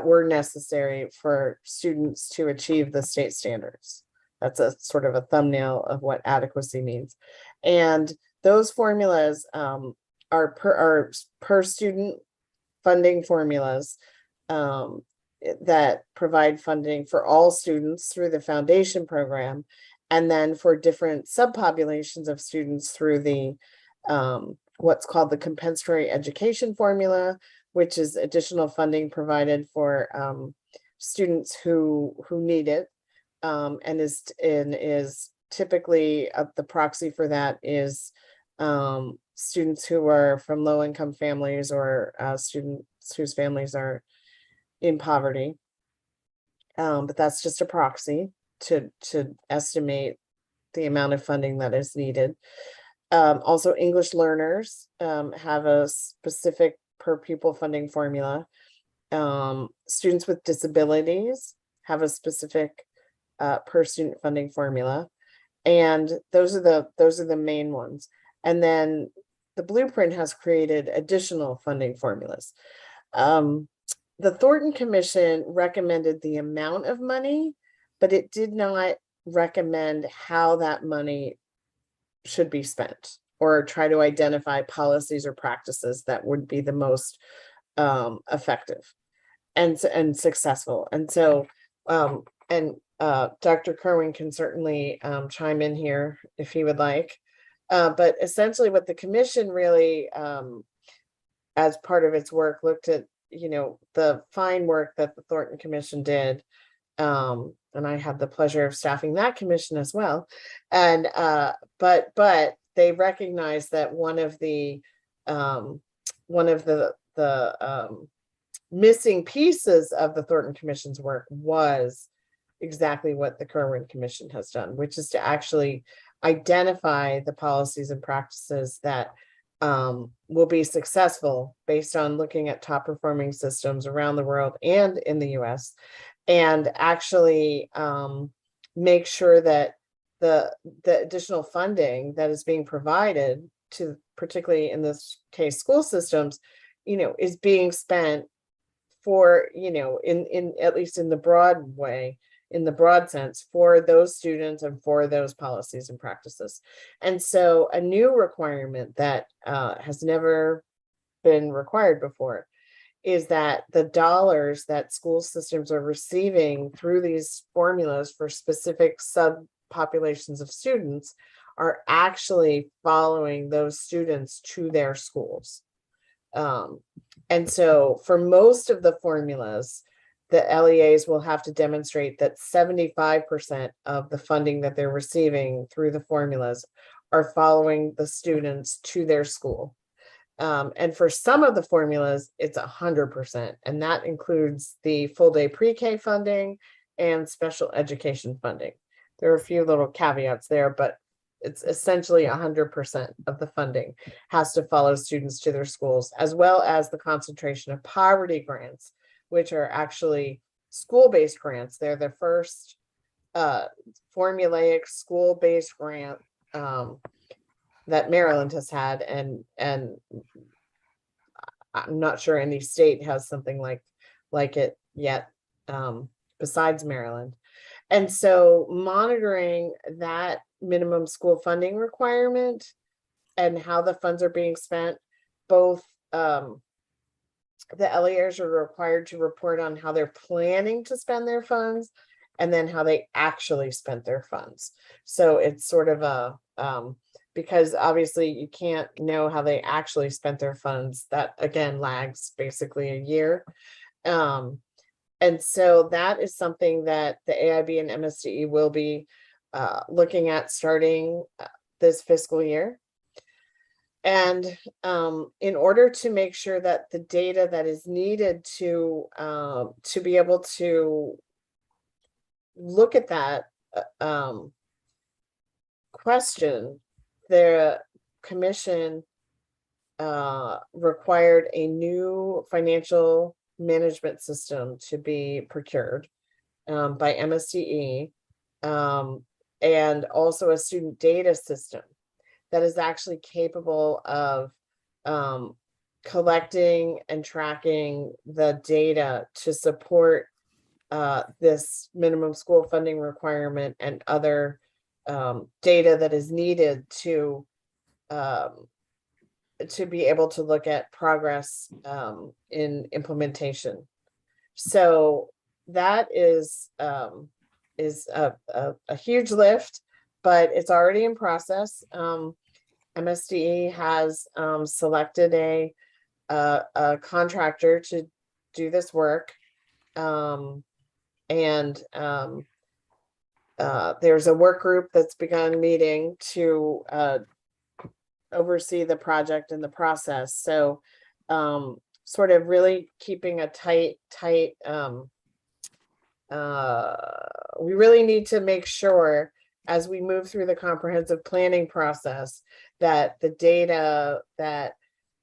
were necessary for students to achieve the state standards. That's a sort of a thumbnail of what adequacy means. And those formulas are per student funding formulas that provide funding for all students through the foundation program, and then for different subpopulations of students through the what's called the compensatory education formula, which is additional funding provided for students who need it, and is typically the proxy for that is students who are from low-income families or students whose families are in poverty. But that's just a proxy to estimate the amount of funding that is needed. Also, English learners have a specific per pupil funding formula. Students with disabilities have a specific per student funding formula, and those are the main ones. And then the Blueprint has created additional funding formulas. The Thornton Commission recommended the amount of money, but it did not recommend how that money should be spent or try to identify policies or practices that would be the most effective and successful. And so, Dr. Kerwin can certainly chime in here if he would like. But essentially what the commission really, as part of its work, looked at, the fine work that the Thornton Commission did. And I had the pleasure of staffing that commission as well. And but they recognized that one of the missing pieces of the Thornton Commission's work was exactly what the Kerwin Commission has done, which is to actually identify the policies and practices that will be successful based on looking at top performing systems around the world and in the US, and actually make sure that the additional funding that is being provided to, particularly in this case, school systems, is being spent for, in at least in the broad way, in the broad sense, for those students and for those policies and practices. And so a new requirement that has never been required before is that the dollars that school systems are receiving through these formulas for specific subpopulations of students are actually following those students to their schools. And so for most of the formulas, the LEAs will have to demonstrate that 75% of the funding that they're receiving through the formulas are following the students to their school. And for some of the formulas, it's 100%, and that includes the full day pre-K funding and special education funding. There are a few little caveats there, but it's essentially 100% of the funding has to follow students to their schools, as well as the concentration of poverty grants, which are actually school-based grants. They're the first formulaic school-based grant that Maryland has had, and I'm not sure any state has something like it yet, besides Maryland. And so monitoring that minimum school funding requirement and how the funds are being spent, both the LEAs are required to report on how they're planning to spend their funds and then how they actually spent their funds. So it's sort of a, because obviously you can't know how they actually spent their funds. That again lags basically a year. And so that is something that the AIB and MSDE will be looking at starting this fiscal year. And in order to make sure that the data that is needed to be able to look at that question, the commission required a new financial management system to be procured by MSDE, and also a student data system that is actually capable of collecting and tracking the data to support this minimum school funding requirement and other data that is needed to be able to look at progress in implementation. So that is a huge lift, but it's already in process. MSDE has selected a contractor to do this work, and there's a work group that's begun meeting to oversee the project and the process. So sort of really keeping a tight we really need to make sure as we move through the comprehensive planning process that the data that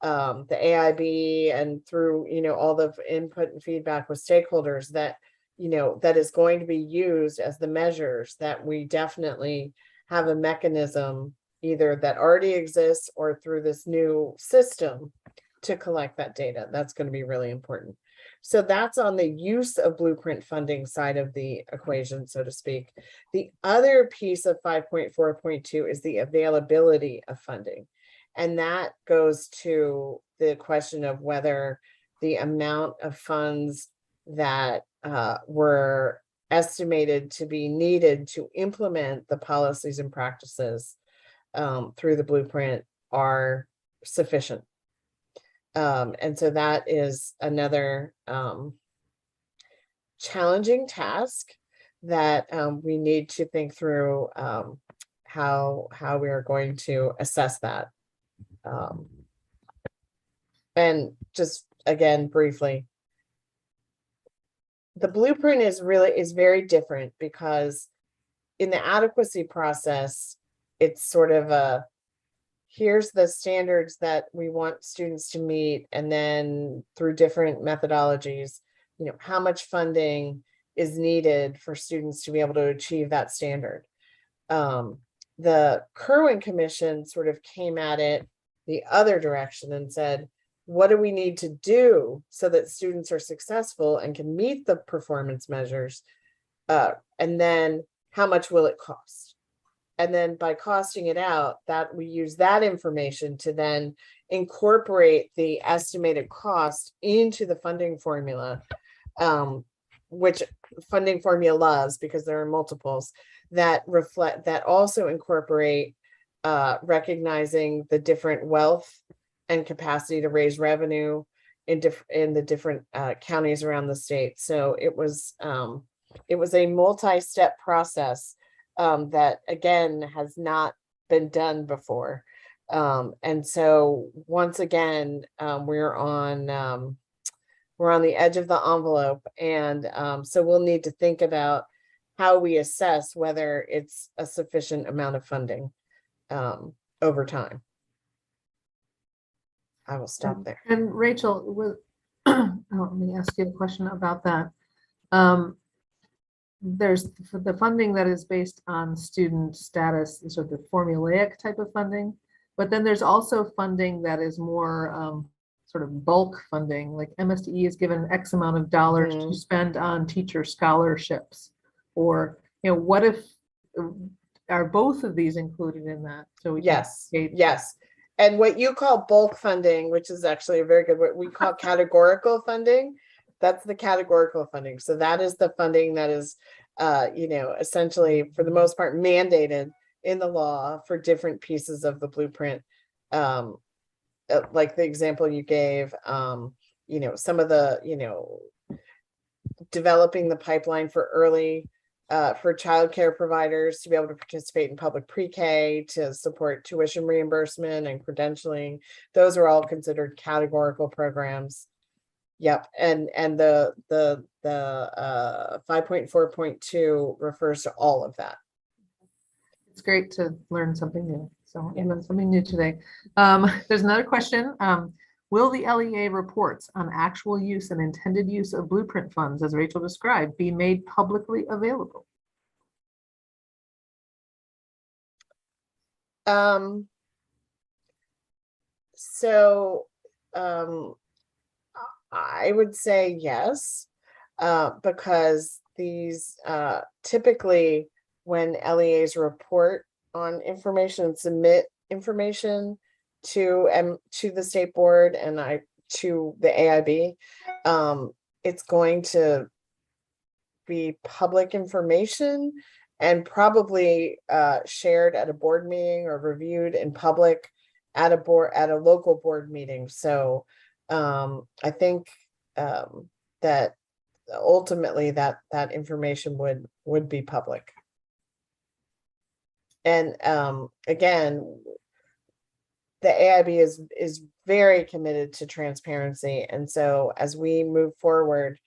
the AIB and through, all the input and feedback with stakeholders that, that is going to be used as the measures, that we definitely have a mechanism either that already exists or through this new system to collect that data. That's going to be really important. So that's on the use of blueprint funding side of the equation, so to speak. The other piece of 5.4.2 is the availability of funding. And that goes to the question of whether the amount of funds that were estimated to be needed to implement the policies and practices through the blueprint are sufficient. And so that is another challenging task that we need to think through how we are going to assess that. And just again, briefly, the blueprint is very different because in the adequacy process, it's sort of a, here's the standards that we want students to meet, and then through different methodologies, how much funding is needed for students to be able to achieve that standard. The Kerwin Commission sort of came at it the other direction and said, what do we need to do so that students are successful and can meet the performance measures? And then how much will it cost? And then by costing it out, that we use that information to then incorporate the estimated cost into the funding formula, which funding formulas, because there are multiples that reflect, that also incorporate recognizing the different wealth and capacity to raise revenue in the different counties around the state. So it was a multi-step process that again has not been done before. And so once again, we're on the edge of the envelope, and so we'll need to think about how we assess whether it's a sufficient amount of funding. over time. I will stop there. And Rachel, let me ask you a question about that. There's the funding that is based on student status, sort of the formulaic type of funding, but then there's also funding that is more sort of bulk funding, like MSDE is given X amount of dollars to spend on teacher scholarships, or what if are both of these included in that? So we yes. And what you call bulk funding, which is actually a very good, what we call categorical funding, that's the categorical funding. So that is the funding that is, essentially for the most part mandated in the law for different pieces of the blueprint. Like the example you gave, some of the, developing the pipeline for early, for childcare providers to be able to participate in public pre-K, to support tuition reimbursement and credentialing. Those are all considered categorical programs. Yep, and the 5.4.2 refers to all of that. It's great to learn something new. So I learned something new today. There's another question. Will the LEA reports on actual use and intended use of blueprint funds, as Rachel described, be made publicly available? I would say yes, because these typically when LEAs report on information and submit information to the state board and to the AIB, it's going to be public information and probably shared at a board meeting or reviewed in public at a local board meeting. So I think that ultimately that information would be public. And again, the AIB is very committed to transparency. And so as we move forward,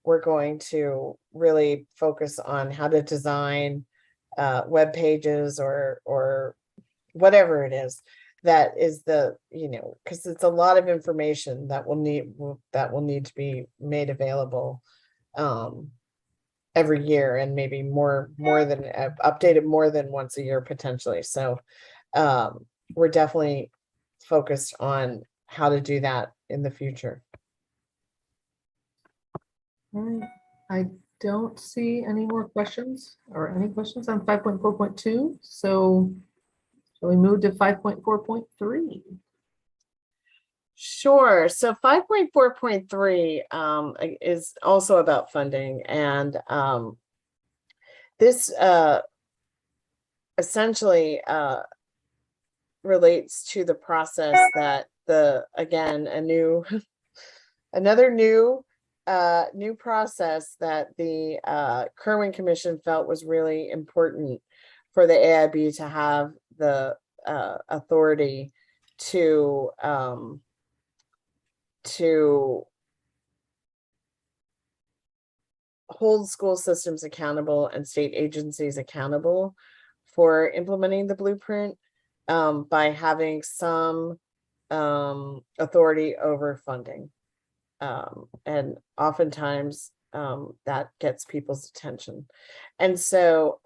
we're going to really focus on how to design web pages or whatever it is that is because it's a lot of information that will need to be made available every year, and maybe more than updated more than once a year potentially. So we're definitely focused on how to do that in the future. All right. I don't see any more questions or any questions on 5.4.2. So shall we move to 5.4.3? Sure. So 5.4.3 is also about funding, and this essentially relates to the process that another new process that the Kerwin Commission felt was really important for the AIB to have the authority to hold school systems accountable and state agencies accountable for implementing the blueprint by having some authority over funding. And oftentimes that gets people's attention. And so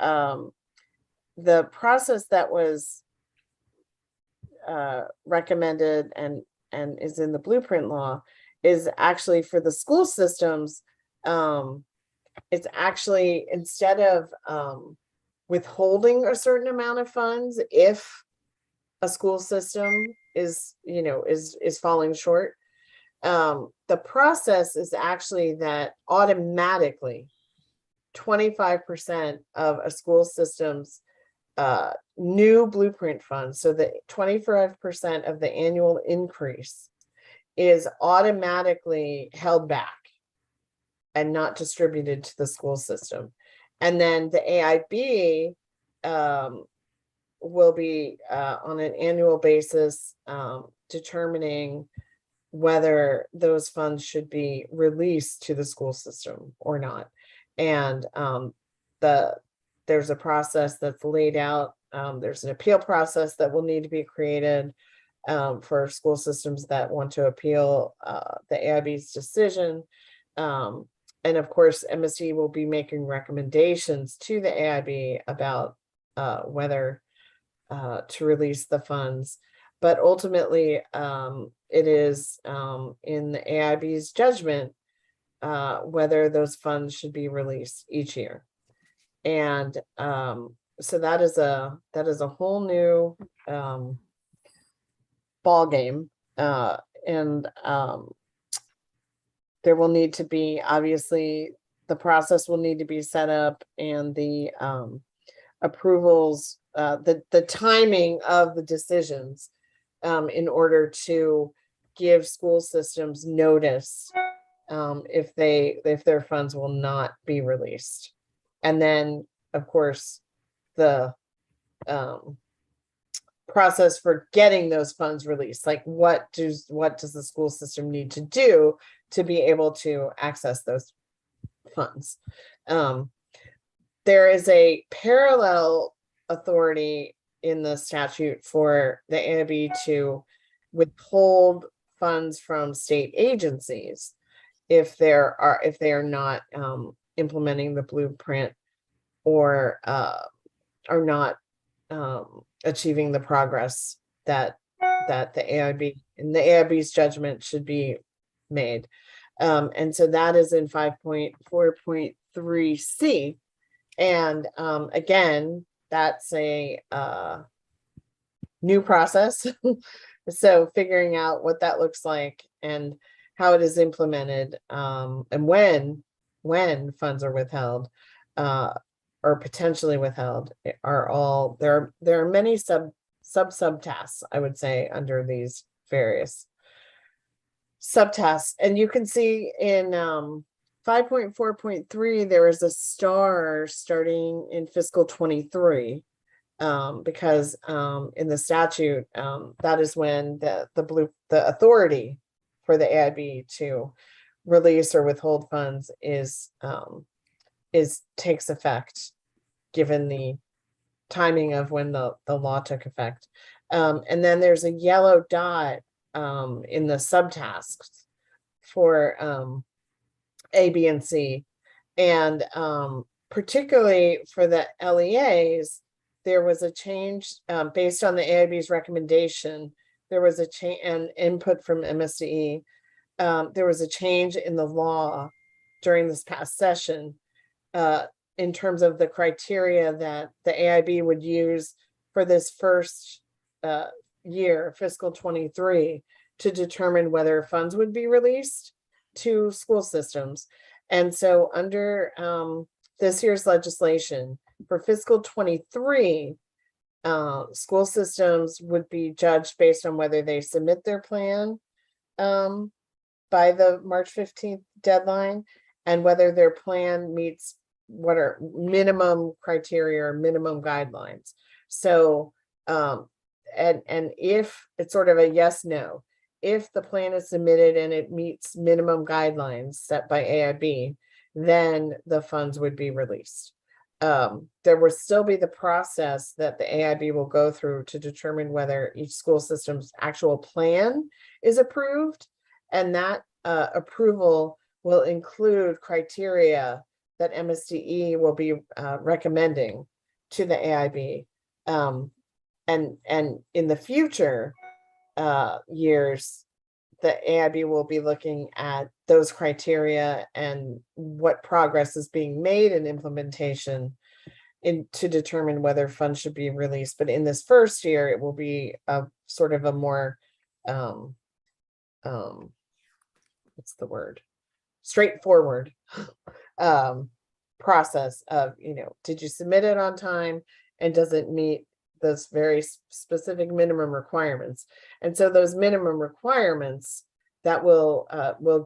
the process that was recommended and is in the blueprint law is actually for the school systems. It's actually, instead of withholding a certain amount of funds if a school system is falling short, the process is actually that automatically 25% of a school system's new blueprint funds, so the 25% of the annual increase is automatically held back and not distributed to the school system. And then the AIB will be on an annual basis determining whether those funds should be released to the school system or not. And there's a process that's laid out there's an appeal process that will need to be created for school systems that want to appeal the AIB's decision. And of course, MSD will be making recommendations to the AIB about whether to release the funds. But ultimately, it is in the AIB's judgment whether those funds should be released each year. And so that is a whole new ball game, and there will need to be, obviously, the process will need to be set up, and the approvals, the timing of the decisions in order to give school systems notice if their funds will not be released. And then, of course, the process for getting those funds released, like what does the school system need to do to be able to access those funds. There is a parallel authority in the statute for the AIB to withhold funds from state agencies if they are not implementing the blueprint or are not achieving the progress that the AIB, in the AIB's judgment, should be made. And so that is in 5.4.3C. And again, that's a new process. So figuring out what that looks like and how it is implemented, and when funds are withheld or potentially withheld, are all there are many subtasks, I would say, under these various subtasks. And you can see in 5.4.3 there is a star starting in fiscal 23, because in the statute, that is when the authority for the AIB to release or withhold funds takes effect, given the timing of when the law took effect. And then there's a yellow dot in the subtasks for A, B, and C. And particularly for the LEAs, there was a change based on the AIB's recommendation. There was a change and input from MSDE. There was a change in the law during this past session in terms of the criteria that the AIB would use for this first year, fiscal 23, to determine whether funds would be released to school systems. And so under this year's legislation for fiscal 23, school systems would be judged based on whether they submit their plan by the March 15th deadline, and whether their plan meets what are minimum criteria or minimum guidelines. So, and if it's sort of a yes, no, if the plan is submitted and it meets minimum guidelines set by AIB, then the funds would be released. There will still be the process that the AIB will go through to determine whether each school system's actual plan is approved, and that approval will include criteria that MSDE will be recommending to the AIB. And in the future years, the AIB will be looking at those criteria and what progress is being made in implementation to determine whether funds should be released. But in this first year, it will be a sort of a more, what's the word? Straightforward process of, did you submit it on time, and does it meet those very specific minimum requirements? And so those minimum requirements that will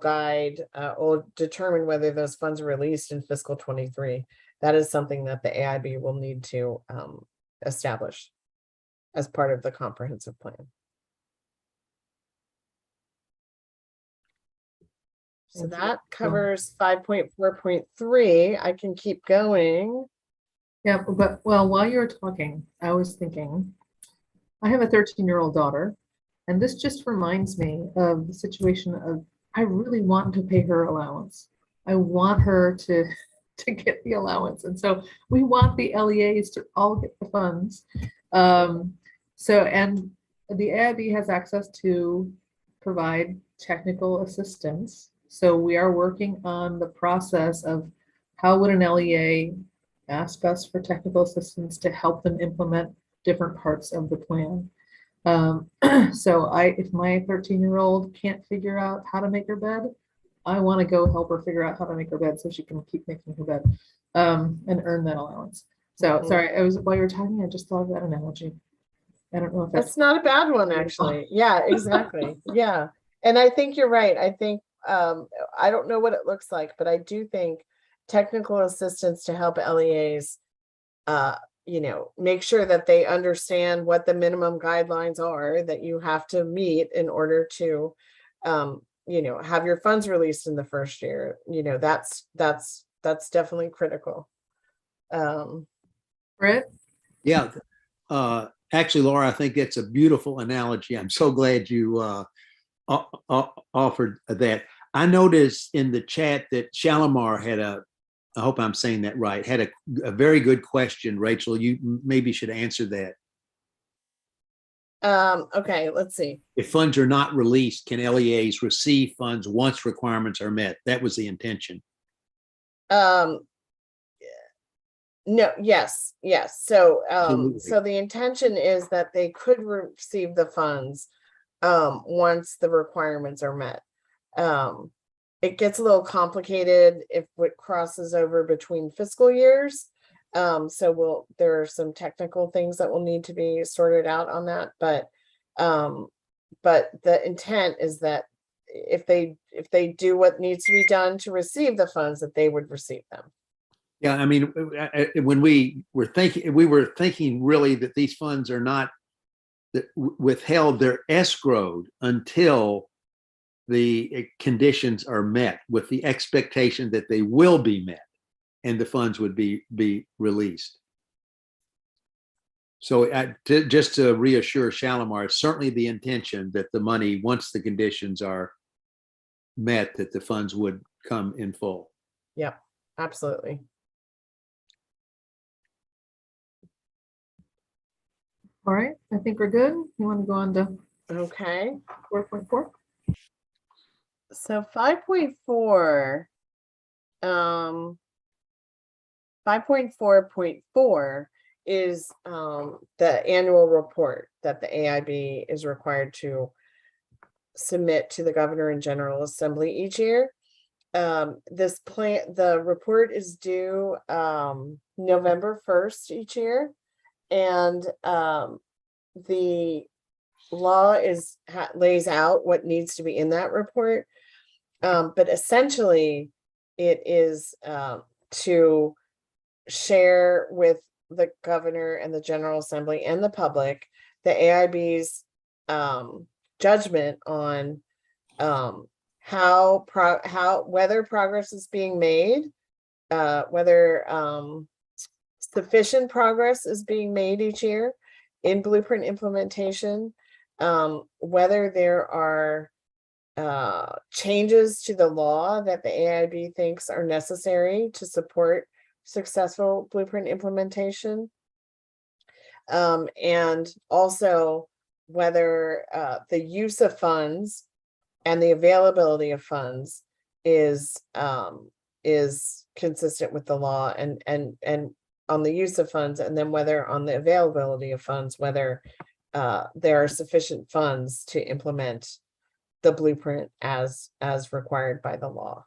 guide or determine whether those funds are released in fiscal 23. That is something that the AIB will need to establish as part of the comprehensive plan. So that covers 5.4.3. I can keep going. Yeah, but well, while you were talking, I was thinking, I have a 13-year-old daughter, and this just reminds me of the situation of I really want to pay her allowance. I want her to get the allowance, and so we want the LEAs to all get the funds. So, and the AIB has access to provide technical assistance. So we are working on the process of how would an LEA ask us for technical assistance to help them implement different parts of the plan. So if my 13-year-old can't figure out how to make her bed, I want to go help her figure out how to make her bed so she can keep making her bed and earn that allowance. So sorry, while you were talking, I just thought of that analogy. I don't know if That's not a bad one, actually. Yeah, exactly. Yeah. And I think you're right. I think, I don't know what it looks like, but I do think technical assistance to help LEAs, make sure that they understand what the minimum guidelines are that you have to meet in order to, have your funds released in the first year. That's definitely critical. Britt? Yeah. Actually, Laura, I think that's a beautiful analogy. I'm so glad you offered that. I noticed in the chat that Shalimar had I hope I'm saying that right, had a very good question. Rachel, you maybe should answer that. Okay, let's see. If funds are not released, can LEAs receive funds once requirements are met? That was the intention. No, yes. So, Absolutely. so the intention is that they could receive the funds once the requirements are met. It gets a little complicated if it crosses over between fiscal years. So there are some technical things that will need to be sorted out on that, but the intent is that if they do what needs to be done to receive the funds, that they would receive them. Yeah, I mean, when we were thinking really that these funds are not withheld, they're escrowed until the conditions are met, with the expectation that they will be met and the funds would be released. So just to reassure Shalimar, it's certainly the intention that the money, once the conditions are met, that the funds would come in full. Yep, absolutely. All right, I think we're good. You want to go on to Okay. 4.4? So 5.4, 5.4.4 is the annual report that the AIB is required to submit to the Governor and General Assembly each year. The report is due November 1st each year, and the law lays out what needs to be in that report. But essentially, it is to share with the Governor and the General Assembly and the public the AIB's judgment on whether progress is being made, whether sufficient progress is being made each year in blueprint implementation, whether there are changes to the law that the AIB thinks are necessary to support successful blueprint implementation, and also whether the use of funds and the availability of funds is consistent with the law, and on the use of funds, and then whether on the availability of funds, whether there are sufficient funds to implement the blueprint as required by the law.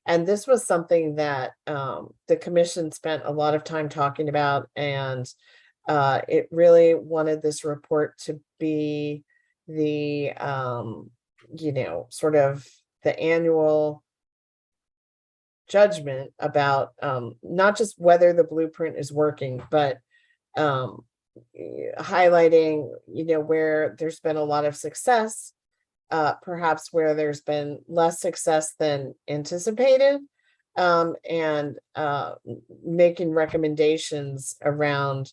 And this was something that the commission spent a lot of time talking about, and it really wanted this report to be the sort of the annual judgment about not just whether the blueprint is working, but highlighting where there's been a lot of success, perhaps where there's been less success than anticipated, and making recommendations around,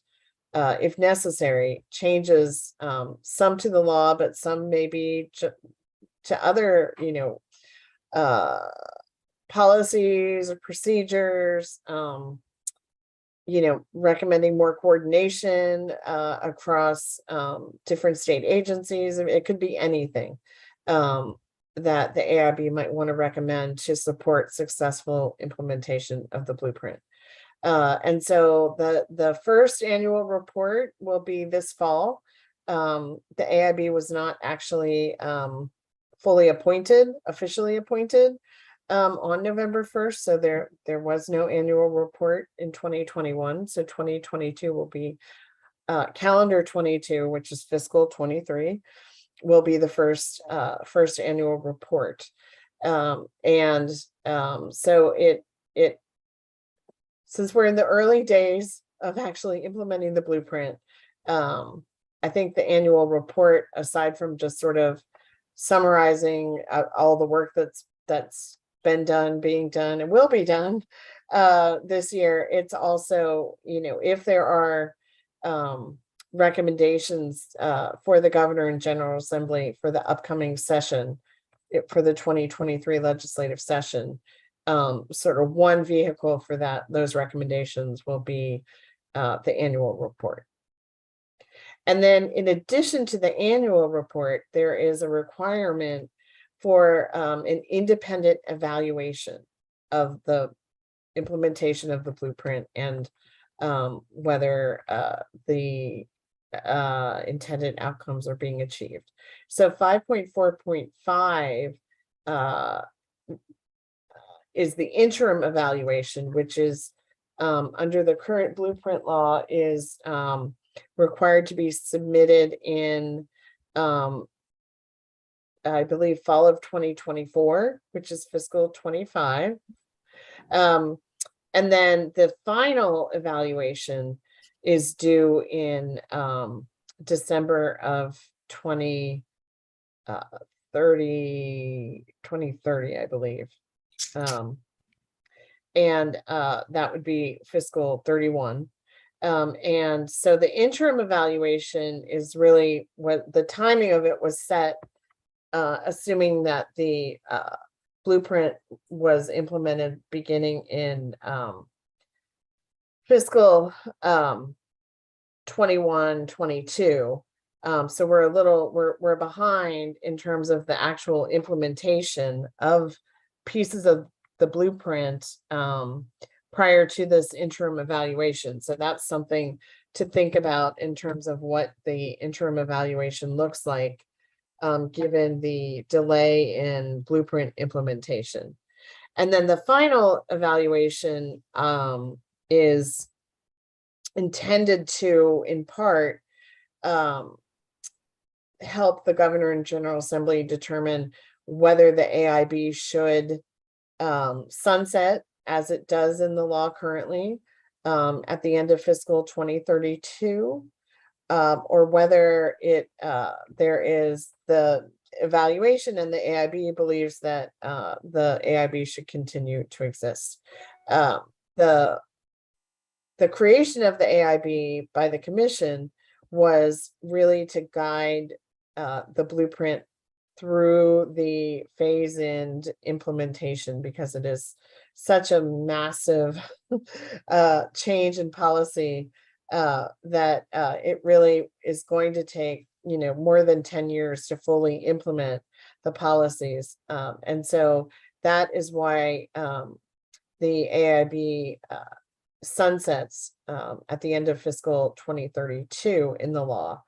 if necessary, changes, some to the law, but some maybe to other, policies or procedures, recommending more coordination across different state agencies. It could be anything that the AIB might want to recommend to support successful implementation of the blueprint. And so the first annual report will be this fall. The AIB was not actually fully appointed, officially appointed on November 1st. So there was no annual report in 2021. So 2022 will be calendar 22, which is fiscal 23, will be the first annual report. So since we're in the early days of actually implementing the blueprint, I think the annual report, aside from just sort of summarizing all the work that's been done, being done, and will be done this year, it's also, if there are recommendations for the Governor and General Assembly for the upcoming session, for the 2023 legislative session, sort of one vehicle for those recommendations will be the annual report. And then in addition to the annual report, there is a requirement for an independent evaluation of the implementation of the blueprint and whether the intended outcomes are being achieved. So 5.4.5 is the interim evaluation, which is under the current blueprint law is required to be submitted in I believe fall of 2024, which is fiscal 25. And then the final evaluation is due in December of 2030, I believe. And that would be fiscal 31. And so the interim evaluation is really what the timing of it was set, assuming that the blueprint was implemented beginning in fiscal 21-22. So we're behind in terms of the actual implementation of pieces of the blueprint prior to this interim evaluation. So that's something to think about in terms of what the interim evaluation looks like, given the delay in blueprint implementation. And then the final evaluation is intended to, in part, help the Governor and General Assembly determine whether the AIB should sunset, as it does in the law currently, at the end of fiscal 2032, or whether there is the evaluation and the AIB believes that the AIB should continue to exist. The creation of the AIB by the Commission was really to guide the blueprint through the phase-in implementation, because it is such a massive change in policy that it really is going to take more than 10 years to fully implement the policies. And so that is why the AIB sunsets at the end of fiscal 2032 in the law.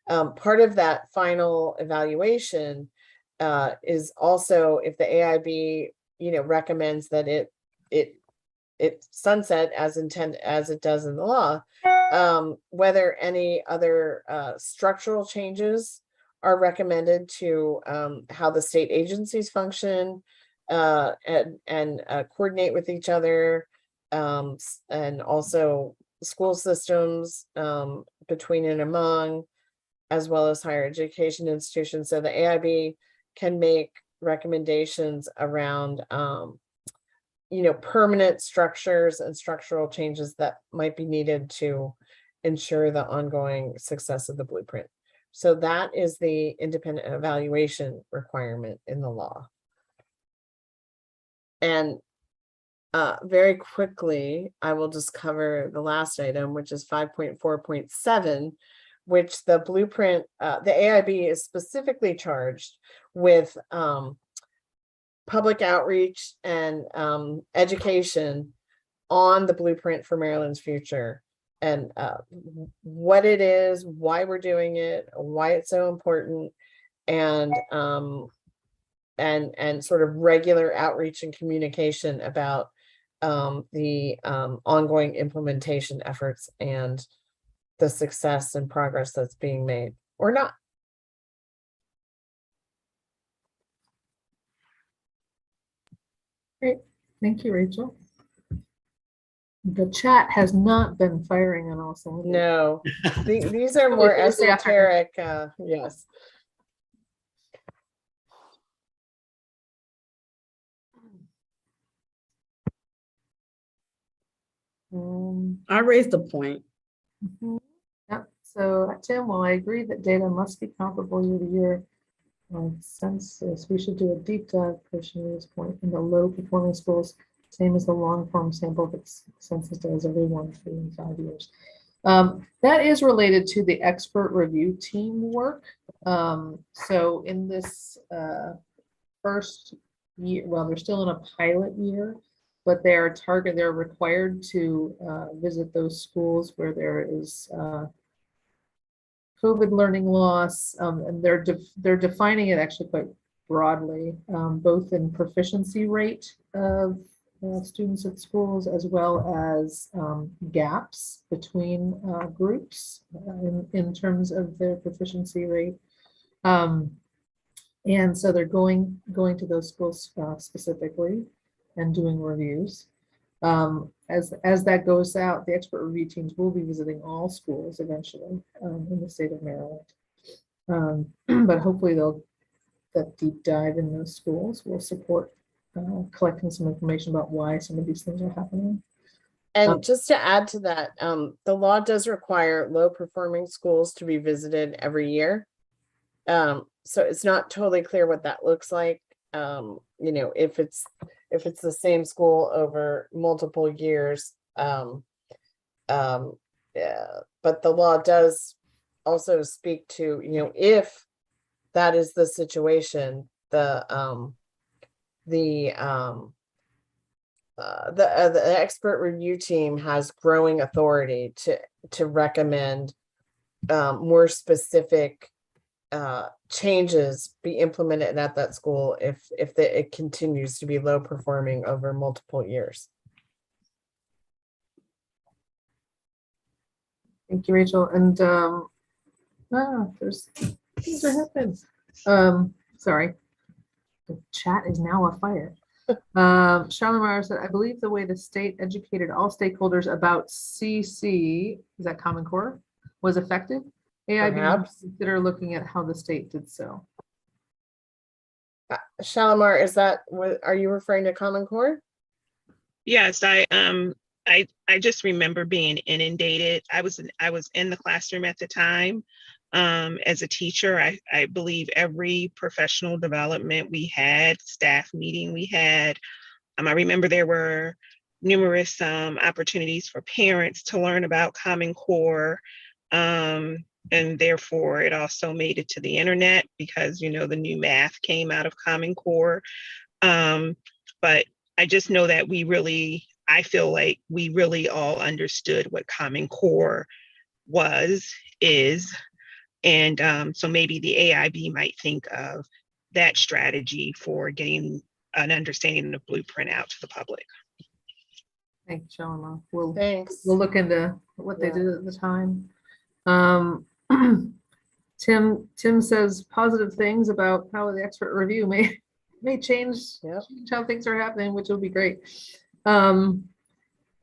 Part of that final evaluation is also, if the AIB recommends that it sunset as it does in the law, whether any other structural changes are recommended to how the state agencies function and coordinate with each other, and also school systems between and among, as well as higher education institutions. So the AIB can make recommendations around permanent structures and structural changes that might be needed to ensure the ongoing success of the blueprint. So that is the independent evaluation requirement in the law. And very quickly, I will just cover the last item, which is 5.4.7, which the blueprint, the AIB is specifically charged with public outreach and education on the blueprint for Maryland's future, and what it is, why we're doing it, why it's so important, and sort of regular outreach and communication about the ongoing implementation efforts and the success and progress that's being made or not. Great, thank you, Rachel. The chat has not been firing on all cylinders. No, these are more esoteric, yes. I raised a point. Yep. So Tim, while I agree that data must be comparable year to year on census, we should do a deep dive pushing this point in the low performing schools, same as the long form sample that census does every 1, 3, and 5 years. That is related to the expert review team work. So in this first year, well, they're still in a pilot year, but they're required to visit those schools where there is COVID learning loss, and they're defining it actually quite broadly, both in proficiency rate of students at schools, as well as gaps between groups in terms of their proficiency rate. And so they're going to those schools specifically and doing reviews. As that goes out, the expert review teams will be visiting all schools eventually in the state of Maryland. But hopefully that deep dive in those schools will support collecting some information about why some of these things are happening. And just to add to that, the law does require low performing schools to be visited every year. So it's not totally clear what that looks like. If it's the same school over multiple years. Yeah, but the law does also speak to, if that is the situation, the expert review team has growing authority to recommend more specific changes be implemented at that school if it continues to be low performing over multiple years. Thank you, Rachel. And there's things are happening. Sorry, the chat is now afire. Charlotte Meyer said, I believe the way the state educated all stakeholders about CC, is that Common Core, was effective. AIB Perhaps. Consider looking at how the state did so. Shalimar, are you referring to Common Core? Yes, I just remember being inundated. I was in the classroom at the time. As a teacher, I believe every professional development we had, staff meeting we had, I remember there were numerous opportunities for parents to learn about Common Core. And therefore it also made it to the internet because, the new math came out of Common Core. But I just know that I feel like we really all understood what Common Core is. And so maybe the AIB might think of that strategy for getting an understanding of Blueprint out to the public. Thanks, Shalimar. Thanks. We'll look into what they did at the time. Tim says positive things about how the expert review may change how things are happening, which will be great. And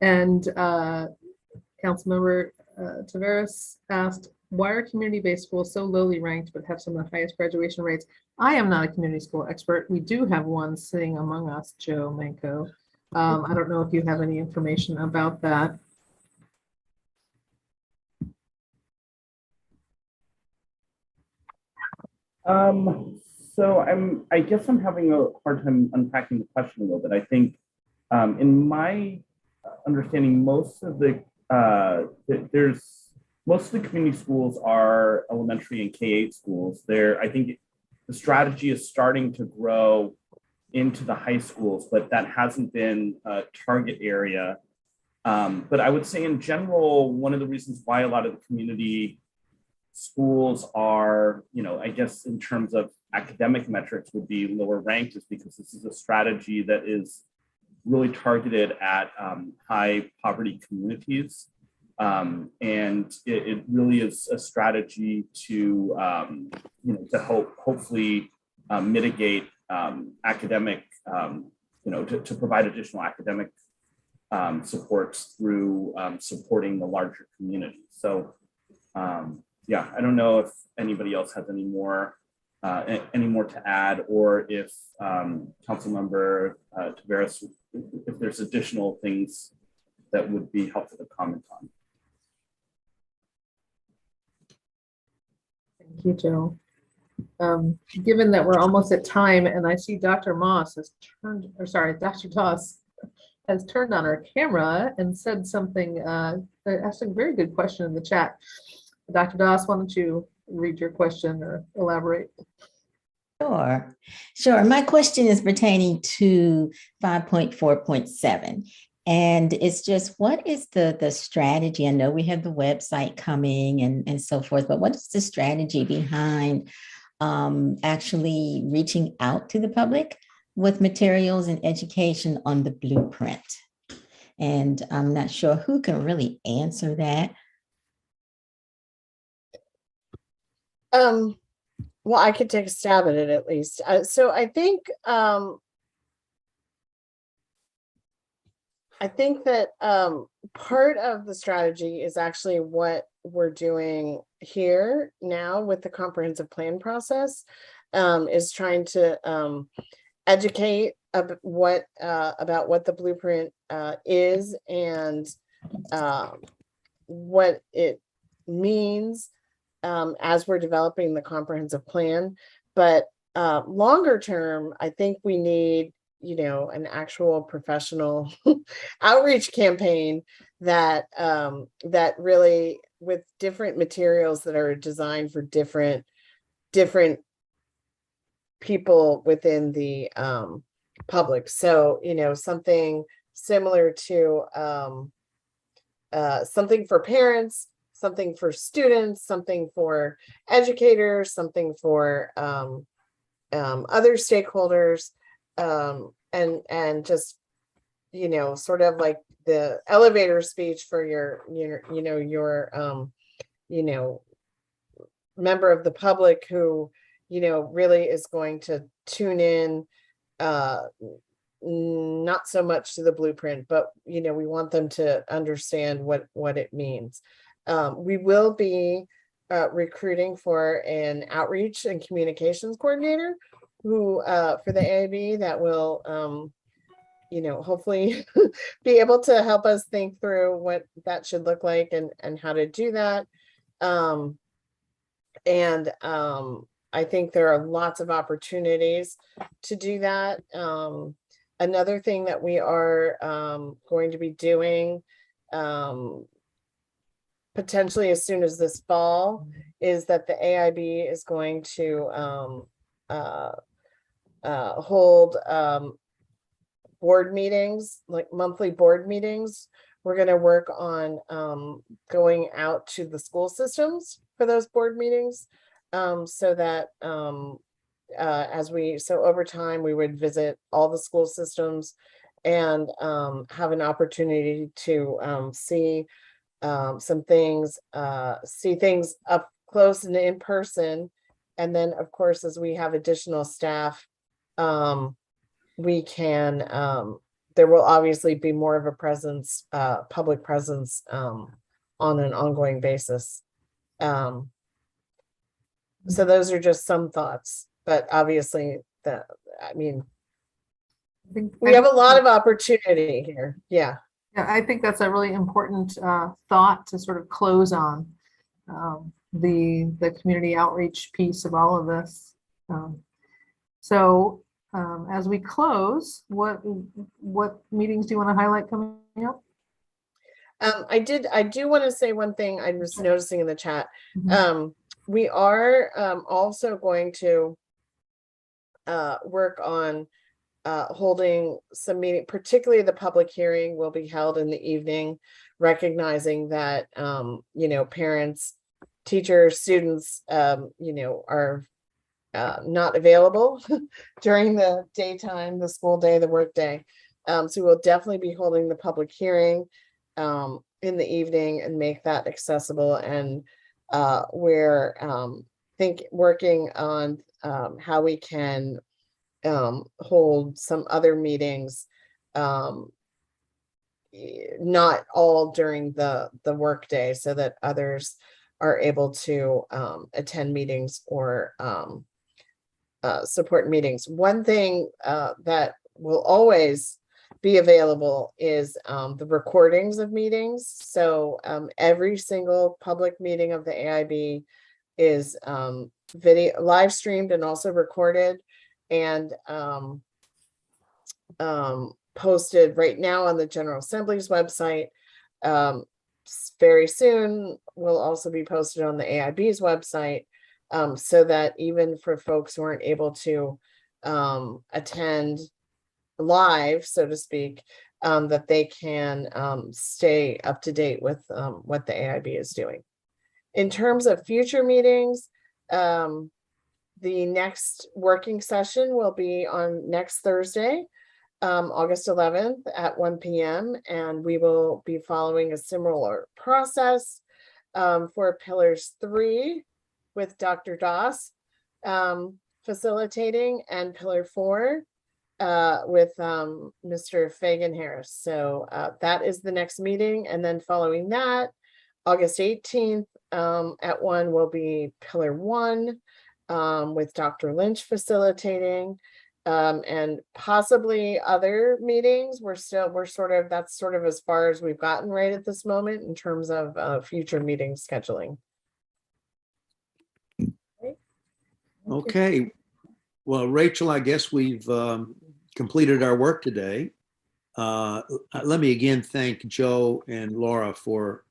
Councilmember Taveras asked, why are community-based schools so lowly ranked but have some of the highest graduation rates? I am not a community school expert. We do have one sitting among us, Joe Manco. I don't know if you have any information about that. So I guess I'm having a hard time unpacking the question a little bit. I think in my understanding, most of the community schools are elementary and K-8 schools. I think the strategy is starting to grow into the high schools, but that hasn't been a target area. But I would say in general, one of the reasons why a lot of the community schools are, I guess in terms of academic metrics would be lower ranked is because this is a strategy that is really targeted at high poverty communities. And it really is a strategy to, to hopefully mitigate academic, to provide additional academic supports through supporting the larger community. So yeah, I don't know if anybody else has any more to add, or if Councilmember Taveras, if there's additional things that would be helpful to comment on. Thank you, Joe. Given that we're almost at time, and I see Dr. Moss has turned, or sorry, Dr. Doss has turned on her camera and said something, asked a very good question in the chat. Dr. Doss, why don't you read your question or elaborate? Sure. My question is pertaining to 5.4.7. And it's just, what is the strategy? I know we have the website coming and so forth, but what is the strategy behind actually reaching out to the public with materials and education on the blueprint? And I'm not sure who can really answer that. Well, I could take a stab at it at least. So I think that part of the strategy is actually what we're doing here now with the comprehensive plan process, is trying to educate about what the blueprint is and what it means as we're developing the comprehensive plan. But longer term, I think we need, an actual professional outreach campaign that really, with different materials that are designed for different people within the public. So, something similar to something for parents, something for students, something for educators, something for other stakeholders, and just, sort of like the elevator speech for your member of the public who, really is going to tune in, not so much to the blueprint, but, we want them to understand what it means. We will be recruiting for an outreach and communications coordinator who for the AIB that will hopefully be able to help us think through what that should look like and how to do that. I think there are lots of opportunities to do that. Another thing that we are going to be doing potentially as soon as this fall is that the AIB is going to hold board meetings, like monthly board meetings. We're going to work on going out to the school systems for those board meetings, so that over time we would visit all the school systems and have an opportunity to see some things, see things up close and in person. And then, of course, as we have additional staff, we can, there will obviously be more of a presence, public presence on an ongoing basis. So those are just some thoughts, but obviously We have a lot of opportunity here. Yeah. Yeah, I think that's a really important thought to sort of close on, the community outreach piece of all of this. So as we close, what meetings do you want to highlight coming up? I do want to say one thing I was noticing in the chat. Mhm. We are also going to work on holding some meeting, particularly the public hearing will be held in the evening, recognizing that, parents, teachers, students, are not available during the daytime, the school day, the work day. So we'll definitely be holding the public hearing in the evening and make that accessible. And we're working on how we can hold some other meetings, not all during the work day, so that others are able to attend meetings or support meetings. One thing that will always be available is the recordings of meetings. So every single public meeting of the AIB is video live streamed and also recorded and posted right now on the General Assembly's website. Very soon will also be posted on the AIB's website, so that even for folks who aren't able to attend live, so to speak, that they can stay up to date with what the AIB is doing. In terms of future meetings, the next working session will be on next Thursday, August 11th at 1 p.m. And we will be following a similar process for Pillars 3 with Dr. Doss facilitating, and Pillar 4 with Mr. Fagan Harris. So that is the next meeting. And then following that, August 18th at 1 will be Pillar 1 with Dr. Lynch facilitating, and possibly other meetings. That's sort of as far as we've gotten right at this moment in terms of future meeting scheduling. Okay. Well, Rachel, I guess we've completed our work today. Let me again thank Joe and Laura for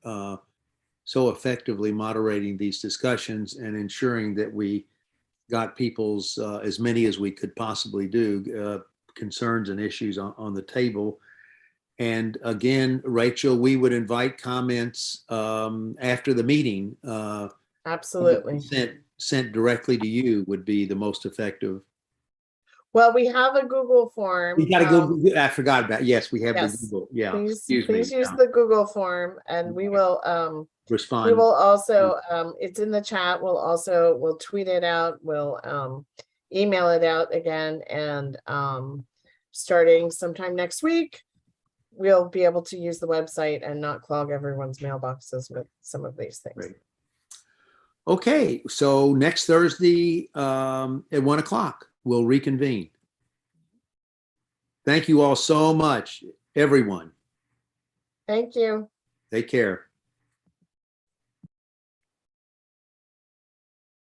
so effectively moderating these discussions and ensuring that we got people's, as many as we could possibly do, concerns and issues on the table. And again, Rachel, we would invite comments after the meeting. Absolutely. Sent directly to you would be the most effective. Well, we have a Google form. We got to go. I forgot about. Yes, we have Yes. the Google. Yeah. Please use the Google form, and we will respond. We will also it's in the chat. We'll tweet it out. We'll email it out again, and starting sometime next week, we'll be able to use the website and not clog everyone's mailboxes with some of these things. Great. Okay, so next Thursday at 1 o'clock, we'll reconvene. Thank you all so much, everyone. Thank you. Take care.